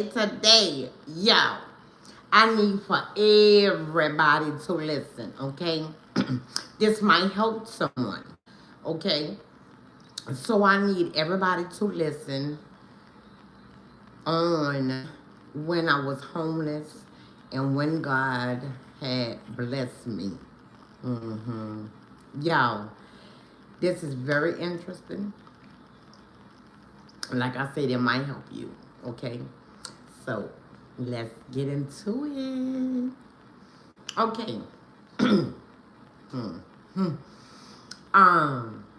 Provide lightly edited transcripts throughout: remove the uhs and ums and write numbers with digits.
today, yo, I need for everybody to listen, okay? This might help someone, okay? So I need everybody to listen on when I was homeless and when God had blessed me. hmm Y'all, this is very interesting. Like I said, it might help you, okay? So let's get into it. Okay.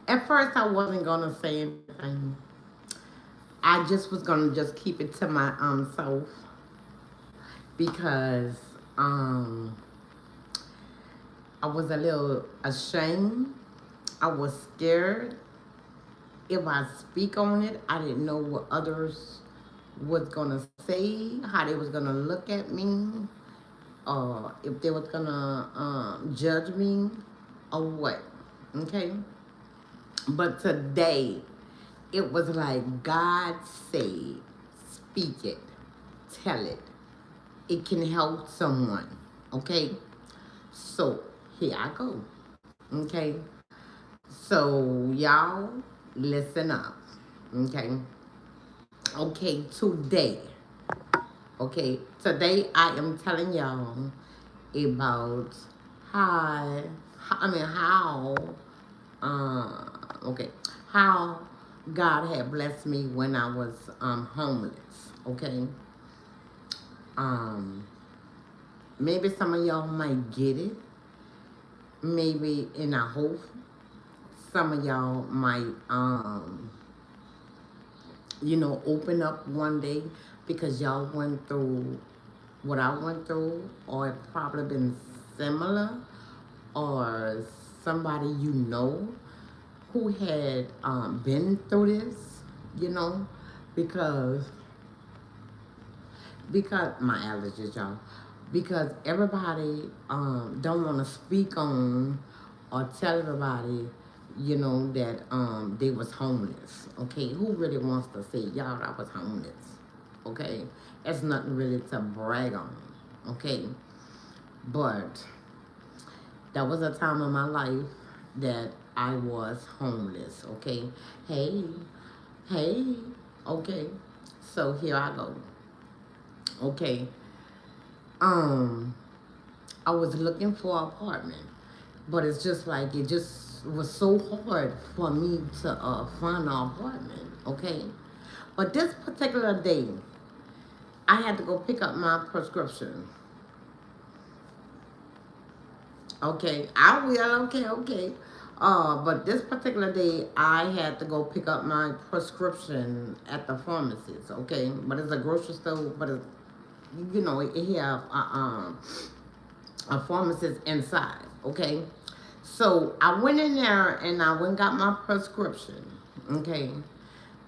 At first I wasn't gonna say anything. I just was gonna just keep it to my self because um I was a little ashamed. I was scared. If I speak on it, I didn't know what others was gonna say, how they was gonna look at me, or if they was gonna judge me, or what. Okay, but today it was like God said, speak it, tell it. It can help someone. Okay, so here I go. Okay, so y'all listen up. Okay, okay, today. Okay, today I am telling y'all about how, how, okay, how God had blessed me when I was homeless. Okay, um, maybe some of y'all might get it. Maybe, and I hope some of y'all might, open up one day because y'all went through what I went through, or it probably been similar, or somebody you know who had been through this, you know, because my allergies, y'all, because everybody don't want to speak on or tell everybody, that they was homeless. Okay, who really wants to say, y'all, I was homeless? Okay, it's nothing really to brag on. Okay, but that was a time in my life that I was homeless. Okay, hey, hey, okay, so here I go. Okay, um, I was looking for an apartment, but it's just like it just was so hard for me to find an apartment. Okay, but this particular day, I had to go pick up my prescription. Okay, I will. Okay, okay. But this particular day, I had to go pick up my prescription at the pharmacist. Okay, but it's a grocery store, but it's, it have a pharmacist inside. Okay, so I went in there and I went and got my prescription. Okay,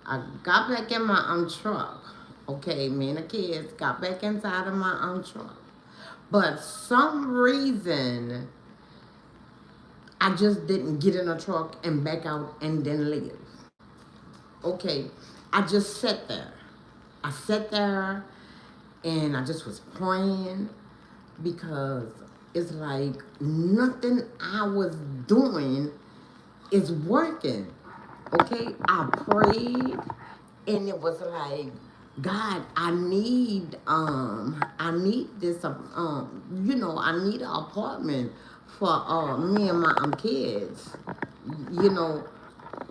I got back in my truck. Okay, me and the kids got back inside of my truck. But some reason I just didn't get in a truck and back out and then leave. Okay, I just sat there. I sat there and I just was praying because it's like nothing I was doing is working. Okay, I prayed and it was like, God, I need this, I need an apartment for me and my kids. You know,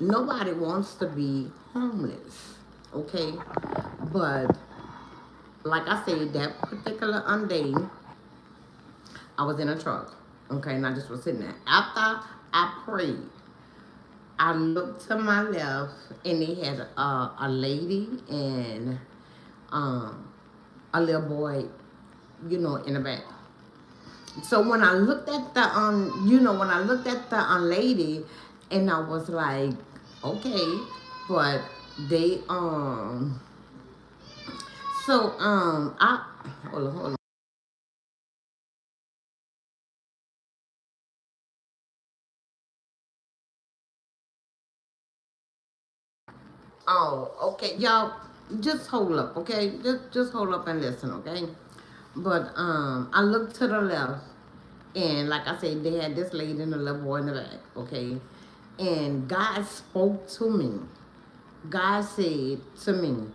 nobody wants to be homeless, okay? But like I said, that particular day, I was in a truck, okay, and I just was sitting there. After I prayed, I looked to my left, and they had a lady and um, a little boy, in the back. So when I looked at the when I looked at the lady, and I was like, okay, but they so I hold on. Oh, okay, y'all. just hold up, okay? Just hold up and listen, okay? But I looked to the left, and like I said, they had this lady and a little boy in the back, okay? And God spoke to me. God said to me,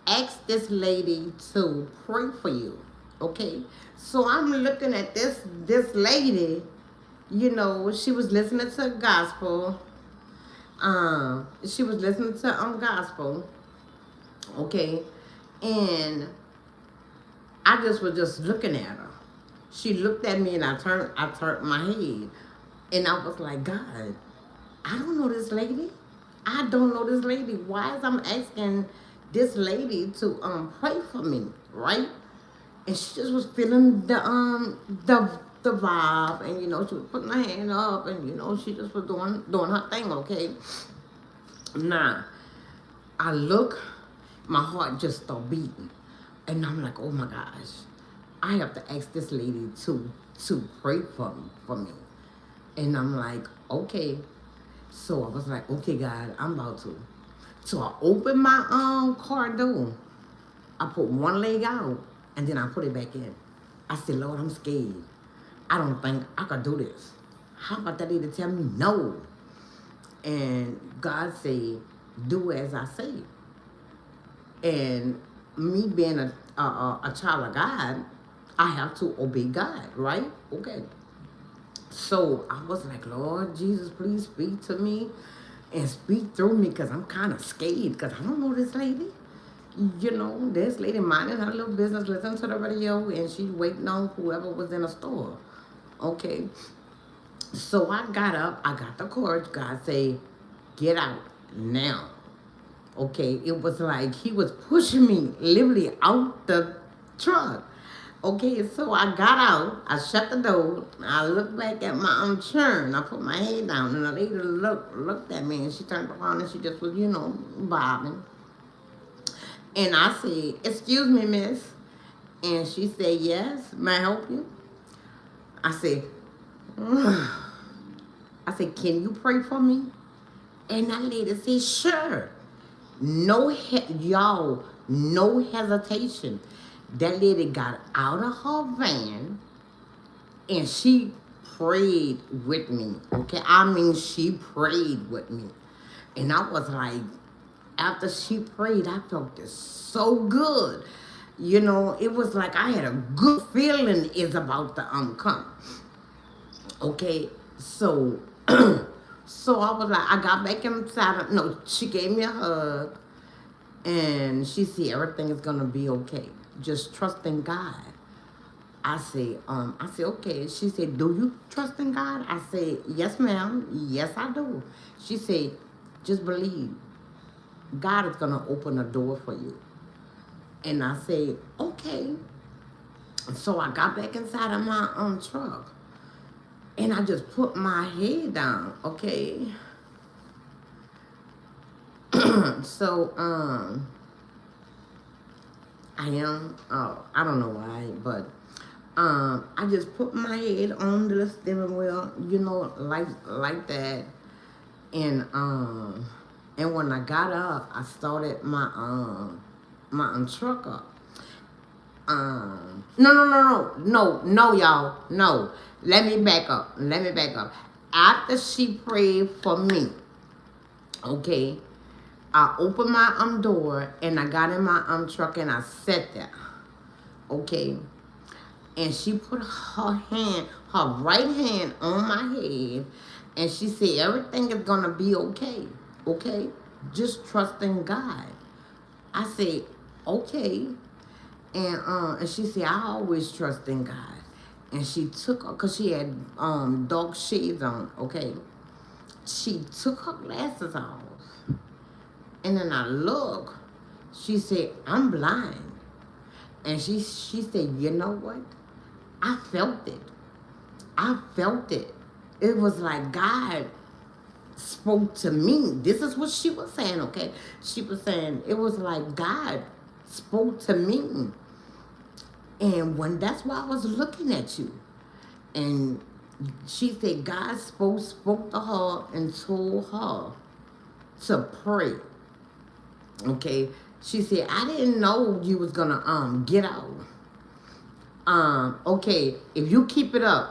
ask this lady to pray for you, okay? So I'm looking at this lady, you know, she was listening to gospel. She was listening to gospel, okay? And I just was just looking at her. She looked at me and I turned my head. And I was like, God, I don't know this lady. I don't know this lady. Why is I'm asking this lady to pray for me, right? And she just was feeling the vibe, and you know she was putting her hand up, and you know she just was doing her thing, okay. Nah, I look, my heart just started beating, and I'm like, oh my gosh, I have to ask this lady to pray for me, and I'm like, okay. So I was like, okay, God, I'm about to. So I opened my car door. I put one leg out, and then I put it back in. I said, Lord, I'm scared. I don't think I could do this. How about that lady tell me no? And God said, do as I say. And me being a child of God, I have to obey God, right? Okay. So I was like, Lord Jesus, please speak to me and speak through me, because I'm kind of scared, because I don't know this lady. You know, this lady minding her little business, listening to the radio, and she's waiting on whoever was in the store. Okay. So I got up, I got the courage. God say, get out now. Okay. It was like he was pushing me literally out the truck. Okay, so I got out, I shut the door, I looked back at my churn, I put my head down, and the lady looked at me, and she turned around, and she just was, you know, bobbing. And I said, excuse me, miss. And she said, yes, may I help you? I said, I said, can you pray for me? And that lady said, sure. Y'all, no hesitation. That lady got out of her van and she prayed with me. Okay, I mean, she prayed with me. And I was like, after she prayed, I felt this so good. You know, it was like I had a good feeling is about to come. Okay, so so I was like, I got back inside. No, she gave me a hug, and she said everything is gonna be okay. Just trust in God. I said, okay. She said, do you trust in God? I said, yes, ma'am. Yes, I do. She said, just believe. God is gonna open a door for you. And I said, okay. So I got back inside of my truck, and I just put my head down, okay? So, I don't know why, but, I just put my head on the steering wheel, you know, like that. And when I got up, I started my truck up. No, y'all, no. Let me back up. After she prayed for me, okay, I opened my door and I got in my truck and I sat there, okay, and she put her right hand on my head, and she said everything is gonna be okay, okay, just trust in God. I said, okay. And she said, I always trust in God. And she took her, because she had dark shades on, okay? She took her glasses off. And then I look, she said, I'm blind. And she said, you know what? I felt it. I felt it. It was like God spoke to me. This is what she was saying, okay? She was saying, it was like God spoke to me. And when that's why I was looking at you. And she said God spoke to her and told her to pray. Okay. She said, I didn't know you was gonna get out. Okay, if you keep it up,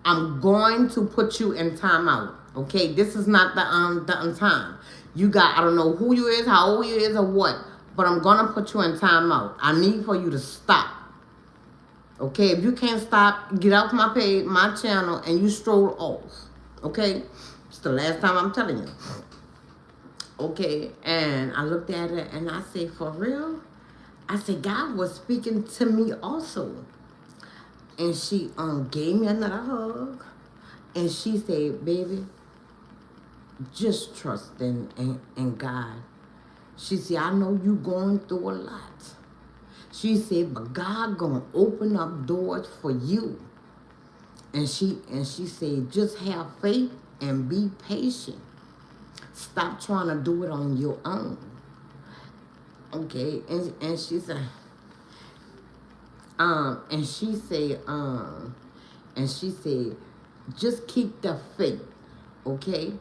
I'm going to put you in timeout. Okay, this is not the time. You got, I don't know who you is, how old you is, or what, but I'm gonna put you in timeout. I need for you to stop. Okay, if you can't stop, get off my page, my channel, and you stroll off. Okay, it's the last time I'm telling you. Okay, and I looked at it and I said, for real? I said, God was speaking to me also. And she gave me another hug. And she said, baby, just trust in God. She said, I know you going through a lot. She said, but God gonna open up doors for you. And she said, just have faith and be patient. Stop trying to do it on your own. Okay, and she said, and she said, just keep the faith, okay?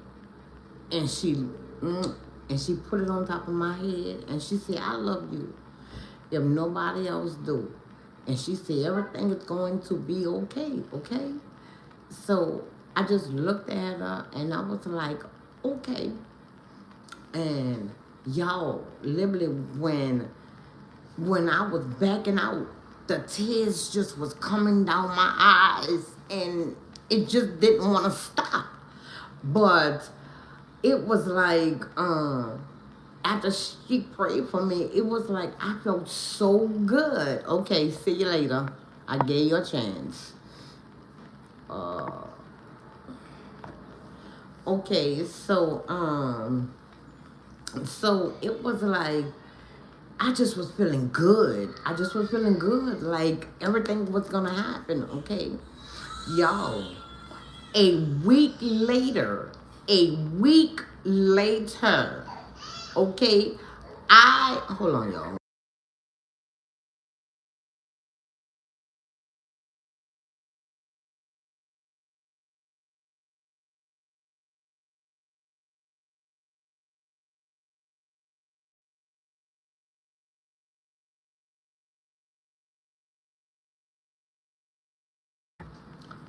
And she put it on top of my head, and she said, I love you if nobody else do. And she said, everything is going to be okay, okay? So I just looked at her, and I was like, okay. And y'all, literally, when I was backing out, the tears just was coming down my eyes, and it just didn't want to stop. But it was like, after she prayed for me, it was like I felt so good. Okay, see you later. I gave you a chance. Okay, so it was like I just was feeling good. I just was feeling good, like everything was gonna happen. Okay, y'all. A week later, okay, hold on, y'all.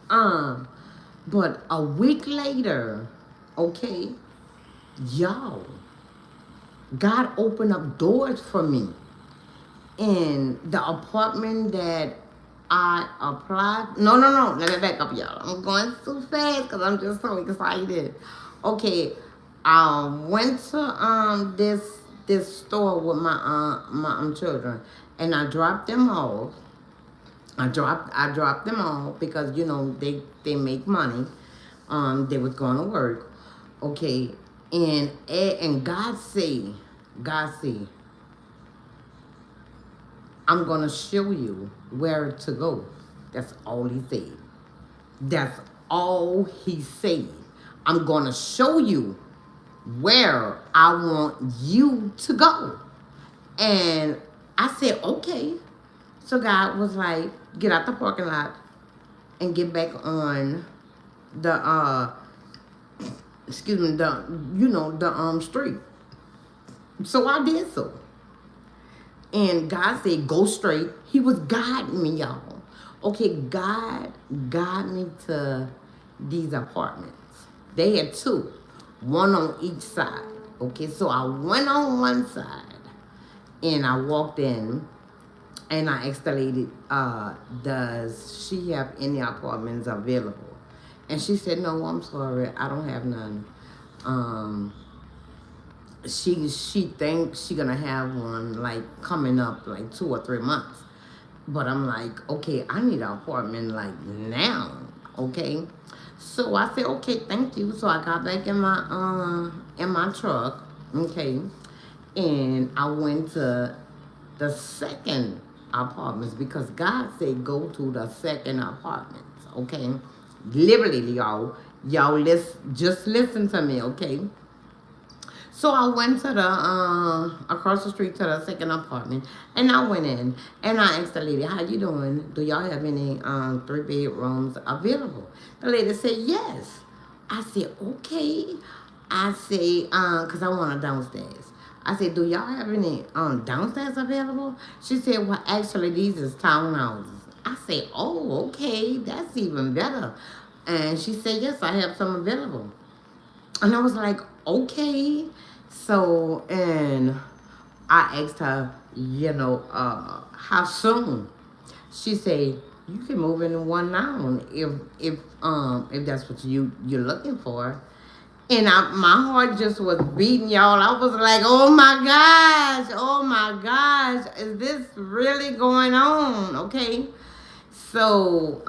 Um, but a week later, okay, y'all, God opened up doors for me. In the apartment that I applied. No. Let me back up, y'all. I'm going too fast because I'm just so excited. Okay, I went to this store with my children, and I dropped them off. I dropped them off because they make money. They was going to work. Okay, and God say, I'm gonna show you where to go. That's all he said. That's all he said. I'm gonna show you where I want you to go. And I said, okay. So God was like, get out the parking lot and get back on the the street. So I did so. And God said, go straight. He was guiding me, y'all. Okay, God got me to these apartments. They had two, one on each side. Okay, so I went on one side and I walked in and I asked the lady, does she have any apartments available? And she said, no, I'm sorry, I don't have none. She thinks she gonna have one like coming up like 2 or 3 months. But I'm like, okay, I need an apartment like now. Okay. So I said, okay, thank you. So I got back in my truck, okay, and I went to the second apartments because God said go to the second apartments, okay? Literally, y'all just listen to me, okay? So I went to the across the street to the second apartment, and I went in and I asked the lady, "How you doing? Do y'all have any 3 bedrooms available?" The lady said, "Yes." I said, "Okay." I say, "Cause I want a downstairs." I said, do y'all have any downstairs available? She said, well, actually, these is townhouses. I said, oh, okay, that's even better. And she said, yes, I have some available. And I was like, okay. So, and I asked her, how soon? She said, you can move into one now if that's what you're looking for. And my heart just was beating, y'all. I was like, oh my gosh, is this really going on? Okay. So,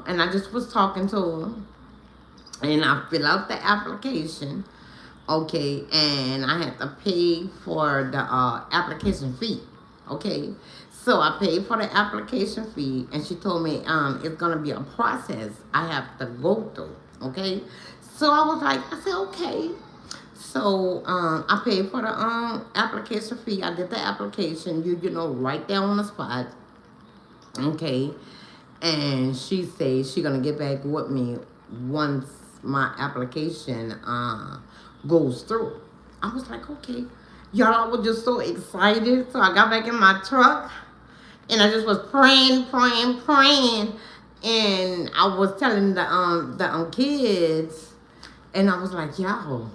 and I just was talking to her, and I fill out the application, okay, and I had to pay for the application fee, okay. So I paid for the application fee, and she told me it's gonna be a process I have to go through, okay. So I said, okay. So I paid for the application fee. I did the application, right there on the spot, okay. And she said she gonna get back with me once my application goes through. I was like, okay. Y'all, I was just so excited. So I got back in my truck and I just was praying, praying, praying. And I was telling the kids, and I was like, y'all,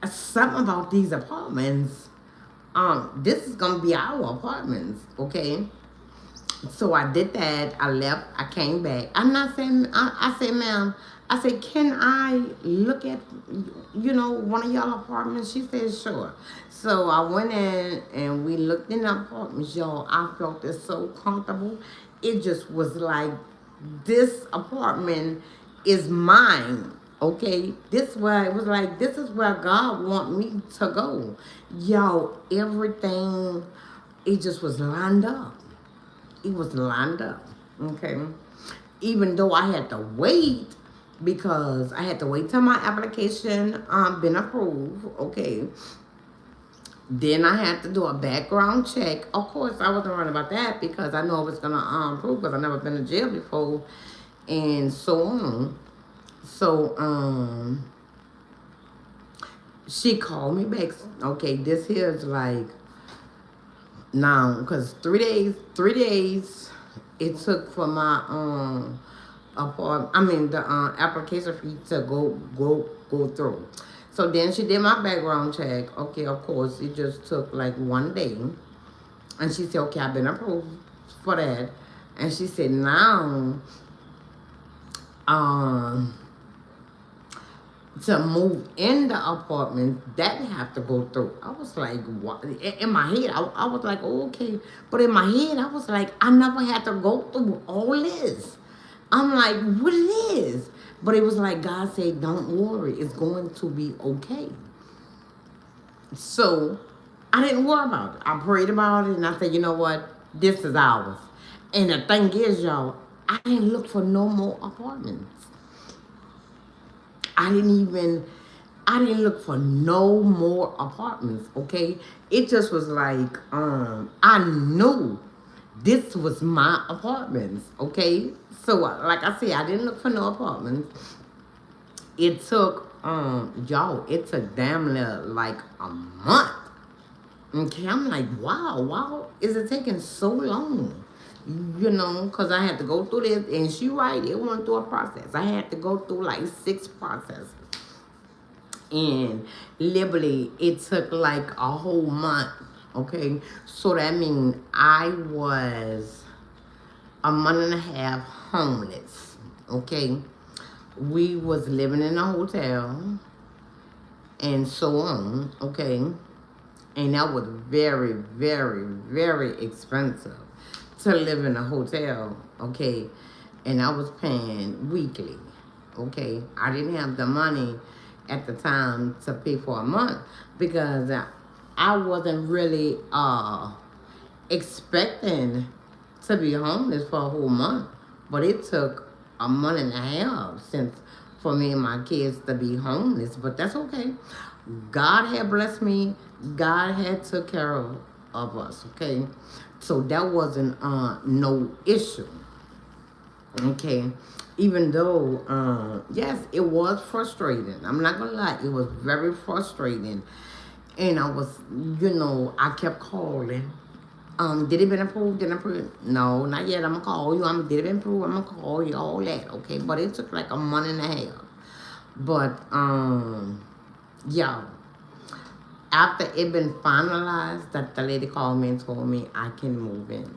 something about these apartments. This is gonna be our apartments, okay? So I did that. I left. I came back. I'm not saying. I said, ma'am. I said, can I look at, one of y'all apartments? She said, sure. So I went in and we looked in the apartments, y'all. I felt it so comfortable. It just was like, this apartment is mine. Okay, this where it was like, this is where God want me to go. Y'all, everything, it just was lined up. It was lined up, okay? Even though I had to wait, because I had to wait till my application been approved, okay? Then I had to do a background check. Of course, I wasn't worried about that because I know it was gonna approve because I've never been to jail before, and so on. So she called me back. Okay, this here is like now, because 3 days it took for my the application fee to go through. So then she did my background check. Okay, of course, it just took like 1 day. And she said, okay, I've been approved for that. And she said, now, to move in the apartment, that have to go through. I was like, what? In my head, I was like, oh, okay. But in my head, I was like, I never had to go through all this. I'm like, what it is? But it was like, God said, don't worry. It's going to be okay. So I didn't worry about it. I prayed about it, and I said, you know what? This is ours. And the thing is, y'all, I didn't look for no more apartments. I didn't look for no more apartments, okay? It just was like, I knew this was my apartments, okay? So, like I said, I didn't look for no apartments. It took, y'all, it took damn near like a month. Okay, I'm like, wow, is it taking so long? Because I had to go through this, and she right, it went through a process. I had to go through like 6 processes. And literally, it took like a whole month, okay? So that means I was a month and a half homeless, okay? We was living in a hotel and so on, okay? And that was very, very, very expensive to live in a hotel, okay? And I was paying weekly, okay? I didn't have the money at the time to pay for a month because I wasn't really expecting to be homeless for a whole month. But it took a month and a half since for me and my kids to be homeless. But that's okay. God had blessed me. God had took care of us, okay? So that wasn't no issue, okay? Even though, yes, it was frustrating. I'm not gonna lie, it was very frustrating. And I was, I kept calling. Did it been approved? Didn't approve? No, not yet. I'm gonna call you. Did it been approved? I'm gonna call you. All that, okay? But it took like a month and a half. But yeah, after it been finalized, that the lady called me and told me I can move in.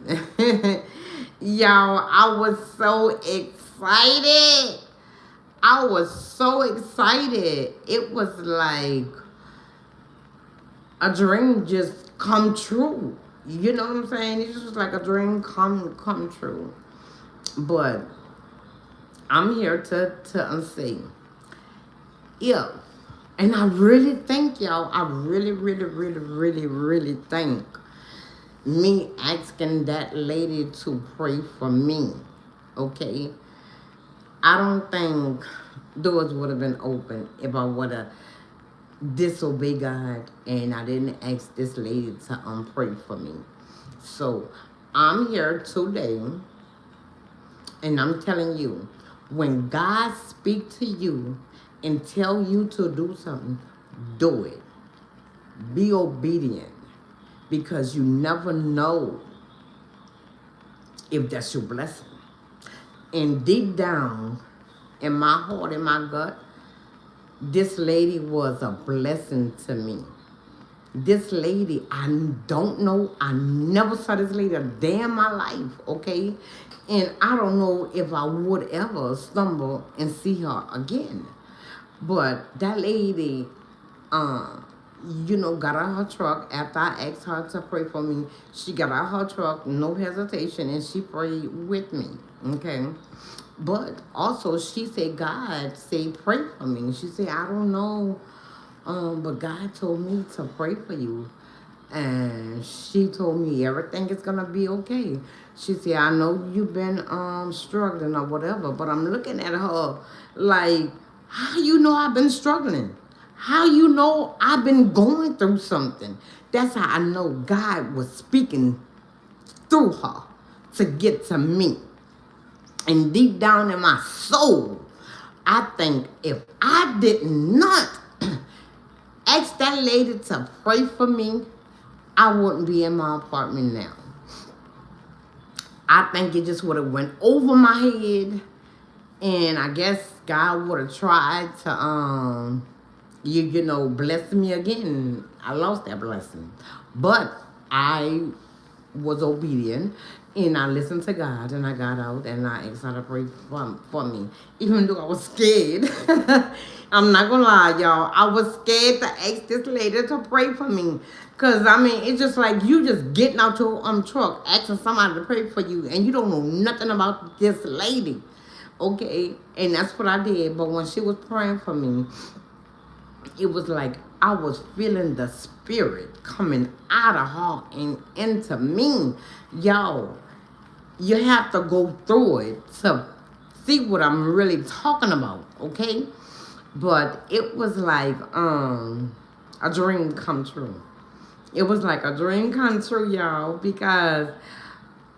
Y'all, I was so excited. I was so excited. It was like a dream just come true. You know what I'm saying? It just was like a dream come true. But I'm here to see if, and I really think, y'all, I really think me asking that lady to pray for me, okay? I don't think doors would have been open if I would have disobeyed God and I didn't ask this lady to pray for me. So I'm here today, and I'm telling you, when God speak to you and tell you to do something, do it. Be obedient, because you never know if that's your blessing. And deep down in my heart, in my gut, this lady was a blessing to me. This lady, I don't know. I never saw this lady a day in my life, okay? And I don't know if I would ever stumble and see her again. But that lady, got out her truck after I asked her to pray for me. She got out her truck, no hesitation, and she prayed with me, okay? But also, she said, God said, pray for me. She said, I don't know, but God told me to pray for you. And she told me everything is going to be okay. She said, I know you've been struggling or whatever, but I'm looking at her like, how you know I've been struggling? How you know I've been going through something? That's how I know God was speaking through her to get to me. And deep down in my soul, I think if I did not ask that lady to pray for me, I wouldn't be in my apartment now. I think it just would have went over my head, and I guess God would have tried to bless me again. I lost that blessing, but I was obedient, and I listened to God, and I got out and I asked her to pray for me, even though I was scared. I'm not gonna lie, y'all. I was scared to ask this lady to pray for me. Cause I mean, it's just like you just getting out your truck, asking somebody to pray for you, and you don't know nothing about this lady. Okay, and that's what I did. But when she was praying for me, it was like I was feeling the spirit coming out of her and into me. Y'all, you have to go through it to see what I'm really talking about, okay? But it was like a dream come true. It was like a dream come true, y'all, because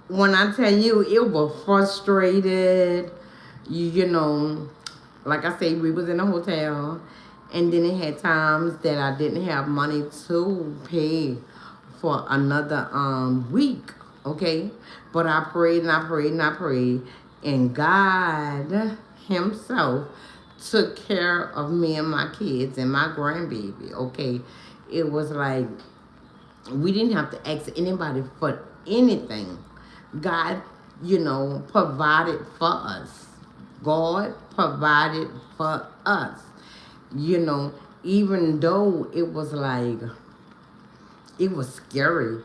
when I tell you, it was frustrated. Like I say, we was in a hotel, and then it had times that I didn't have money to pay for another week, okay? But I prayed and I prayed and I prayed, and God himself took care of me and my kids and my grandbaby, okay? It was like we didn't have to ask anybody for anything. God, provided for us. God provided for us. Even though it was like, it was scary.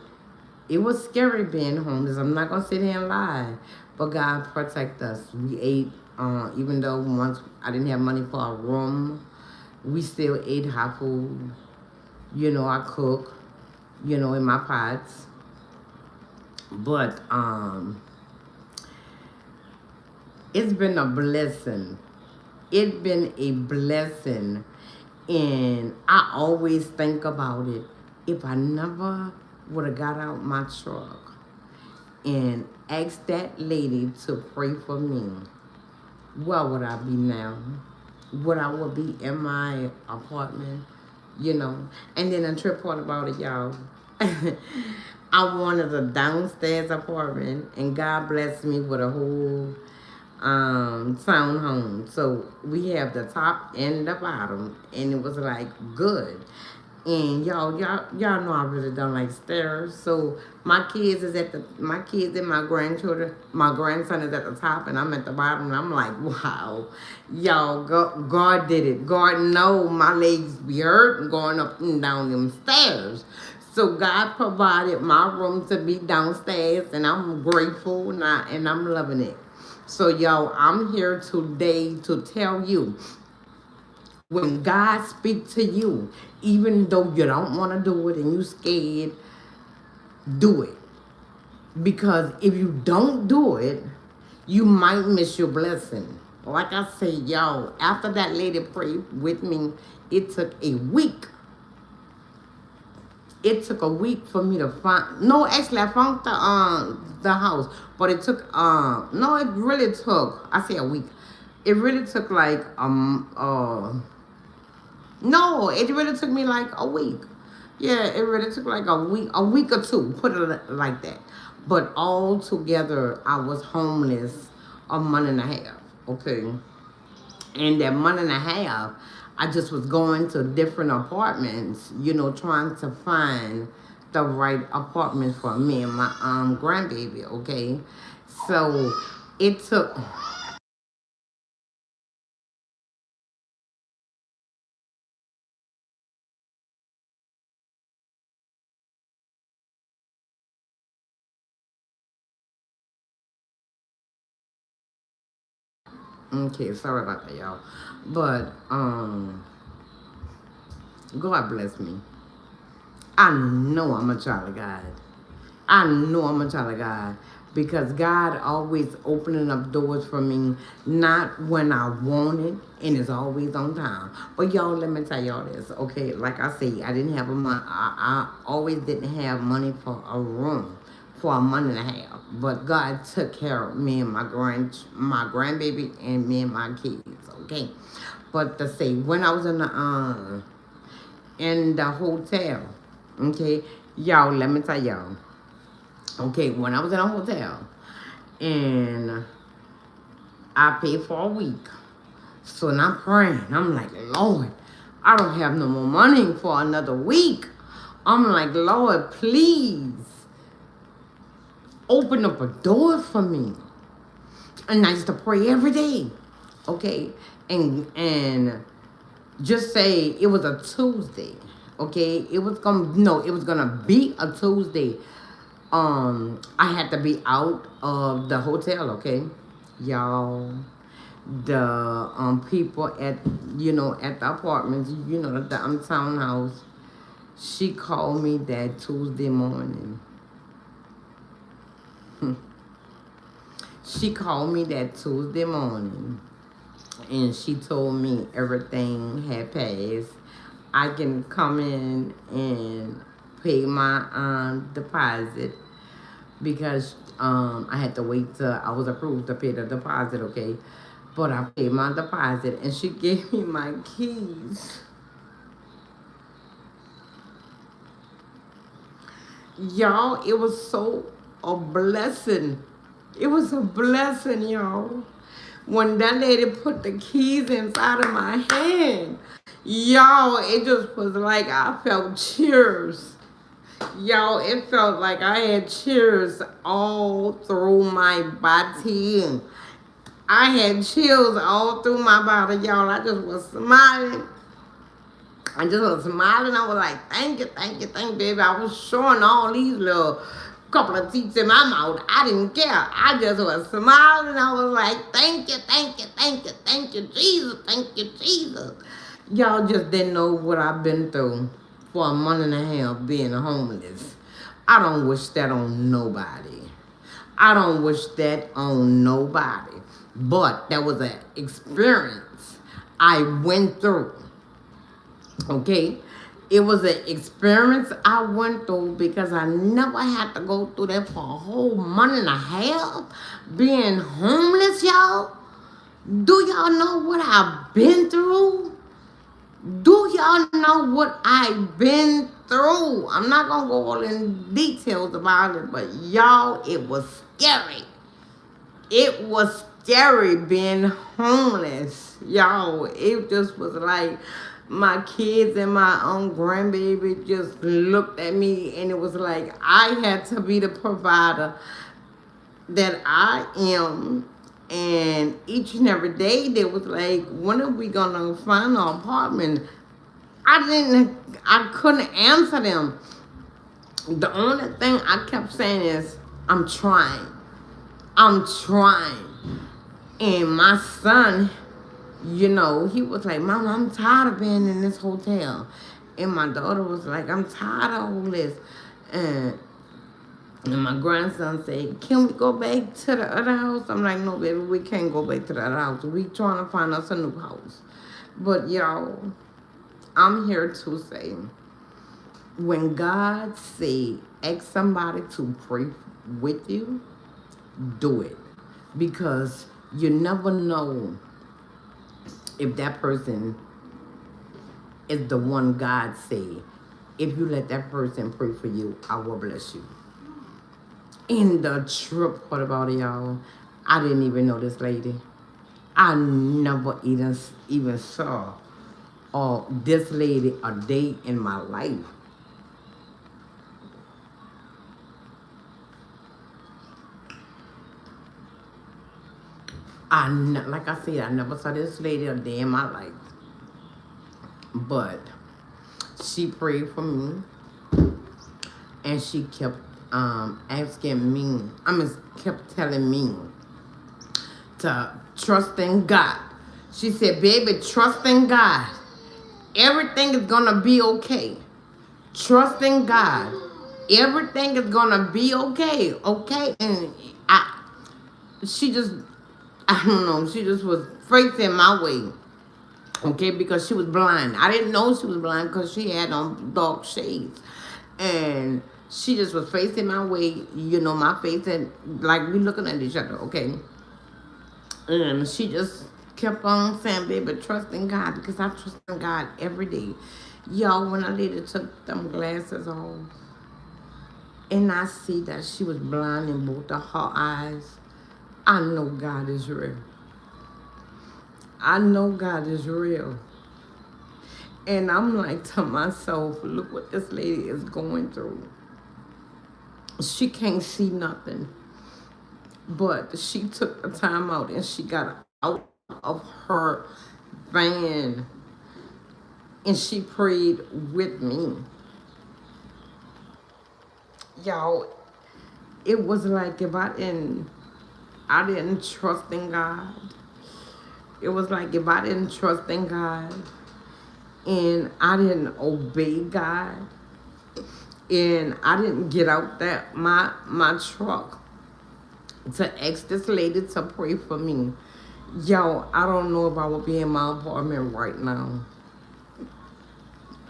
It was scary being homeless. I'm not going to sit here and lie. But God protect us. We ate, even though once I didn't have money for a room, we still ate hot food. I cook, in my pots. But it's been a blessing. It's been a blessing. And I always think about it. If I never would have got out my truck and asked that lady to pray for me, where would I be now? Would I be in my apartment? you know. And then the trip part about it, y'all. I wanted a downstairs apartment, and God blessed me with a whole townhome. So we have the top and the bottom, and it was like good. And y'all know I really don't like stairs. So my kids and my grandchildren, my grandson is at the top, and I'm at the bottom. And I'm like, wow, y'all, God did it. God know my legs be hurting going up and down them stairs. So God provided my room to be downstairs, and I'm grateful, and I'm loving it. So y'all, I'm here today to tell you, when God speaks to you, even though you don't want to do it and you scared, do it. Because if you don't do it, you might miss your blessing. Like I said, y'all, after that lady prayed with me, it took a week. It took a week for me to find. No, actually, I found the house, but it took no, it really took. I say a week. It really took like no, it really took me like a week. Yeah, it really took like a week or two, put it like that. But all together, I was homeless a month and a half, okay? And that month and a half, I just was going to different apartments, trying to find the right apartment for me and my grandbaby, okay? So it took. Okay, sorry about that, y'all. But God bless me. I know I'm a child of God. I know I'm a child of God because God always opening up doors for me, not when I want it, and it's always on time. But y'all, let me tell y'all this, okay? Like I say, I didn't have a month. I always didn't have money for a room for a month and a half. But God took care of me and my grandbaby and me and my kids, okay? But to say, when I was in the hotel, okay, y'all, let me tell y'all. Okay, when I was in a hotel and I paid for a week. So now I'm praying. I'm like, Lord, I don't have no more money for another week. I'm like, Lord, please open up a door for me. And I used to pray every day. Okay. And just say it was a Tuesday. Okay. It was gonna be a Tuesday. I had to be out of the hotel, okay? Y'all, the people at the apartments, the townhouse, she called me that Tuesday morning. She called me that Tuesday morning, and she told me everything had passed. I can come in and pay my deposit because I had to wait till I was approved to pay the deposit, okay? But I paid my deposit, and she gave me my keys. Y'all, it was so a blessing. It was a blessing, y'all. When that lady put the keys inside of my hand, y'all, it just was like I felt cheers. Y'all, it felt like I had chills all through my body. I had chills all through my body, y'all. I just was smiling. I just was smiling. I was like, thank you, thank you, thank you, baby. I was showing all these little couple of teeth in my mouth. I didn't care. I just was smiling. I was like, thank you, thank you, thank you, thank you, Jesus, thank you, Jesus. Y'all just didn't know what I've been through for a month and a half being homeless. I don't wish that on nobody. I don't wish that on nobody. But that was an experience I went through. Okay? It was an experience I went through because I never had to go through that for a whole month and a half. Being homeless, y'all. Do y'all know what I've been through? Do y'all know what I've been through? I'm not gonna go all in details about it, but y'all, it was scary. It was scary being homeless. Y'all, it just was like my kids and my own grandbaby just looked at me, and it was like I had to be the provider that I am. And each and every day they was like, when are we gonna find an apartment? I couldn't answer them. The only thing I kept saying is, I'm trying. I'm trying. And my son, he was like, Mom, I'm tired of being in this hotel. And my daughter was like, I'm tired of all this. And And my grandson said, can we go back to the other house? I'm like, no, baby, we can't go back to the other house. We trying to find us a new house. But y'all, I'm here to say, when God say, ask somebody to pray with you, do it. Because you never know if that person is the one God say. If you let that person pray for you, I will bless you. And the trip part about it, y'all, I didn't even know this lady. I never even saw this lady a day in my life. Like I said, I never saw this lady a day in my life. But she prayed for me, and she kept asking me, kept telling me to trust in God. She said, baby, trust in God. Everything is gonna be okay. Trust in God. Everything is gonna be okay. Okay? And she just, I don't know, she just was facing my way. Okay, because she was blind. I didn't know she was blind because she had on dark shades. And she just was facing my way, my face, and like we looking at each other, okay? And she just kept on saying, baby, trust in God, because I trust in God every day. Y'all, when I later took them glasses off, and I see that she was blind in both of her eyes, I know God is real. I know God is real. And I'm like to myself, look what this lady is going through. She can't see nothing. But she took the time out and she got out of her van and she prayed with me. Y'all, it was like if I didn't trust in God. It was like if I didn't trust in God and I didn't obey God and I didn't get out that my truck to ask this lady to pray for me. Yo, I don't know if I would be in my apartment right now.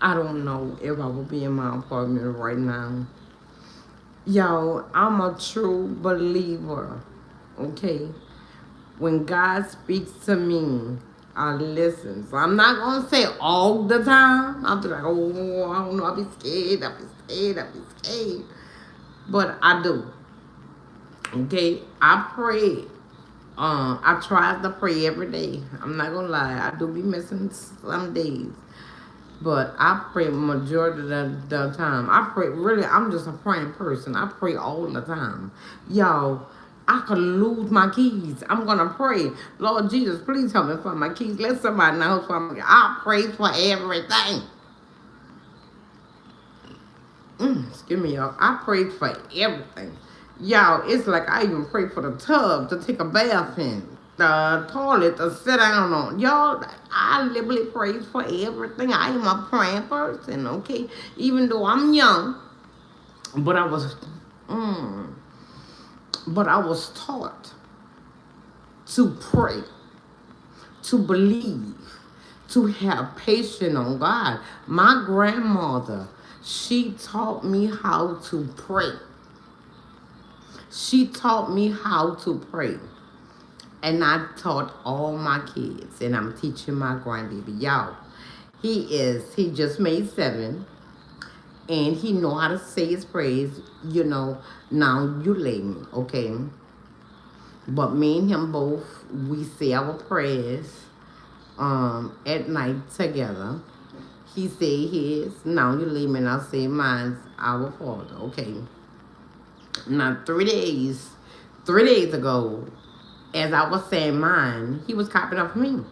I don't know if I would be in my apartment right now. Yo, I'm a true believer, okay? When God speaks to me, I listen. So I'm not going to say all the time. I'll be like, oh, I don't know, I'll be scared. But I do. Okay, I pray. I try to pray every day. I'm not gonna lie, I do be missing some days, but I pray majority of the time. I pray. Really, I'm just a praying person. I pray all the time, y'all. I could lose my keys. I'm gonna pray, Lord Jesus, please help me find my keys. Let somebody know for me. I pray for everything. Excuse me, y'all. I pray for everything. Y'all, it's like I even pray for the tub to take a bath in, the toilet to sit down on. Y'all, I literally pray for everything. I am a praying person, okay? Even though I'm young, but I was taught to pray, to believe, to have patience on God. My grandmother, she taught me how to pray. She taught me how to pray. And I taught all my kids, and I'm teaching my grandbaby. Y'all, He just made 7, and he know how to say his praise. You know, now you lay me, okay? But me and him both, we say our prayers at night together. He say his, now you leave me, and I say mine's, our Father, okay? Now 3 days ago, as I was saying mine, he was copying off me.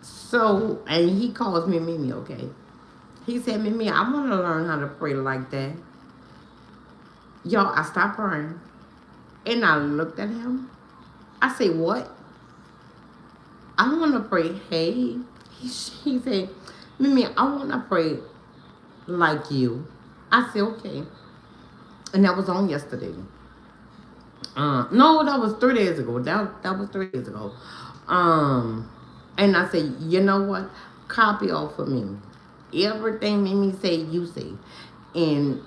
So, and he calls me Mimi, okay? He said, Mimi, I want to learn how to pray like that. Yo, I stopped praying. And I looked at him. I said, what? I want to pray. Hey. He said, Mimi, I want to pray like you. I said, okay. And that was on yesterday. No, that was 3 days ago. That was 3 days ago. And I said, you know what? Copy off of me. Everything Mimi say, you say. And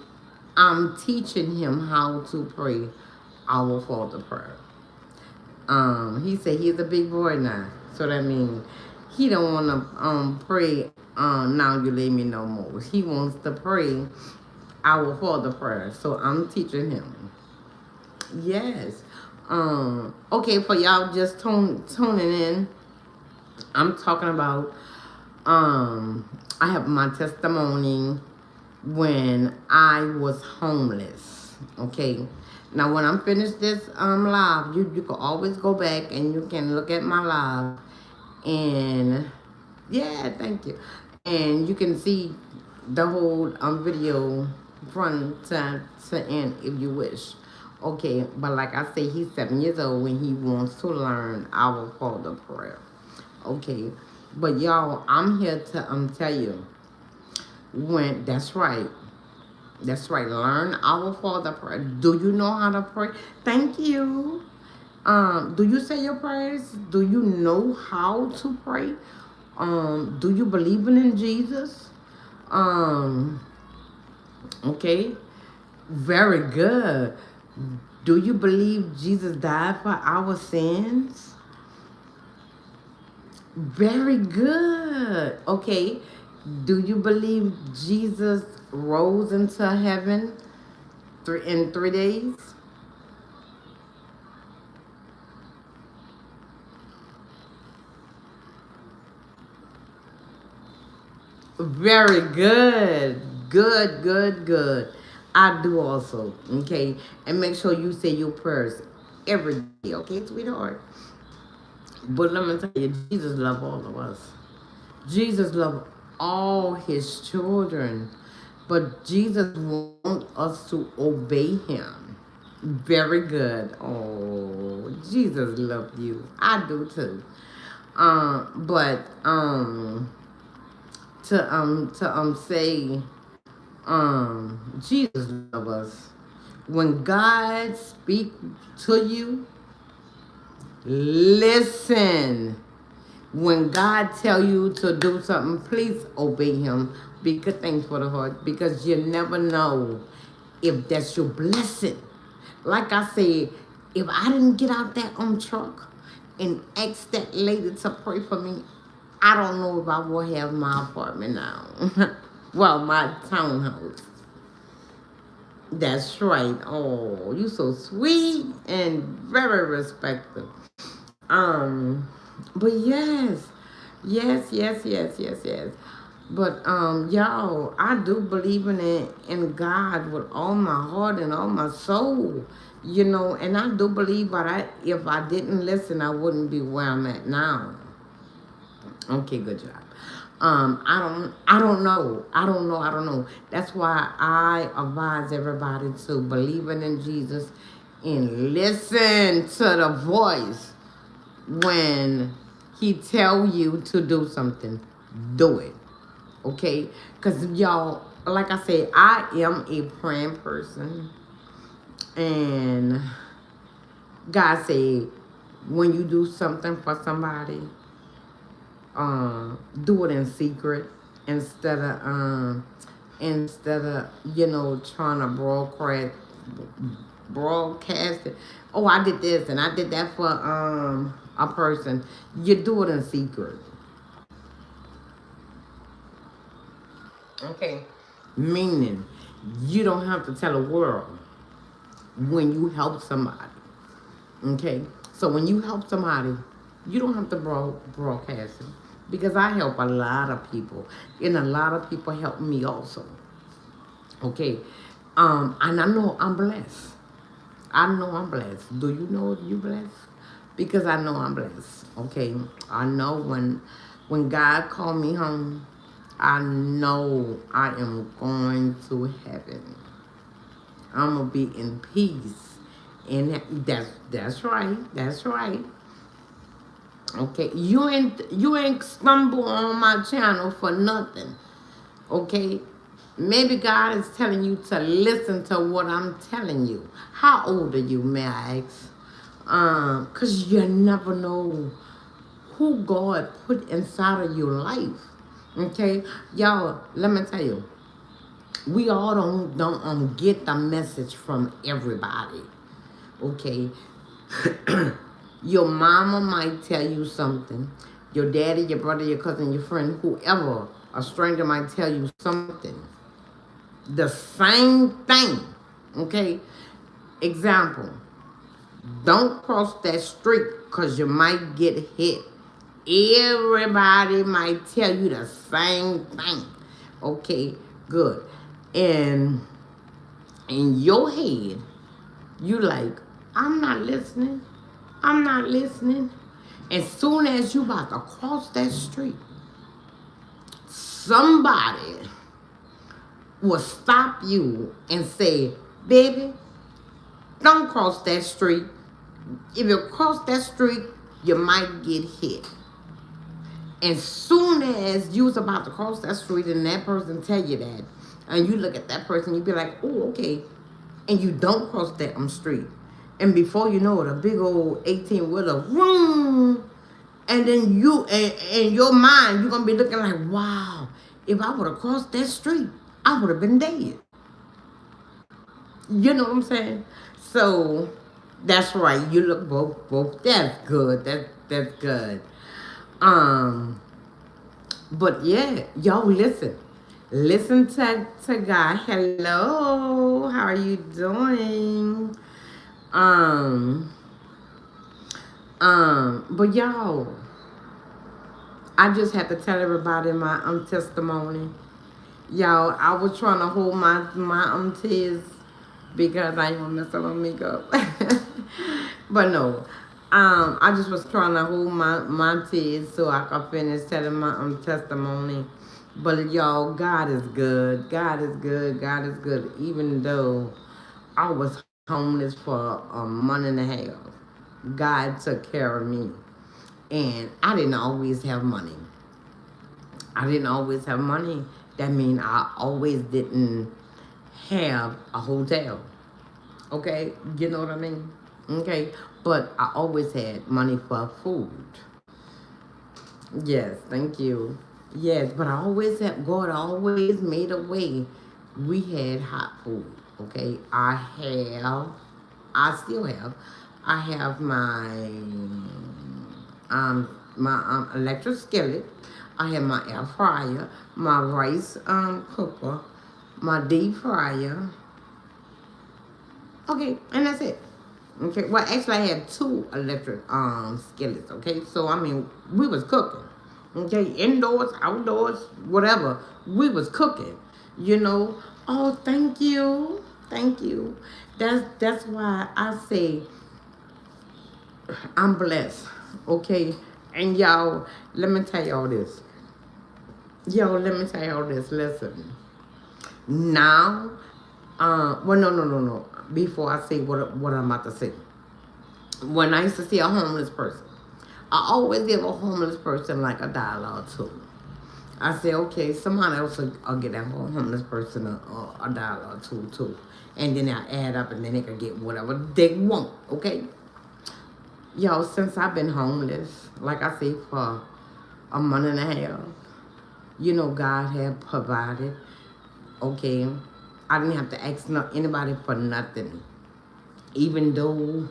I'm teaching him how to pray our Father prayer. He said he's a big boy now. So that means he don't want to pray now you leave me no more. He wants to pray our Father prayer. So I'm teaching him. Yes. Okay, for y'all just tuning in, I'm talking about I have my testimony when I was homeless. Okay. Now when I'm finished this live, you can always go back and you can look at my live, and yeah, thank you. And you can see the whole video front to end if you wish. Okay, but like I say, he's 7 years old when he wants to learn our Father prayer. Okay, but y'all, I'm here to tell you, when that's right. That's right. Learn our Father prayer. Do you know how to pray? Thank you. Do you say your prayers? Do you know how to pray? Do you believe in Jesus? Okay. Very good. Do you believe Jesus died for our sins? Very good. Okay. Do you believe Jesus rose into heaven in 3 days? Very good. Good, good, good. I do also. Okay. And make sure you say your prayers every day. Okay, sweetheart? But let me tell you, Jesus loved all of us. Jesus loved all his children. But Jesus wants us to obey him. Very good. Oh, Jesus loved you. I do too. But to say Jesus loves us. When God speak to you, listen. When God tell you to do something, please obey him. Be good things for the heart, because you never know if that's your blessing. Like I said, if I didn't get out that truck and ask that lady to pray for me, I don't know if I will have my apartment now. Well, my townhouse. That's right. Oh, you so sweet and very respectful. Um, but yes, yes. But y'all, I do believe in it, in God with all my heart and all my soul. You know, and I do believe that if I didn't listen, I wouldn't be where I'm at now. Okay, good job. I don't know. That's why I advise everybody to believe in Jesus and listen to the voice when he tell you to do something. Do it, okay? Because y'all, like I said, I am a praying person, and God said, when you do something for somebody, do it in secret instead of trying to broadcast it. Oh, I did this and I did that for a person. You do it in secret. Okay? Meaning, you don't have to tell the world when you help somebody. Okay? So when you help somebody, you don't have to broadcast it. Because I help a lot of people. And a lot of people help me also. Okay? And I know I'm blessed. I know I'm blessed. Do you know you blessed? Because I know I'm blessed. Okay? I know when God called me home, I know I am going to heaven. I'm gonna be in peace. And that's right. That's right. Okay. You ain't stumble on my channel for nothing. Okay? Maybe God is telling you to listen to what I'm telling you. How old are you, may I ask? Cause you never know who God put inside of your life. Okay, y'all. Let me tell you, we all don't get the message from everybody. Okay, your mama might tell you something. Your daddy, your brother, your cousin, your friend, whoever, a stranger might tell you something. The same thing. Okay, example. Don't cross that street because you might get hit. Everybody might tell you the same thing. Okay, good. And in your head, you like, I'm not listening. I'm not listening. As soon as you about to cross that street, somebody will stop you and say, baby, don't cross that street. If you cross that street, you might get hit. As soon as you was about to cross that street and that person tell you that, and you look at that person, you be like, oh, okay. And you don't cross that street. And before you know it, a big old 18-wheeler, vroom. And then you, in your mind, you're going to be looking like, wow, if I would have crossed that street, I would have been dead. You know what I'm saying? So, that's right. You look both. That's good. That's good. But yeah, y'all listen. Listen to God. Hello. How are you doing? Um, but y'all, I just have to tell everybody my testimony. Y'all, I was trying to hold my tears because I ain't gonna mess up my makeup. But no. I just was trying to hold my tears so I could finish telling my testimony. But y'all, God is good. God is good. God is good. Even though I was homeless for a month and a half, God took care of me. And I didn't always have money. I didn't always have money. That means I always didn't have a hotel. Okay? You know what I mean? Okay? But I always had money for food. Yes, thank you. Yes, but God always made a way. We had hot food. Okay? I still have. I have my electric skillet. I have my air fryer, my rice cooker, my deep fryer. Okay, and that's it. Okay, well actually I had 2 electric skillets. Okay, so I mean we was cooking. Okay, indoors, outdoors, whatever. We was cooking. You know. Oh, thank you, thank you. That's why I say I'm blessed. Okay, and y'all, let me tell y'all this. Yo, let me tell y'all this. Listen. Now, well, no. Before I say what I'm about to say. When I used to see a homeless person, I always give a homeless person like $1 or 2. I say, okay, somebody else will get that homeless person a dollar or 2 too. And then I add up and then they can get whatever they want, okay? Yo, since I've been homeless, like I say, for a month and a half, you know, God had provided. Okay, I didn't have to ask anybody for nothing. Even though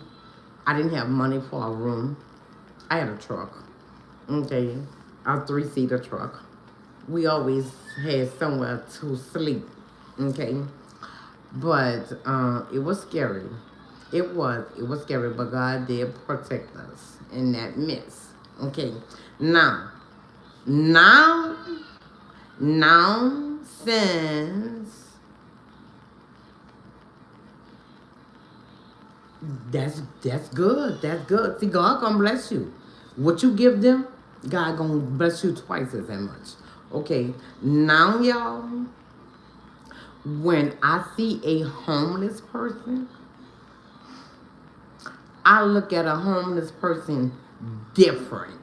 I didn't have money for a room, I had a truck. Okay, a 3-seater truck. we always had somewhere to sleep. Okay, but it was scary. It was scary, but God did protect us in that midst. Okay, now, now, now, since that's good. That's good. See, God gonna bless you. What you give them, God gonna bless you twice as much. Okay. Now, y'all, when I see a homeless person, I look at a homeless person different.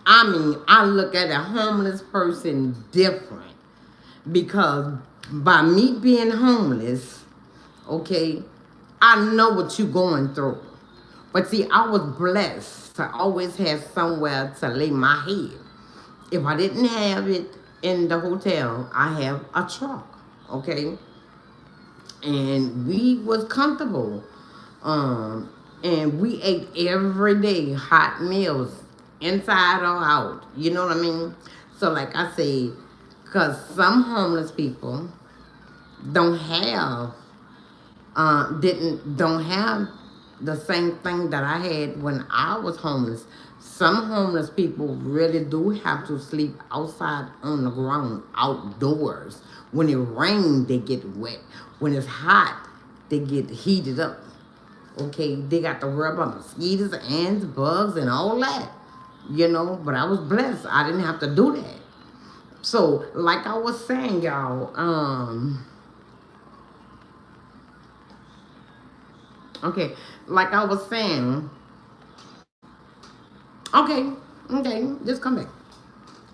I mean, I look at a homeless person different because by me being homeless, okay, I know what you're going through. But see, I was blessed to always have somewhere to lay my head. If I didn't have it in the hotel, I have a truck, okay? And we was comfortable. Um, and we ate every day hot meals, inside or out. You know what I mean? So like I say, because some homeless people don't have don't have the same thing that I had when I was homeless. Some homeless people really do have to sleep outside on the ground, outdoors. When it rains, they get wet. When it's hot, they get heated up. Okay, they got to worry about mosquitoes, ants, bugs, and all that. You know, but I was blessed. I didn't have to do that. So, like I was saying, y'all, okay, like I was saying, okay, okay, just come back.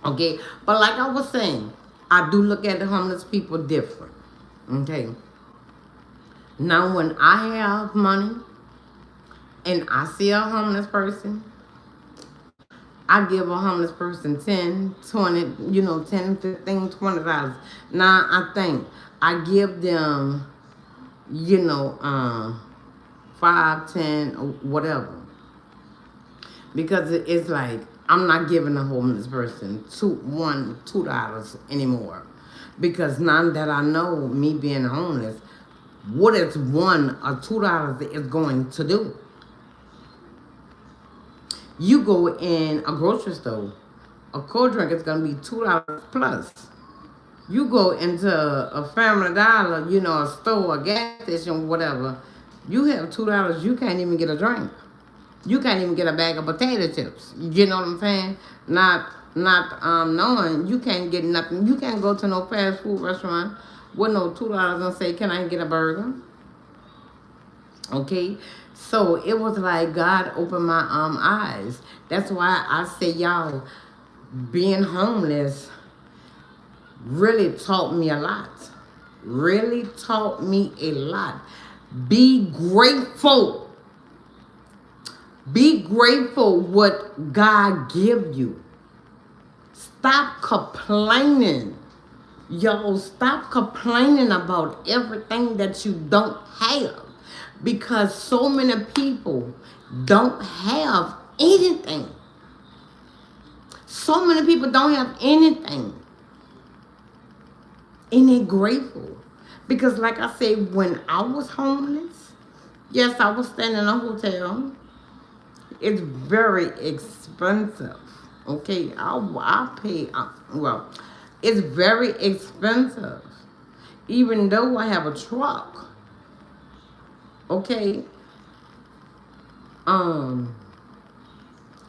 Okay, but like I was saying, I do look at the homeless people different. Okay, now when I have money and I see a homeless person, I give a homeless person 10, 20, 10, 15, $20. Now I think I give them, you know, 5, 10, or whatever. Because it's like I'm not giving a homeless person $2 anymore. Because now that I know me being homeless, what is $1 or $2 is going to do? You go in a grocery store, a cold drink is gonna be $2 plus. You go into a Family Dollar, a store, a gas station, whatever. You have $2, you can't even get a drink. You can't even get a bag of potato chips. You know what I'm saying? Not knowing you can't get nothing. You can't go to no fast food restaurant with no $2 and say, "Can I get a burger?" Okay, so it was like God opened my eyes. That's why I say, y'all, being homeless really taught me a lot. Really taught me a lot. Be grateful. Be grateful what God give you. Stop complaining. Y'all, stop complaining about everything that you don't have. Because so many people don't have anything. So many people don't have anything. And they're grateful. Because like I said, when I was homeless, yes, I was staying in a hotel. It's very expensive. Okay, I pay, well, it's very expensive. Even though I have a truck. Okay,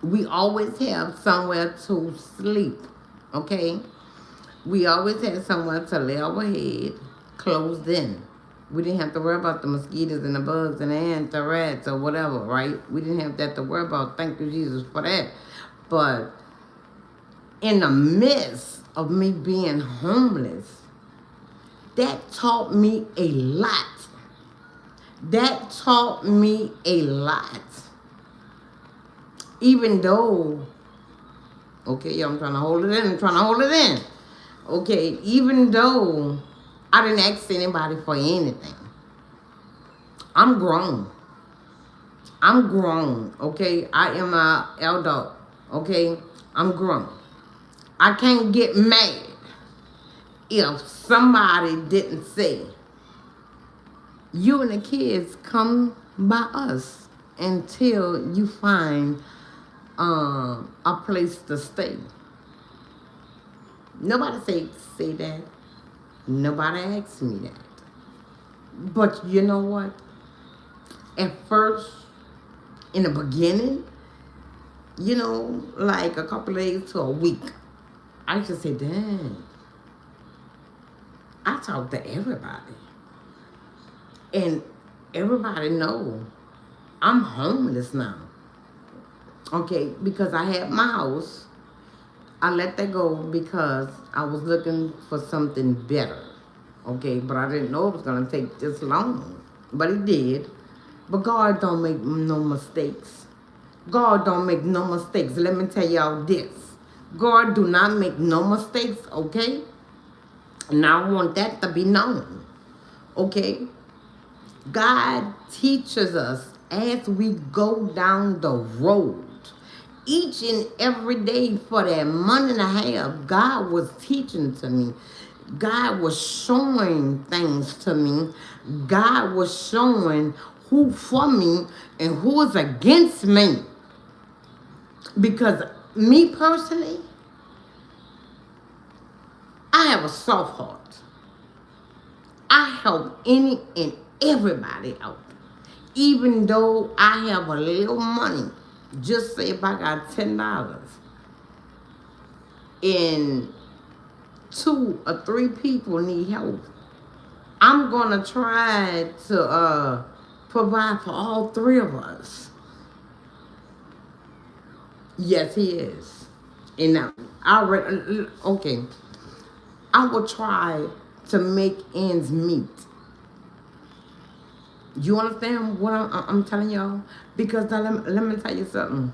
we always have somewhere to sleep. Okay, we always had somewhere to lay our head, closed in. We didn't have to worry about the mosquitoes and the bugs and the ants, the rats, or whatever, right? We didn't have that to worry about. Thank you, Jesus, for that. But in the midst of me being homeless, that taught me a lot. That taught me a lot. Even though, okay, I'm trying to hold it in, Okay, even though I didn't ask anybody for anything. I'm grown. I'm grown, okay? I am an adult, okay? I'm grown. I can't get mad if somebody didn't say, you and the kids come by us until you find a place to stay. Nobody say that. Nobody asked me that. But you know what? At first, in the beginning, like a couple of days to a week, I just say, dang, I talk to everybody. And everybody know I'm homeless now. Okay, because I had my house. I let that go because I was looking for something better. Okay, but I didn't know it was going to take this long. But it did. But God don't make no mistakes. God don't make no mistakes. Let me tell y'all this. God do not make no mistakes, okay? And I want that to be known, okay? God teaches us as we go down the road. Each and every day for that month and a half, God was teaching to me. God was showing things to me. God was showing who for me and who is against me. Because me personally, I have a soft heart. I help any and everybody out. Even though I have a little money, just say if I got $10 and 2 or 3 people need help, I'm gonna try to provide for all 3 of us. Yes, he is. And now, okay, I will try to make ends meet. You understand what I'm telling y'all? Because now let me tell you something.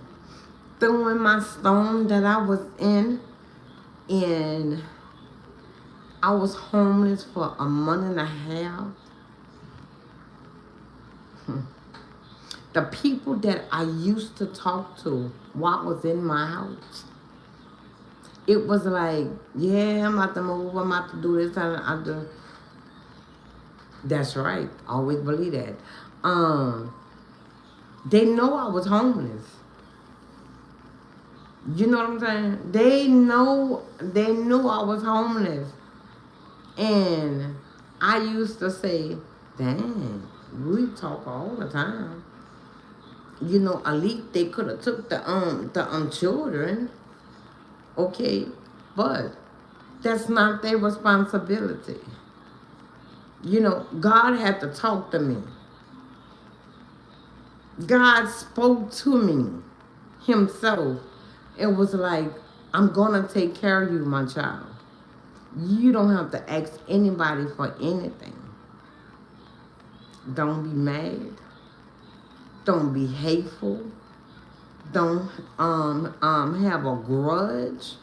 Throwing my storm that I was in, and I was homeless for a month and a half. The people that I used to talk to while I was in my house, it was like, yeah, I'm about to move, I'm about to do this, I do. That's right. I always believe that. They know I was homeless. You know what I'm saying? They knew I was homeless. And I used to say, dang, we talk all the time. At least they could have took the children. Okay. But that's not their responsibility. God had to talk to me. God spoke to me himself. It was like, I'm gonna take care of you, my child. You don't have to ask anybody for anything. Don't be mad. Don't be hateful. Don't have a grudge.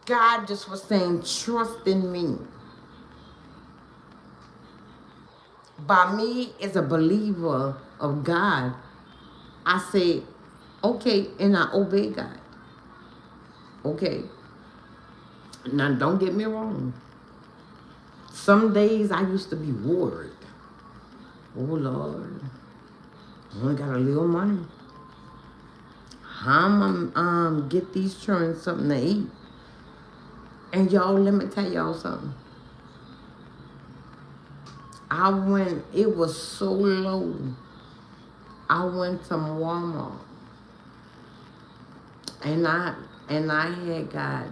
God just was saying, trust in me. By me as a believer of God, I say, okay, and I obey God. Okay. Now, don't get me wrong. Some days I used to be worried. Oh, Lord. I only got a little money. How am I get these children something to eat? And y'all, let me tell y'all something. It was so low. I went to Walmart. And I had got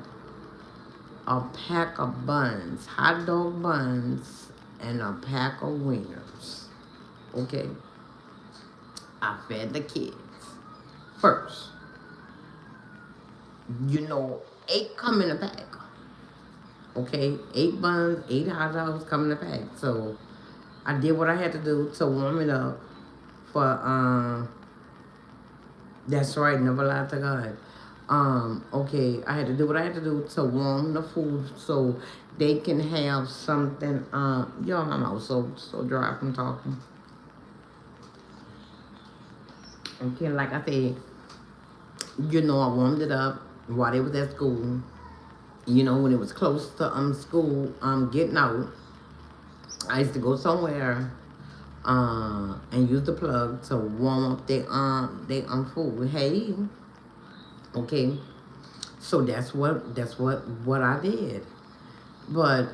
a pack of buns, hot dog buns, and a pack of wieners. Okay? I fed the kids first. 8 come in a pack. Okay? 8 buns, 8 hot dogs come in a pack. So I did what I had to do to warm it up for that's right, never lie to God. Okay, I had to do what I had to do to warm the food so they can have something. Y'all, my mouth so dry from talking. Okay, like I said, I warmed it up. while they was at school. You know, when it was close to school getting out, I used to go somewhere and use the plug to warm up their food. Hey, okay. So that's what I did. But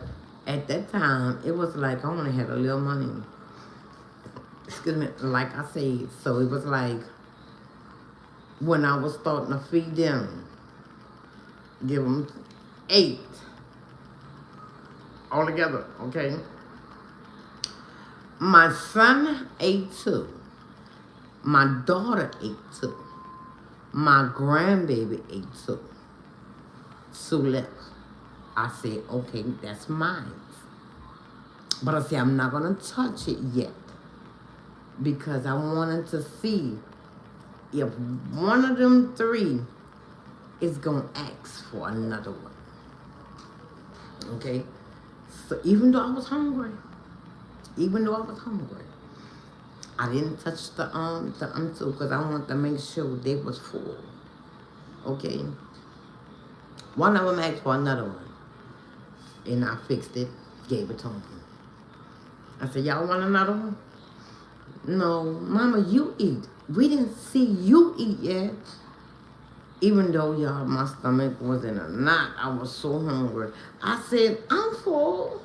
at that time, it was like I only had a little money. Excuse me, like I said. So it was like when I was starting to feed them, give them 8 altogether. Okay. My son ate 2. My daughter ate 2. My grandbaby ate 2. 2 left. I said, okay, that's mine. But I said, I'm not going to touch it yet. Because I wanted to see if one of them 3 is going to ask for another one. Okay? So even though I was hungry, I didn't touch the 2 because I wanted to make sure they was full. Okay? One of them asked for another one. And I fixed it, gave it to them. I said, y'all want another one? No, Mama, you eat. We didn't see you eat yet. Even though, y'all, my stomach was in a knot. I was so hungry. I said, I'm full.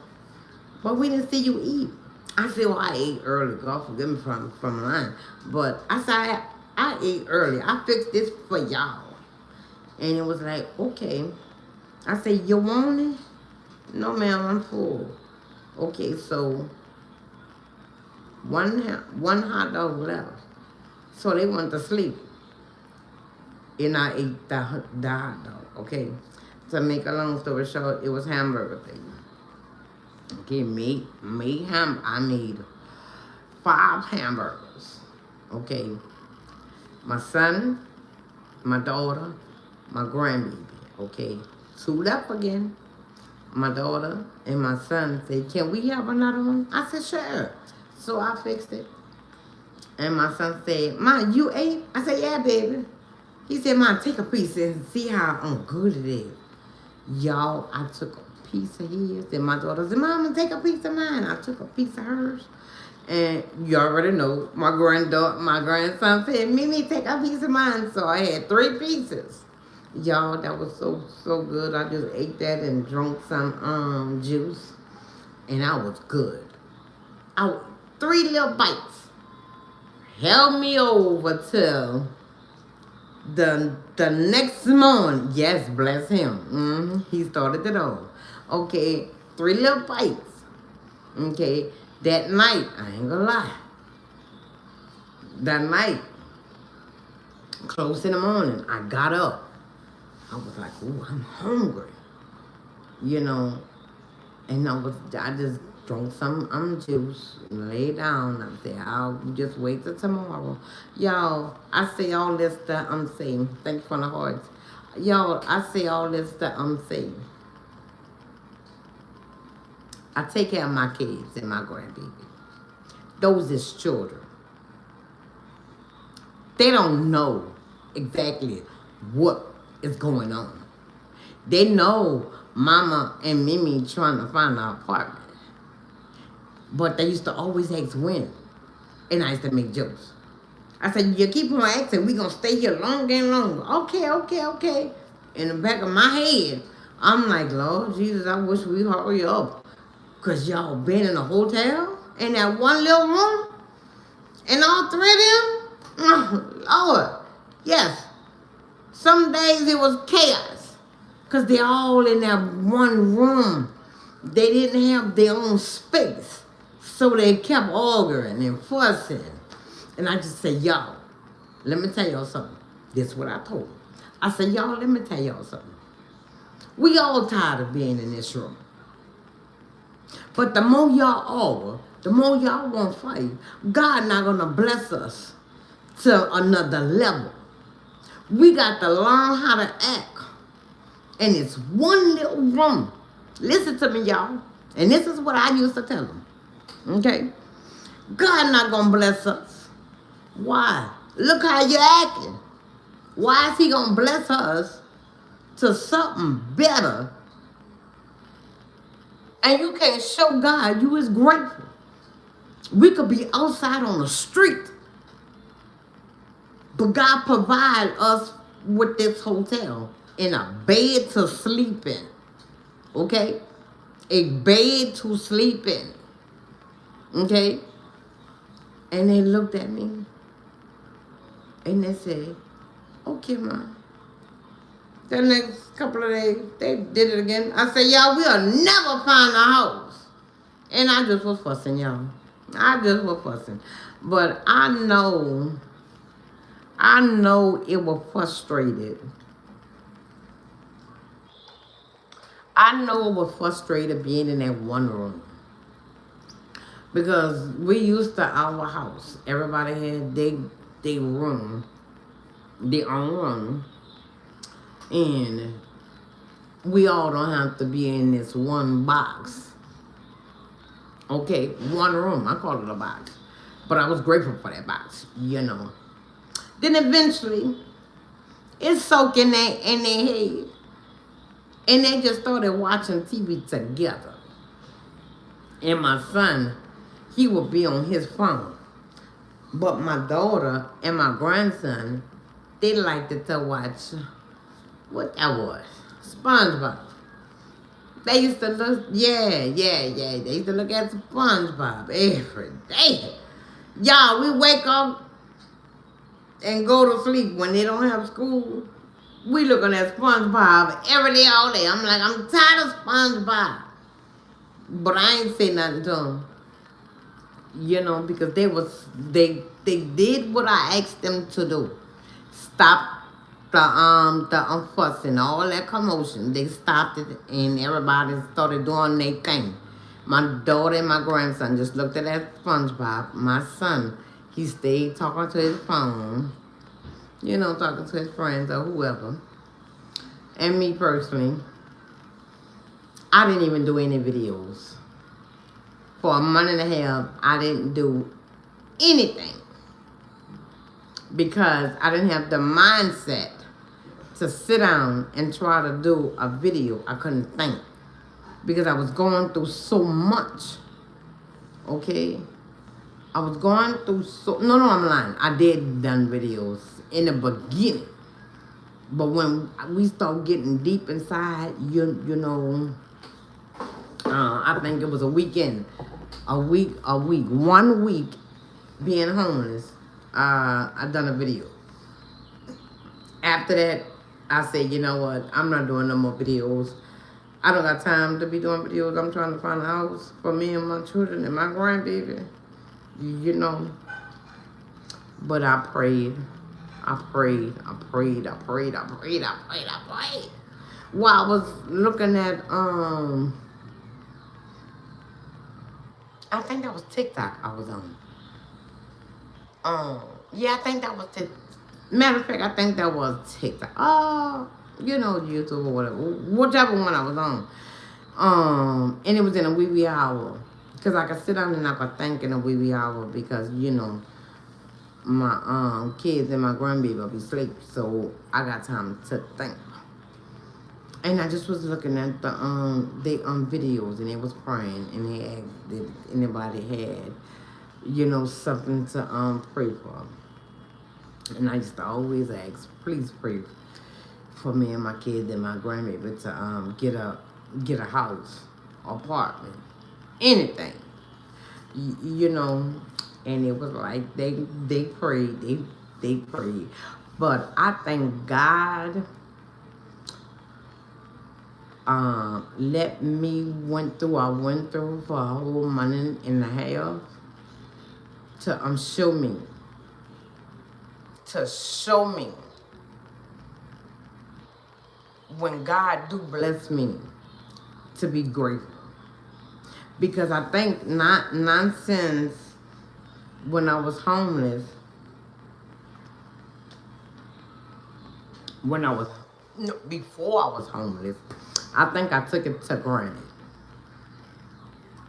But we didn't see you eat. I said, well, I ate early. God forgive me from lying. But I said, I ate early. I fixed this for y'all. And it was like, okay. I said, you want it? No, ma'am, I'm full. Okay, so one hot dog left. So they went to sleep. And I ate the hot dog, okay? To make a long story short, it was hamburger thing. Okay, I made 5 hamburgers. Okay. My son, my daughter, my grandbaby. Okay. 2 left again. My daughter and my son said, can we have another one? I said, sure. So I fixed it. And my son said, Ma, you ate? I said, yeah, baby. He said, Ma, take a piece and see how good it is. Y'all, I took a piece of his. And my daughter said, Mama, take a piece of mine. I took a piece of hers. And you already know, my grandson said, Mimi, take a piece of mine. So I had 3 pieces. Y'all, that was so good. I just ate that and drank some juice. And I was good. 3 little bites. Held me over till the next morning. Yes, bless him. He started it all. Okay, 3 little bites. Okay, that night, I ain't gonna lie. That night, close in the morning, I got up. I was like, ooh, I'm hungry. You know, and I just drank some juice, lay down. I said, I'll just wait till tomorrow. Y'all, I say all this that I'm saying. Thanks for the hearts. Y'all, I say all this that I'm saying. I take care of my kids and my grandbaby. Those is children. They don't know exactly what is going on. They know Mama and Mimi trying to find an apartment. But they used to always ask when. And I used to make jokes. I said, you keep on asking, we going to stay here longer and longer. Okay. In the back of my head, I'm like, Lord Jesus, I wish we hurry up. Because y'all been in a hotel in that one little room. And all 3 of them. Oh, Lord. Yes. Some days it was chaos. Because they're all in that one room. They didn't have their own space. So they kept arguing and fussing. And I just said, y'all, let me tell y'all something. This is what I told them. I said, y'all, let me tell y'all something. We all tired of being in this room. But the more y'all argue, the more y'all want to fight, God not going to bless us to another level. We got to learn how to act. And it's one little room. Listen to me, y'all. And this is what I used to tell them. Okay? God not going to bless us. Why? Look how you're acting. Why is he going to bless us to something better, and you can't show God you is grateful. We could be outside on the street, but God provide us with this hotel and a bed to sleep in. Okay? A bed to sleep in. Okay? And they looked at me and they said, okay, ma. The next couple of days, they did it again. I said, y'all, we'll never find a house. And I just was fussing, y'all. I just was fussing. But I know it was frustrated. I know it was frustrated being in that one room. Because we used to our house. Everybody had their room, their own room. And we all don't have to be in this one box. Okay, one room. I call it a box. But I was grateful for that box, you know. Then eventually, it's soaking in their head. And they just started watching TV together. And my son, he would be on his phone. But my daughter and my grandson, they liked to watch, what that was? SpongeBob. They used to look, yeah. They used to look at SpongeBob every day. Y'all, we wake up and go to sleep when they don't have school. We looking at SpongeBob every day, all day. I'm like, I'm tired of SpongeBob. But I ain't say nothing to them. You know, because they did what I asked them to do. Stop the fussing, all that commotion. They stopped it and everybody started doing their thing. My daughter and my grandson just looked at that SpongeBob. My son, he stayed talking to his phone. You know, talking to his friends or whoever. And me personally, I didn't even do any videos. For a month and a half, I didn't do anything. Because I didn't have the mindset to sit down and try to do a video. I couldn't think. Because I was going through so much. Okay? I was going through so... No, I'm lying. I did done videos in the beginning. But when we start getting deep inside, you know... I think it was a weekend. A week. 1 week being homeless. I done a video. After that, I said, you know what? I'm not doing no more videos. I don't got time to be doing videos. I'm trying to find a house for me and my children and my grandbaby. You know. But I prayed. I prayed. While I was looking at, I think that was TikTok I was on. Yeah, I think that was TikTok. Matter of fact, I think that was TikTok. You know, YouTube or whatever. Whichever one I was on. And it was in a wee wee hour. Because I could sit down and I could think in a wee wee hour because, you know, my kids and my grandbaby will be asleep. So I got time to think. And I just was looking at the videos and they was praying and they asked if anybody had, you know, something to pray for. And I just always ask, please pray for me and my kids and my grandbaby to get a house, apartment, anything. You know, and it was like they prayed, they prayed. But I thank God let me went through for a whole month and a half to show me when God do bless me to be grateful. Because I think nonsense when I was homeless, before I was homeless, I think I took it to granted.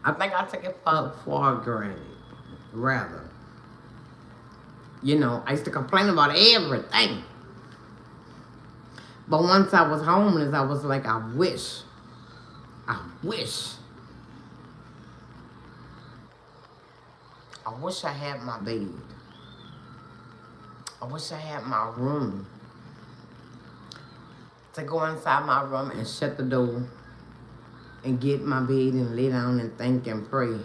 I think I took it for granted, rather. You know, I used to complain about everything. But once I was homeless, I was like, I wish, I wish, I wish I had my bed. I wish I had my room to go inside my room and shut the door and get my bed and lay down and think and pray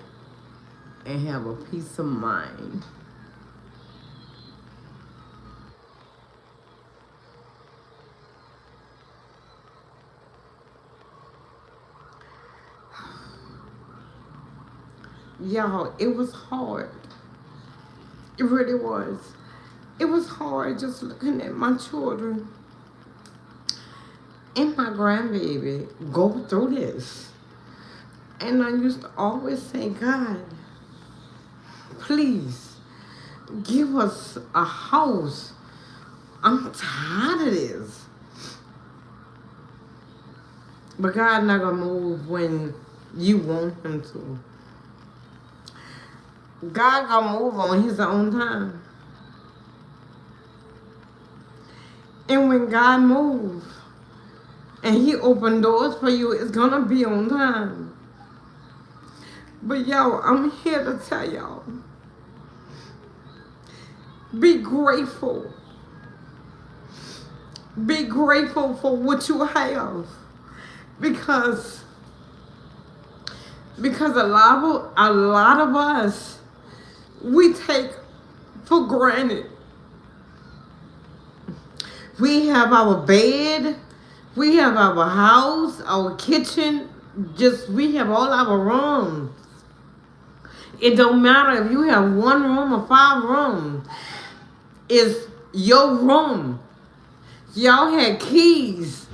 and have a peace of mind. Y'all, it was hard. It really was. It was hard just looking at my children and my grandbaby go through this. And I used to always say, God, please give us a house. I'm tired of this. But God not gonna move when you want him to. God gonna move on his own time. And when God moves and he open doors for you, it's gonna be on time. But y'all, I'm here to tell y'all, be grateful. Be grateful for what you have. Because a lot of us, we take for granted. We have our bed, we have our house, our kitchen, we have all our rooms. It don't matter if you have 1 room or 5 rooms. It's your room. Y'all had keys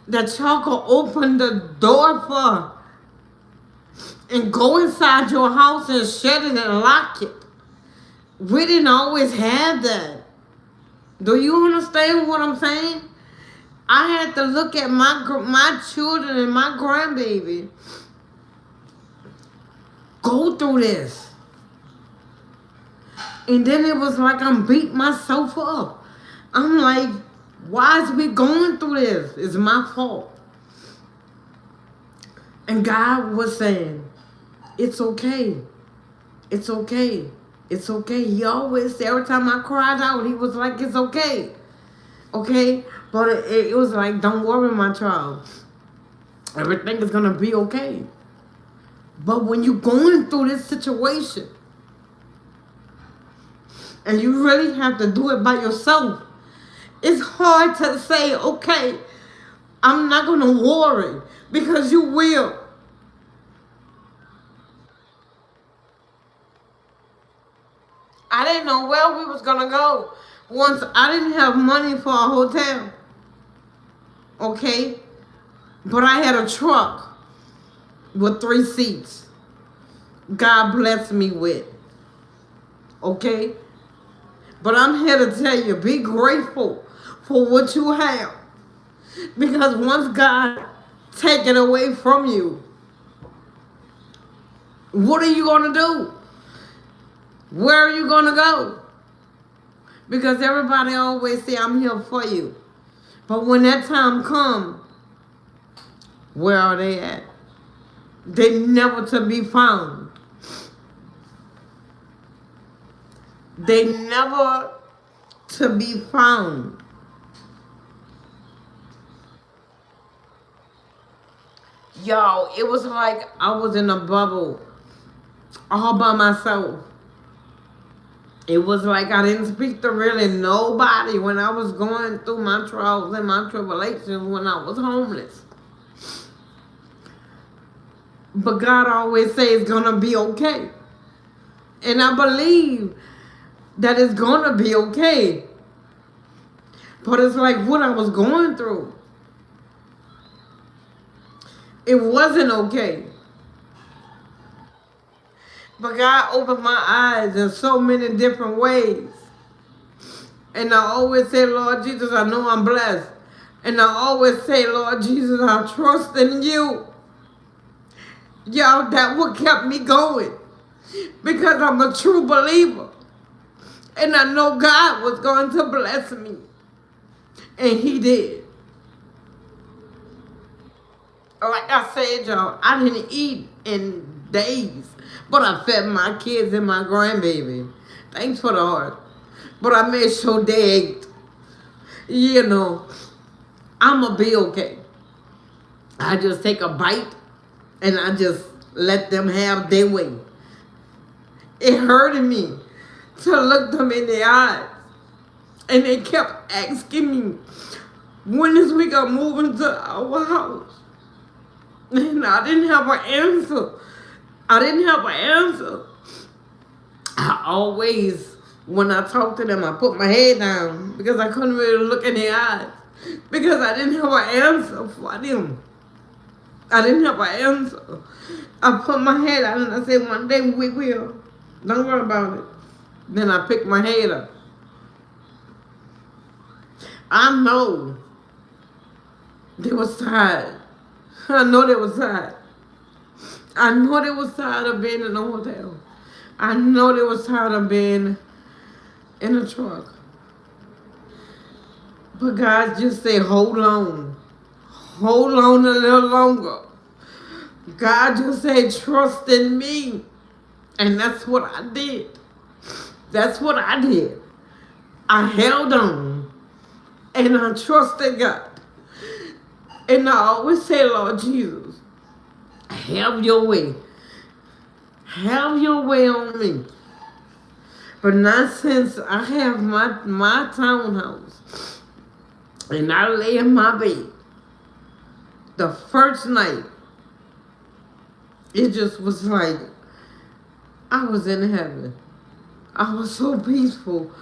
that y'all could open the door for and go inside your house and shut it and lock it. We didn't always have that. Do you understand what I'm saying? I had to look at my children and my grandbaby go through this. And then it was like I'm beating myself up. I'm like, why is we going through this? It's my fault. And God was saying, it's okay. It's okay. It's okay. He always, every time I cried out, he was like, it's okay. Okay? But it was like, don't worry, my child. Everything is going to be okay. But when you're going through this situation, and you really have to do it by yourself, it's hard to say, okay, I'm not going to worry, because you will. I didn't know where we was going to go. Once I didn't have money for a hotel. Okay? But I had a truck with 3 seats. God blessed me with. Okay? But I'm here to tell you, be grateful for what you have. Because once God take it away from you, what are you going to do? Where are you going to go? Because everybody always say, I'm here for you. But when that time comes, where are they at? They never to be found. They never to be found. Y'all, it was like I was in a bubble all by myself. It was like I didn't speak to really nobody when I was going through my trials and my tribulations when I was homeless. But God always says it's going to be okay. And I believe that it's going to be okay. But it's like what I was going through, it wasn't okay. But God opened my eyes in so many different ways. And I always say, Lord Jesus, I know I'm blessed. And I always say, Lord Jesus, I trust in you. Y'all, that what kept me going. Because I'm a true believer. And I know God was going to bless me. And he did. Like I said, y'all, I didn't eat in days, but I fed my kids and my grandbaby. Thanks for the heart. But I made sure they ate. You know, I'ma be okay. I just take a bite and I just let them have their way. It hurted me to look them in the eyes. And they kept asking me, when is we gonna move into our house? And I didn't have an answer. I didn't have an answer. I always, when I talk to them, I put my head down because I couldn't really look in their eyes because I didn't have an answer for them. I didn't have an answer. I put my head down and I said, one day we will. Don't worry about it. Then I picked my head up. I know they was tired. I know they was tired. I know they was tired of being in a hotel. I know they was tired of being in a truck. But God just said, hold on. Hold on a little longer. God just said, trust in me. And that's what I did. That's what I did. I held on. And I trusted God. And I always say, Lord Jesus, have your way. Have your way on me. But not since I have my townhouse and I lay in my bed, the first night, it just was like I was in heaven. I was so peaceful.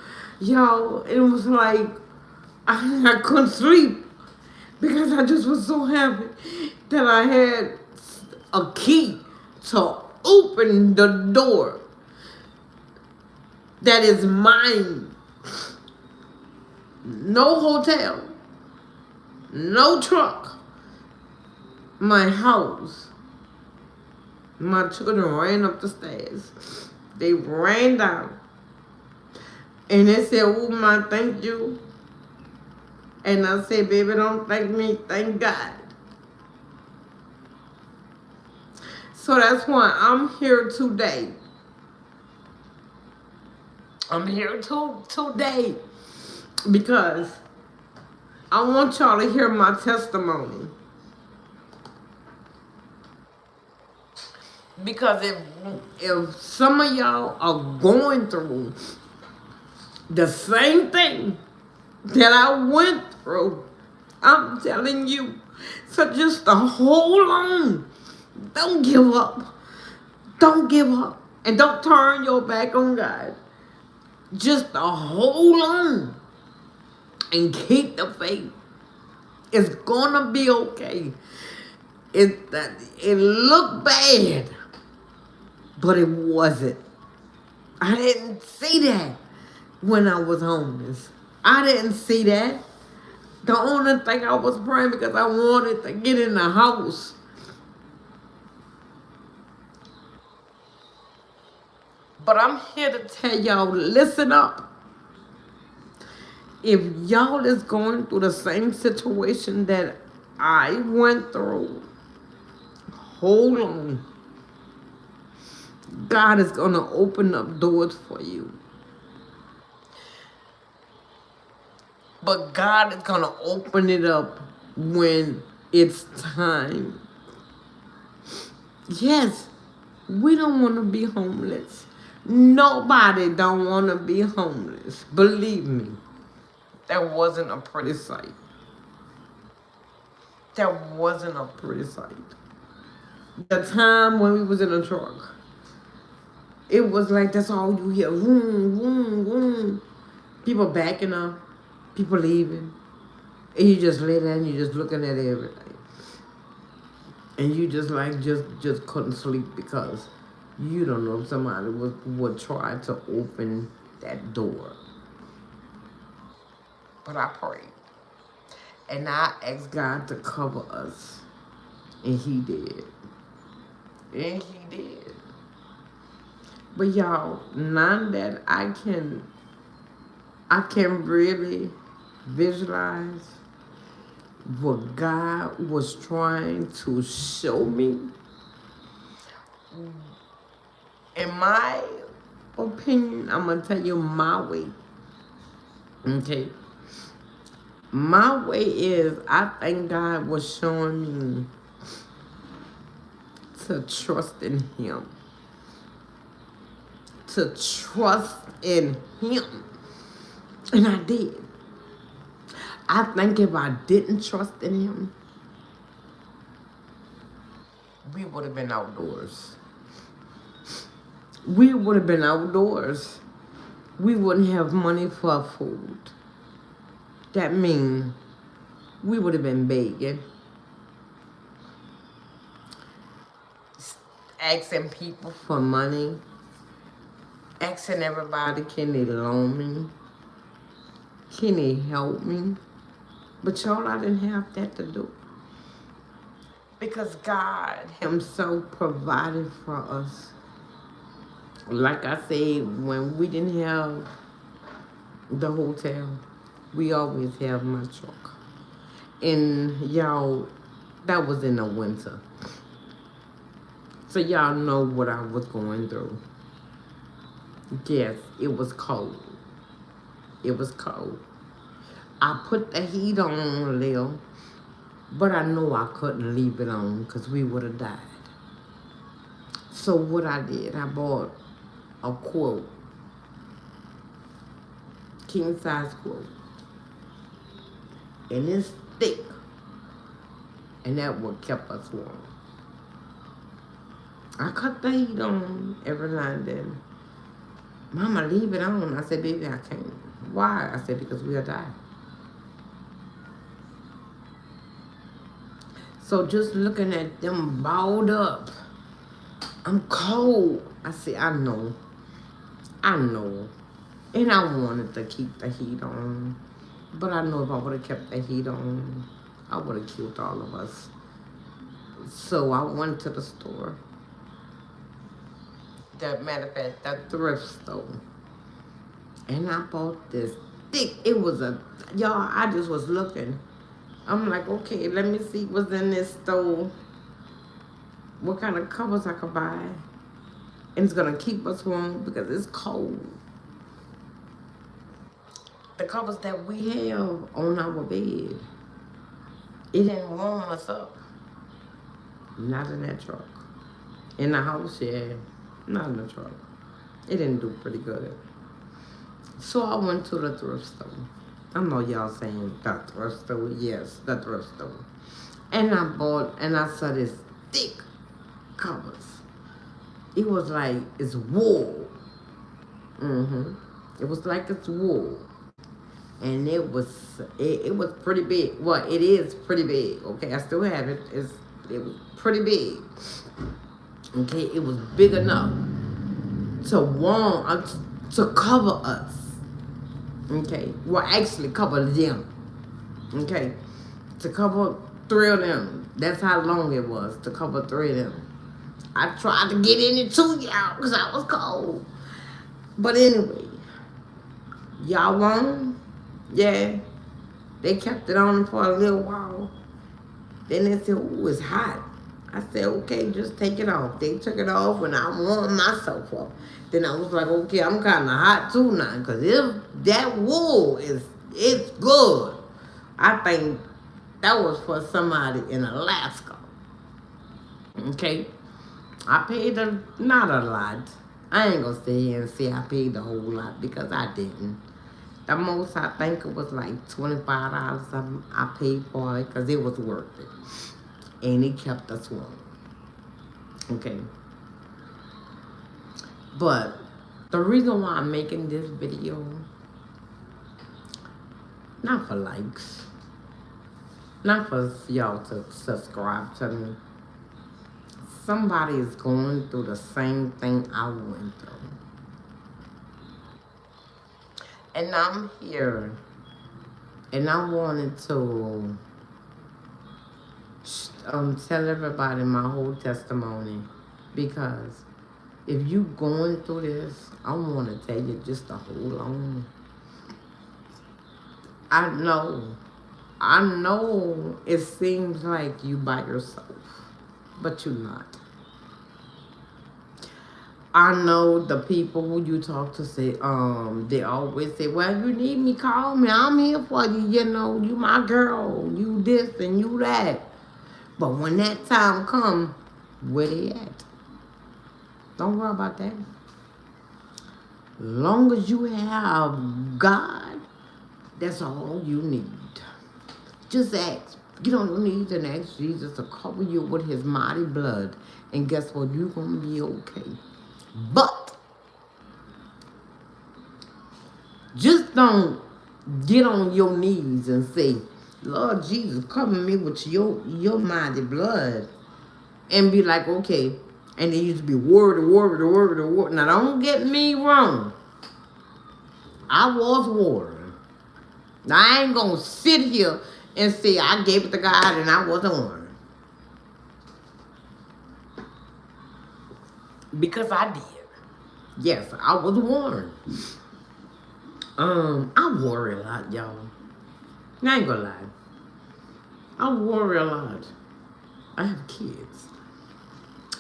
Y'all, it was like I couldn't sleep because I just was so happy that I had a key to open the door that is mine. No hotel, no truck, my house. My children ran up the stairs. They ran down. And they said, oh, my, thank you. And I said, baby, don't thank me, thank God. So that's why I'm here today. I'm here today because I want y'all to hear my testimony. Because if some of y'all are going through the same thing that I went through, I'm telling you, so just to hold on. Don't give up. Don't give up. And don't turn your back on God. Just to hold on and keep the faith. It's gonna be okay. It looked bad, but it wasn't. I didn't see that when I was homeless. I didn't see that. The only thing I was praying because I wanted to get in the house. But I'm here to tell y'all, listen up. If y'all is going through the same situation that I went through, hold on. God is going to open up doors for you. But God is going to open it up when it's time. Yes, we don't want to be homeless. Nobody don't want to be homeless. Believe me, that wasn't a pretty sight. That wasn't a pretty sight. The time when we was in a truck, it was like that's all you hear. Vroom, vroom, vroom. People backing up, people leaving. And you just lay there and you just looking at everything. And you just like just couldn't sleep because you don't know if somebody would try to open that door. But I prayed. And I asked God to cover us. And he did. And he did. But y'all, now that I can really visualize what God was trying to show me, in my opinion, I'm going to tell you my way. Okay? My way is, I think God was showing me to trust in Him. To trust in Him. And I did. I think if I didn't trust in Him, we would have been outdoors. We would have been outdoors. We wouldn't have money for food. That means we would have been begging. Asking people for money. Asking everybody, can they loan me? Can they help me? But y'all, I didn't have that to do. Because God Himself provided for us. Like I said, when we didn't have the hotel, we always have my truck. And y'all, that was in the winter. So y'all know what I was going through. Yes, it was cold. It was cold. I put the heat on a little, but I know I couldn't leave it on because we would have died. So what I did, I bought a quilt, king size quilt, and it's thick, and that what kept us warm. I cut the heat on every now and then. Mama, leave it on. I said, baby, I can't. Why? I said, because we'll die. So just looking at them balled up, I'm cold. I said, I know. And I wanted to keep the heat on. But I know if I would have kept the heat on, I would have killed all of us. So I went to the store. That matter of fact, that thrift store. And I bought this thick, y'all, I just was looking. I'm like, okay, let me see what's in this store. What kind of covers I could buy. And it's gonna keep us warm because it's cold. The covers that we have on our bed, it didn't warm us up. Not in that truck. In the house, yeah. Not in the truck. It didn't do pretty good. So I went to the thrift store. I know y'all saying the thrift store. Yes, the thrift store. And I saw this thick covers. It was like it's wool. It was like it's wool. And it was pretty big. Well, it is pretty big. Okay, I still have it. It was pretty big. Okay, it was big enough to cover us. Okay, well, actually cover them. Okay, to cover 3 of them. That's how long it was to cover 3 of them. I tried to get in it too, y'all, because I was cold. But anyway, y'all won. Yeah, they kept it on for a little while. Then they said, "Ooh, it's hot." I said, "Okay, just take it off." They took it off and I warmed myself up. Then I was like, okay, I'm kind of hot too now, because if that wool it's good. I think that was for somebody in Alaska. Okay, I paid not a lot. I ain't gonna sit here and say I paid the whole lot because I didn't. The most I think it was like $25 I paid for it because it was worth it. And it kept us warm. Okay. But the reason why I'm making this video, not for likes, not for y'all to subscribe to me. Somebody is going through the same thing I went through. And I'm here. And I wanted to tell everybody my whole testimony. Because if you going through this, I want to tell you just to hold on. I know I know it seems like you by yourself, but you're not. I know the people who you talk to say, they always say, well, you need me, call me. I'm here for you. You know, you my girl. You this and you that. But when that time come, where they at? Don't worry about that. Long as you have God, that's all you need. Just ask. You don't need to ask Jesus to cover you with his mighty blood. And guess what? You're going to be okay. But just don't get on your knees and say, Lord Jesus, cover me with your mighty blood. And be like, okay. And then you just be worried. Now, don't get me wrong. I was worried. Now, I ain't going to sit here and say I gave it to God and I wasn't worried. Because I did. Yes, I was warned. I worry a lot, y'all. I ain't gonna lie. I worry a lot. I have kids.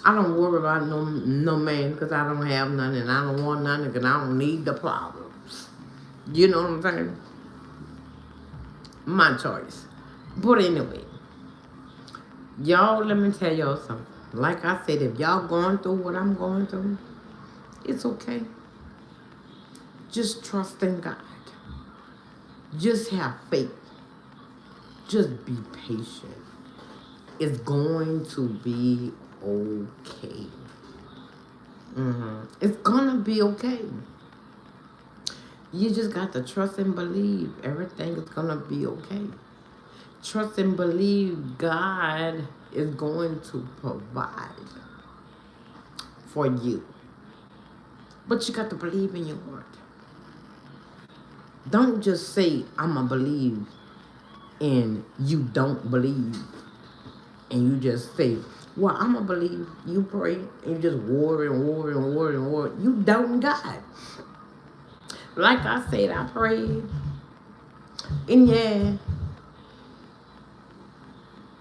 I don't worry about no man because I don't have none and I don't want none because I don't need the problems. You know what I'm saying? My choice. But anyway, y'all, let me tell y'all something. Like I said, if y'all going through what I'm going through, it's okay. Just trust in God. Just have faith. Just be patient. It's going to be okay. It's gonna be okay. You just got to trust and believe everything is gonna be okay. Trust and believe God is going to provide for you. But you got to believe in your heart. Don't just say, I'ma believe, and you don't believe. And you just say, well, I'ma believe. You pray, and you just worry. You don't God. Like I said, I prayed. And yeah,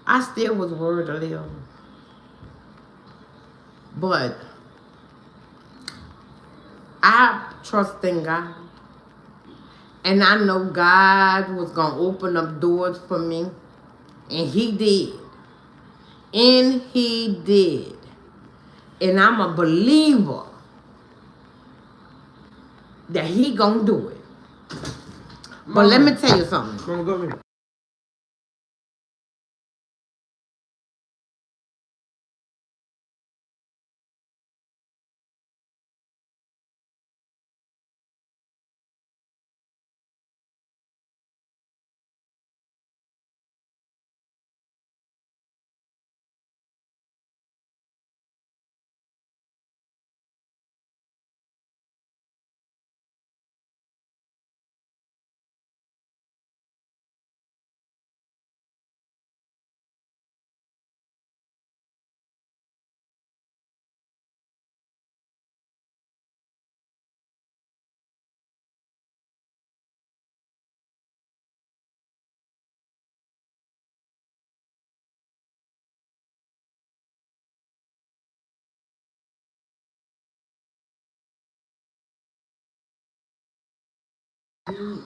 I still was worried a little. But I trust in God. And I know God was going to open up doors for me. And he did. And he did. And I'm a believer that he going to do it. But let me tell you something.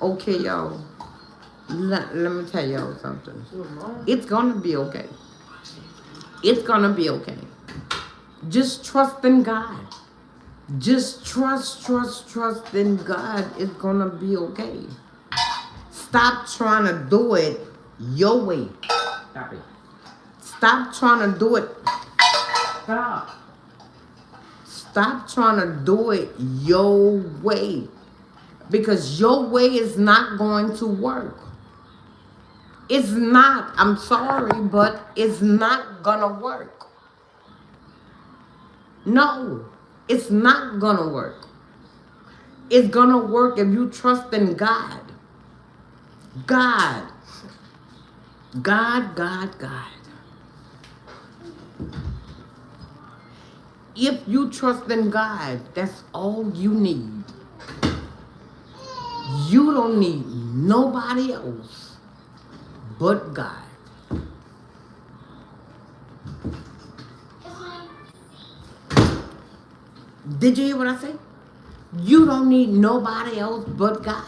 Okay, y'all. Let me tell y'all something. It's going to be okay. It's going to be okay. Just trust in God. Just trust in God. It's going to be okay. Stop trying to do it your way. Stop it. Stop trying to do it. Stop. Stop trying to do it your way. Because your way is not going to work. It's not. I'm sorry, but it's not going to work. No, it's not going to work. It's going to work if you trust in God. God. If you trust in God, that's all you need. You don't need nobody else but God. Did you hear what I said? You don't need nobody else but God.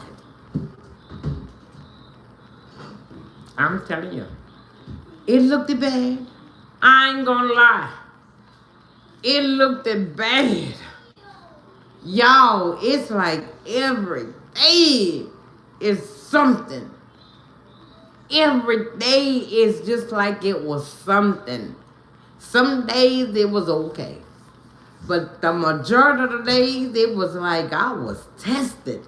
I'm telling you. It looked bad. I ain't gonna lie. It looked bad. Y'all, it's like every day is something. Every day is just like it was something. Some days it was okay. But the majority of the days it was like I was tested.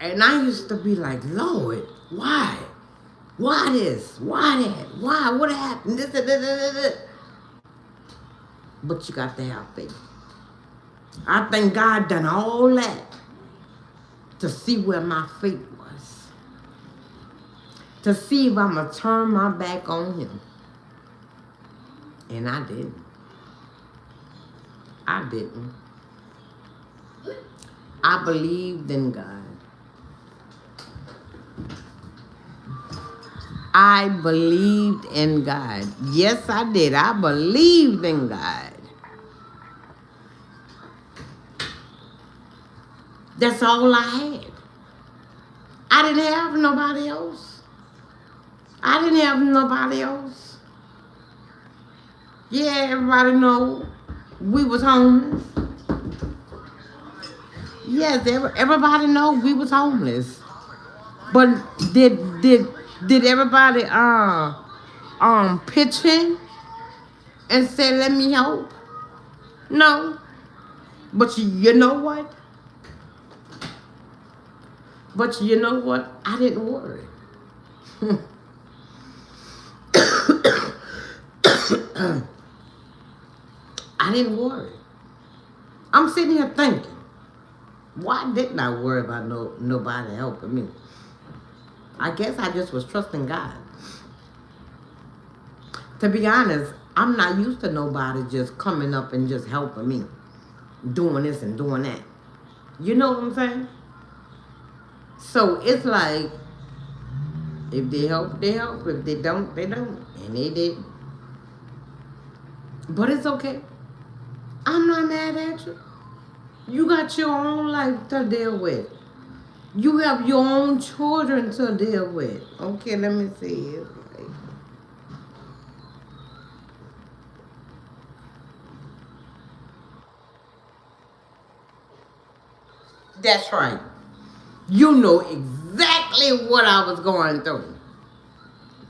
And I used to be like, Lord, why? Why this? Why that? Why? What happened? This. But you got to have faith. I think God done all that to see where my faith was. To see if I'm going to turn my back on him. And I didn't. I didn't. I believed in God. I believed in God. Yes, I did. I believed in God. That's all I had. I didn't have nobody else. I didn't have nobody else. Yeah, everybody know we was homeless. Yes, everybody know we was homeless. But did everybody pitch in and say, let me help? No. But you know what? But you know what? I didn't worry. I didn't worry. I'm sitting here thinking, why didn't I worry about nobody helping me? I guess I just was trusting God. To be honest, I'm not used to nobody just coming up and just helping me. Doing this and doing that. You know what I'm saying? So it's like, if they help, they help. If they don't, they don't. And they didn't. But it's okay. I'm not mad at you. You got your own life to deal with. You have your own children to deal with. Okay, let me see. That's right. You know exactly what I was going through.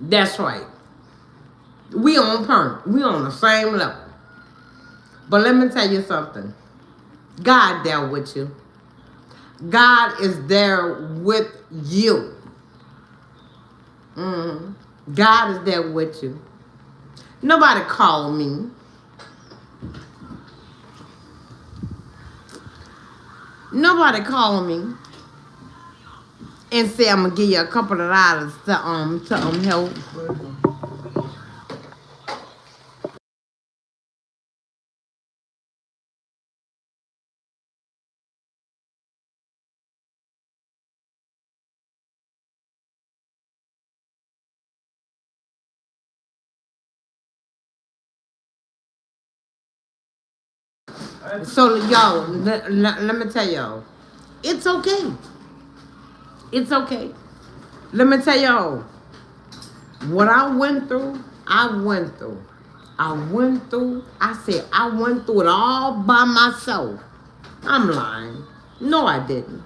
That's right. We on point. We on the same level. But let me tell you something. God dealt with you. God is there with you. God is there with you. Nobody called me. Nobody called me and said, I'm gonna give you a couple of dollars to help. So y'all, let me tell y'all, it's okay. It's okay. Let me tell y'all, what I went through, I went through. I said, I went through it all by myself. I'm lying. No, I didn't.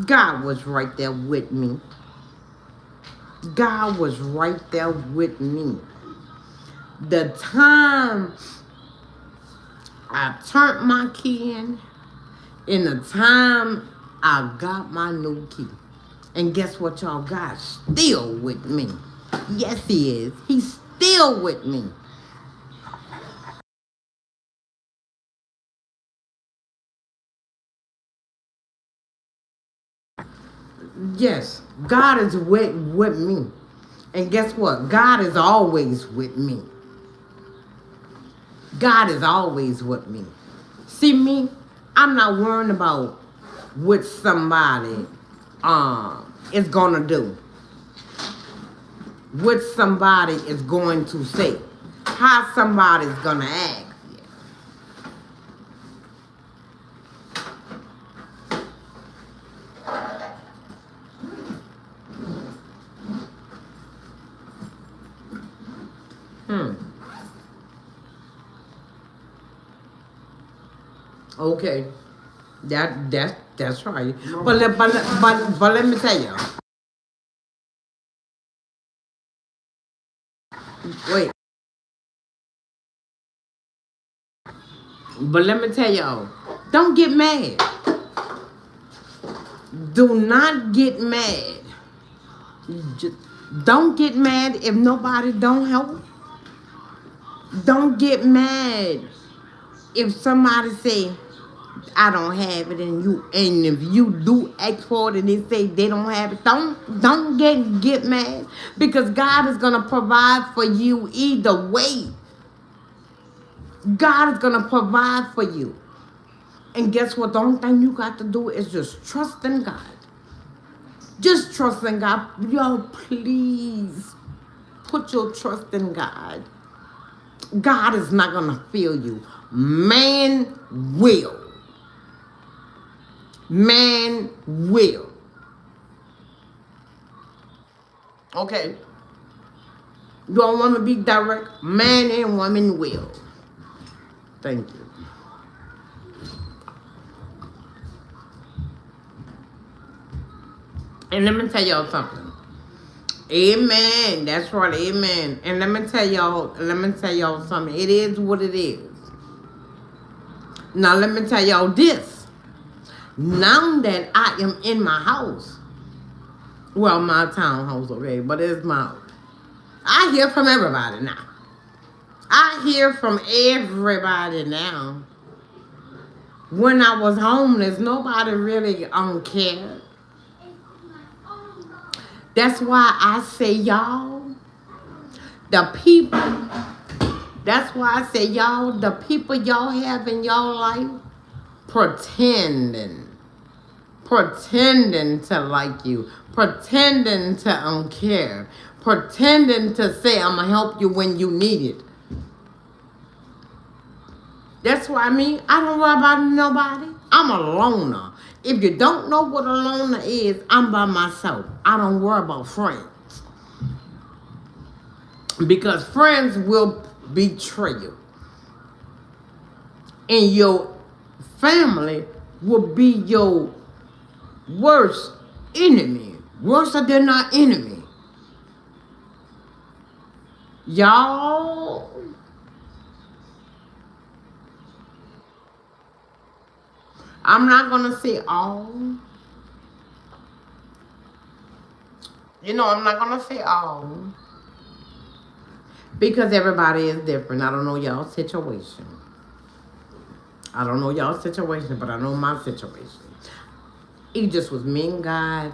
God was right there with me. God was right there with me. The time I turned my key in the time I got my new key. And guess what, y'all? God's still with me. Yes, he is. He's still with me. Yes, God is with me. And guess what? God is always with me. God is always with me. See me? I'm not worrying about what somebody is gonna do, what somebody is going to say, how somebody's gonna act. Hmm. Okay. That's right. But let me tell you. Wait. But let me tell y'all. Don't get mad. Do not get mad. Just don't get mad if nobody don't help. Don't get mad if somebody say I don't have it and if you do ask for it and they say they don't have it, don't get mad because God is gonna provide for you either way. God is gonna provide for you. And guess what? The only thing you got to do is just trust in God. Just trust in God. Y'all, please put your trust in God. God is not going to fail you. Man will. Man will. Okay. You don't want to be direct? Man and woman will. Thank you. And let me tell y'all something. Amen. That's right. Amen. And let me tell y'all something. It is what it is. Now let me tell y'all this. Now that I am in my house, well, my townhouse, okay, but it's my, I hear from everybody now. I hear from everybody now. When I was homeless, nobody really cared. That's why I say y'all, the people, that's why I say y'all, the people y'all have in y'all life, pretending to like you, pretending to care, pretending to say I'm gonna help you when you need it. That's why I don't worry about nobody. I'm a loner. If you don't know what a loner is, I'm by myself. I don't worry about friends. Because friends will betray you. And your family will be your worst enemy. Worse than our enemy. Y'all, I'm not going to say all. I'm not going to say all. Because everybody is different. I don't know y'all's situation. I don't know y'all's situation, but I know my situation. It just was me and God